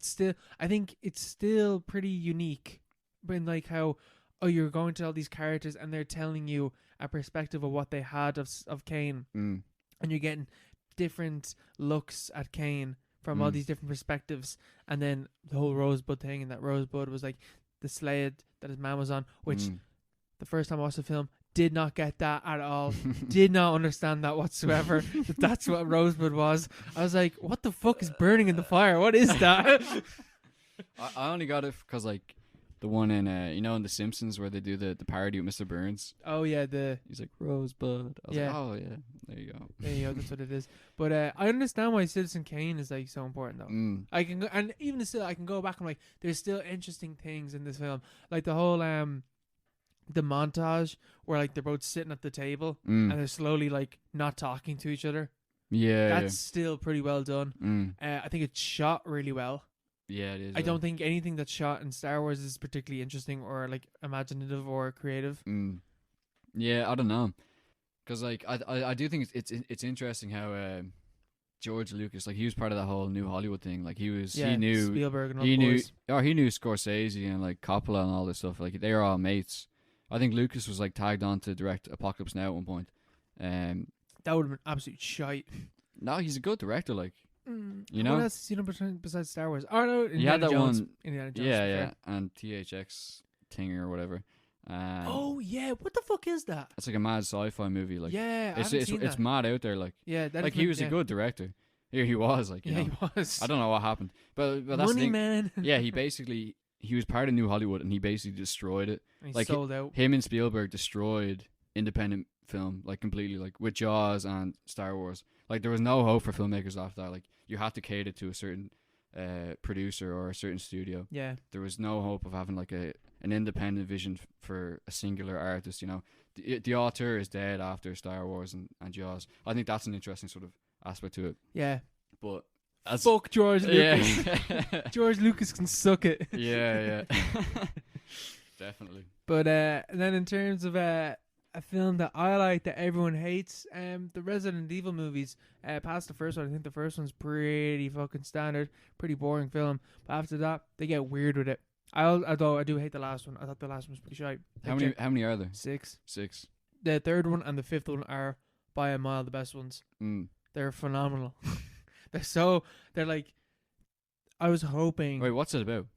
it's still pretty unique. But like how, you're going to all these characters and they're telling you a perspective of what they had of Kane, and you're getting different looks at Kane from all these different perspectives, and then the whole Rosebud thing, and that Rosebud was like the sled that his man was on, which the first time I watched the film, did not get that at all. Did not understand that whatsoever. That's what Rosebud was. I was like, what the fuck is burning in the fire? What is that? I only got it because like the one in in The Simpsons where they do the parody with Mr. Burns. Oh yeah, he's like Rosebud. I was like, oh yeah, there you go. There you go. That's what it is. But I understand why Citizen Kane is like so important though. I can go, and even still, I can go back and like, there's still interesting things in this film, like the whole the montage where like they're both sitting at the table and they're slowly like not talking to each other. Yeah, that's still pretty well done. I think it's shot really well. Yeah, it is. I don't think anything that's shot in Star Wars is particularly interesting or like imaginative or creative. Yeah, I don't know, because like I do think it's interesting how George Lucas, like, he was part of that whole New Hollywood thing. Like, he knew Spielberg and all he the knew boys. he knew Scorsese and like Coppola and all this stuff. Like, they were all mates. I think Lucas was like tagged on to direct Apocalypse Now at one point. That would have been absolute shite. No, he's a good director. Like, you know, what else has he done besides Star Wars? Oh no, he had that Jones. one. Indiana Jones, Yeah, and THX Thing or whatever. Oh yeah, what the fuck is that? It's like a mad sci-fi movie. Like, yeah, it's mad out there. Like, yeah, like he was a good director. Here he was. Like, you know, he was. I don't know what happened, but that's Money the thing. Man. Yeah, he was part of New Hollywood and he basically destroyed it. And like, sold out. Him and Spielberg destroyed independent film, like, completely, like with Jaws and Star Wars. Like, there was no hope for filmmakers after that. Like, you had to cater to a certain producer or a certain studio. Yeah, there was no hope of having like an independent vision for a singular artist. You know, the author is dead after Star Wars and Jaws. I think that's an interesting sort of aspect to it. Yeah, but fuck George Lucas. Yeah. George Lucas can suck it. Yeah. Definitely. But then in terms of a film that I like that everyone hates, the Resident Evil movies, past the first one. I think the first one's pretty fucking standard, pretty boring film. But after that, they get weird with it. Although I do hate the last one. I thought the last one was pretty shite. How many are there? 6. 6. The third one and the fifth one are by a mile the best ones. They're phenomenal. They're like, I was hoping. Wait, what's it about?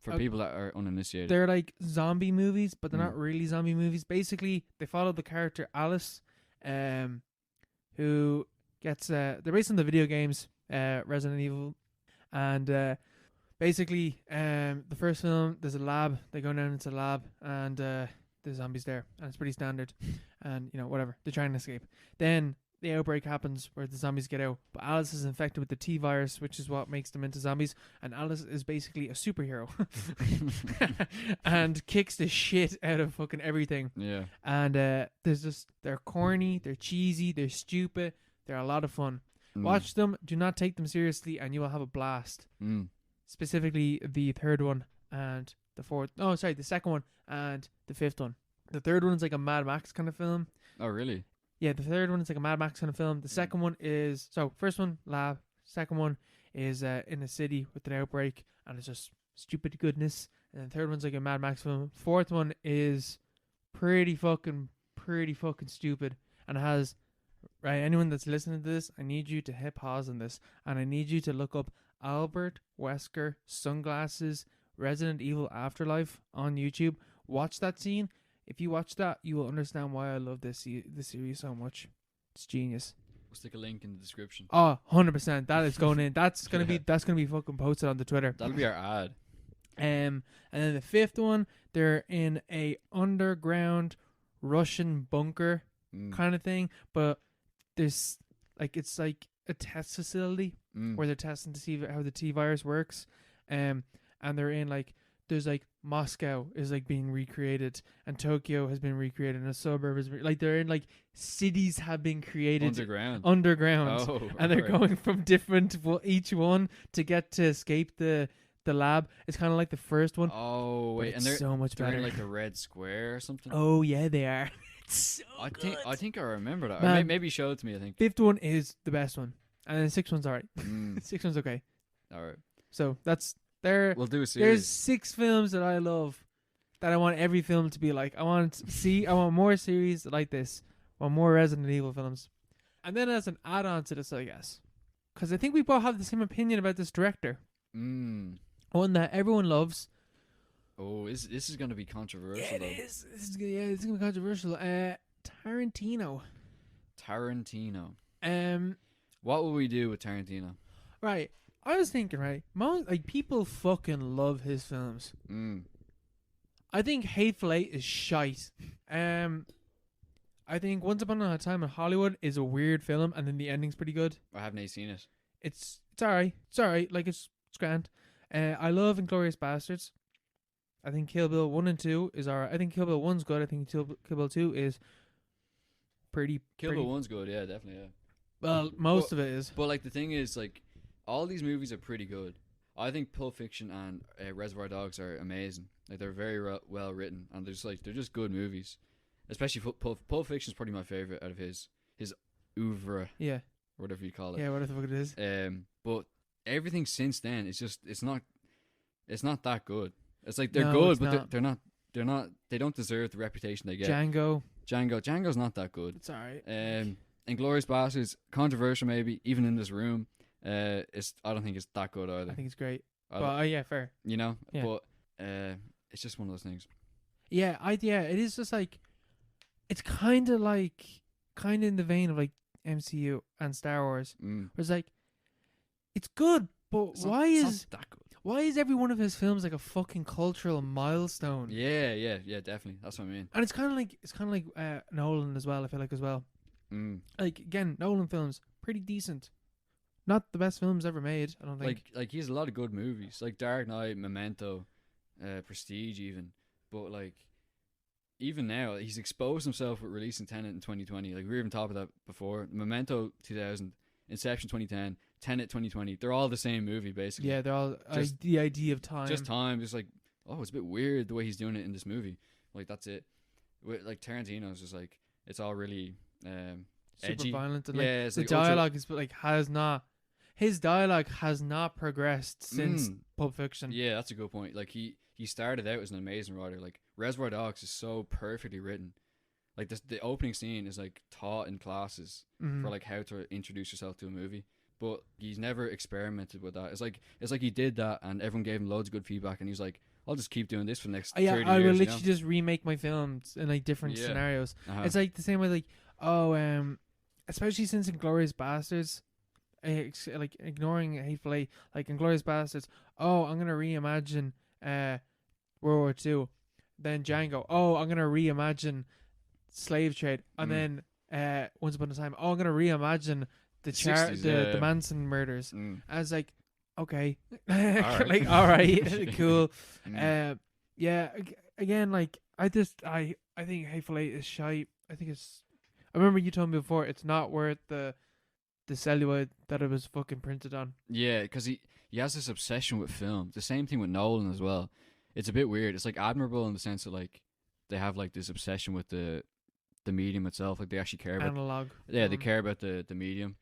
For people that are uninitiated. They're like zombie movies, but they're not really zombie movies. Basically, they follow the character Alice, who gets they're based on the video games Resident Evil, and basically the first film, there's a lab. They go down into the lab, and the zombies there, and it's pretty standard, and whatever, they're trying to escape. Then the outbreak happens where the zombies get out, but Alice is infected with the T virus, which is what makes them into zombies, and Alice is basically a superhero and kicks the shit out of fucking everything. Yeah. And they're corny, they're cheesy, they're stupid, they're a lot of fun. Watch them, do not take them seriously, and you will have a blast. Specifically the third one and the second one and the fifth one. The third one's like a Mad Max kind of film. Oh, really? Yeah, the third one is like a Mad Max kind of film. The second one is... So, first one, lab. Second one is in a city with an outbreak, and it's just stupid goodness. And the third one's like a Mad Max film. Fourth one is pretty fucking stupid. And it has... Right, anyone that's listening to this, I need you to hit pause on this. And I need you to look up Albert Wesker Sunglasses Resident Evil Afterlife on YouTube. Watch that scene. If you watch that, you will understand why I love this series so much. It's genius. We'll stick a link in the description. Oh, 100%. That is going in. That's gonna be fucking posted on the Twitter. That'll be our ad. And then the fifth one, they're in a underground Russian bunker kind of thing, but there's like it's like a test facility where they're testing to see how the T virus works. And they're in like there's like Moscow is like being recreated and Tokyo has been recreated and a suburb is like they're in like cities have been created underground Oh, and they're going from different each one to get to escape the lab. It's kind of like the first one. Oh wait, and they're so much they're better. in like the red square or something. Oh yeah, they are. It's so good. I think I remember that. Man, Or maybe show it to me. I think fifth one is the best one, and then the sixth one's alright. Sixth one's okay. All right, So that's there. we'll do a There's series. 6 films that I love that I want every film to be like. I want more series like this. I want more Resident Evil films. And then as an add-on to this, I guess, because I think we both have the same opinion about this director. One that everyone loves. Oh, this is going to be controversial. Yeah, it is. It's going to be controversial. Tarantino. What will we do with Tarantino? Right. I was thinking, right, like people fucking love his films. I think Hateful Eight is shite. I think Once Upon a Time in Hollywood is a weird film, and then the ending's pretty good. I haven't seen it. It's alright. It's alright. Like it's grand. I love Inglourious Bastards. I think Kill Bill 1 and 2 is alright. I think Kill Bill 1's good. I think Kill Bill 2 is pretty. Kill Bill 1's good. Yeah, definitely. Yeah. Well, most of it is. But like the thing is, like all these movies are pretty good. I think Pulp Fiction and Reservoir Dogs are amazing. Like they're very well written, and they're just good movies. Especially Pulp Fiction is probably my favorite out of his oeuvre. Yeah. Or whatever you call it. Yeah, whatever the fuck it is. But everything since then it's not that good. It's like they're No, good, it's but not. they're not. They don't deserve the reputation they get. Django's not that good. It's alright. Inglourious Basterds, controversial maybe, even in this room. I don't think it's that good either. I think it's great. But yeah, fair. You know, Yeah. but it's just one of those things. Yeah, it is just like it's kind of in the vein of like MCU and Star Wars. Where it's like it's good, but It's not that good? why is every one of his films like a fucking cultural milestone? Yeah, definitely. That's what I mean. And it's kind of like Nolan as well. I feel like as well. Like again, Nolan films pretty decent. Not the best films ever made, I don't think. Like he has a lot of good movies, like Dark Knight, Memento, Prestige, even. But like, even now, he's exposed himself with releasing Tenet in 2020. Like we were even talking about that before. Memento 2000, Inception 2010, Tenet 2020. They're all the same movie basically. Yeah, they're all Just- the idea of time. Just time. Just like, oh, it's a bit weird the way he's doing it in this movie. Like that's it. Like Tarantino's just like it's all really super edgy. violent and Yeah, like it's the like ultra- dialogue is like his dialogue has not progressed since Pulp Fiction. Yeah, that's a good point. Like he started out as an amazing writer. Like Reservoir Dogs is so perfectly written. Like the opening scene is like taught in classes for like how to introduce yourself to a movie. But he's never experimented with that. It's like he did that and everyone gave him loads of good feedback and he was like, I'll just keep doing this for the next 30 years. I will you literally know? just remake my films in like different scenarios. It's like the same way like especially since Inglourious Bastards, like ignoring Hateful Eight, like Inglourious Bastards. Oh, I'm gonna reimagine World War II. Then Django. Oh, I'm gonna reimagine slave trade. And then Once Upon a Time. Oh, I'm gonna reimagine the 60s, the Manson murders. I was like, okay, Alright. like all right, cool. Mm. Yeah. Again, like I think Hateful Eight is shite. I think it's. I remember you told me before it's not worth the celluloid that it was fucking printed on. Yeah, because he has this obsession with film. The same thing with Nolan as well. It's a bit weird. It's like admirable in the sense that like they have like this obsession with the medium itself. Like they actually care about Analog. Yeah, they care about the medium,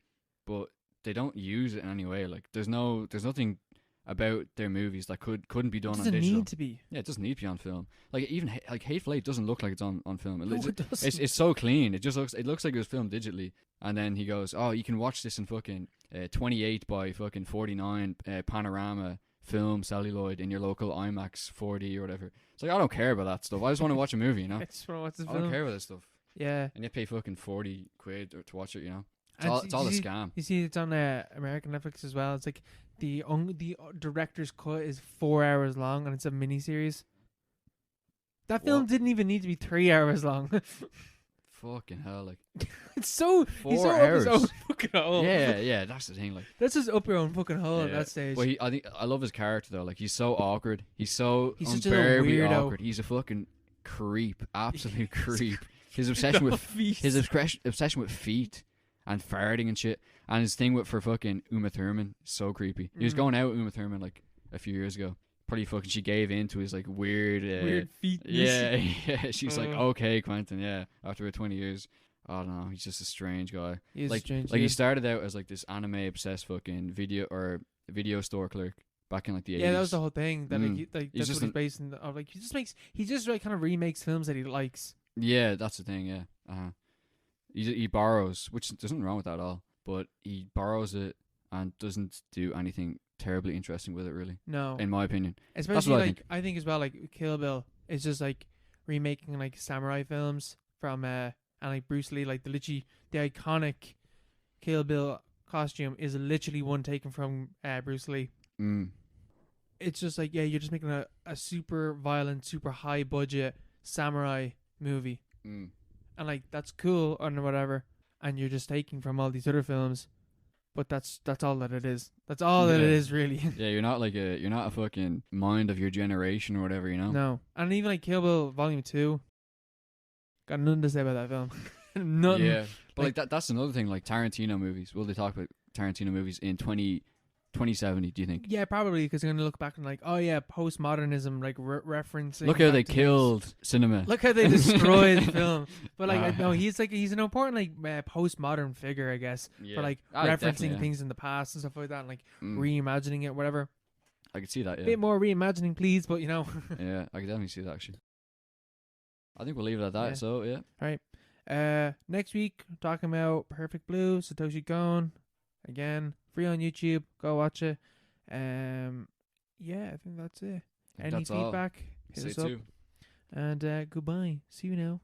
but they don't use it in any way. Like there's nothing about their movies that couldn't be done on It doesn't digital. need to be. Yeah, it doesn't need to be on film. Like even like Hateful Eight doesn't look like it's on film. No, it doesn't. It's so clean. It looks like it was filmed digitally. And then he goes, "Oh, you can watch this in fucking 28 by fucking 49 panorama film celluloid in your local IMAX 4D or whatever." It's like I don't care about that stuff. I just want to watch a movie, you know. I just want to watch the I film. don't care about this stuff. Yeah. And you pay fucking 40 quid to watch it, you know. It's all a scam. You see, it's on American Netflix as well. It's like the director's cut is 4 hours long, and it's a miniseries. That film didn't even need to be 3 hours long. Fucking hell, like it's so 4 hours. Up his own fucking hole. Yeah, that's the thing. Like that's just up your own fucking hole at that stage. Well, I love his character though. Like he's so awkward. He's such a weirdo. awkward. He's a fucking creep, absolute creep. His obsession with feet and farting and shit, and his thing for fucking Uma Thurman, so creepy. He was going out with Uma Thurman like a few years ago. Probably fucking she gave in to his like weird feet. Yeah. She's like, okay, Quentin. Yeah, after about 20 years. I don't know. He's just a strange guy. He's like strange. Like he started out as like this anime obsessed fucking video store clerk back in like the 80s. Yeah, that was the whole thing. That He's that's just what he's based in. Of like he just like kind of remakes films that he likes. Yeah, that's the thing. Yeah. He borrows, which there's nothing wrong with that at all. But he borrows it and doesn't do anything terribly interesting with it, really. No, in my opinion. Especially like I think as well, like Kill Bill is just like remaking like samurai films from and like Bruce Lee, like the iconic Kill Bill costume is literally one taken from Bruce Lee. It's just like you're just making a super violent, super high budget samurai movie, and like that's cool or whatever, and you're just taking from all these other films. But that's all that it is. That's all that it is, really. Yeah, you're not a fucking mind of your generation or whatever, you know. No, and even like Kill Bill Volume 2, got nothing to say about that film. Nothing. Yeah, but like that's another thing. Like Tarantino movies. Will they talk about Tarantino movies in 2070? Do you think? Yeah, probably, because they're gonna look back and like, oh yeah, postmodernism, like referencing. Look how they killed cinema. Look how they destroyed film. But like, no, he's an important like postmodern figure, I guess, for like referencing things in the past and stuff like that, and like reimagining it, whatever. I could see that. Yeah. Bit more reimagining, please, but you know. Yeah, I could definitely see that actually. I think we'll leave it at that. Yeah. So yeah. All right. Next week, talking about Perfect Blue, Satoshi Kon. Again, free on YouTube. Go watch it. Yeah, I think that's it. Any feedback? Hit us up. And goodbye. See you now.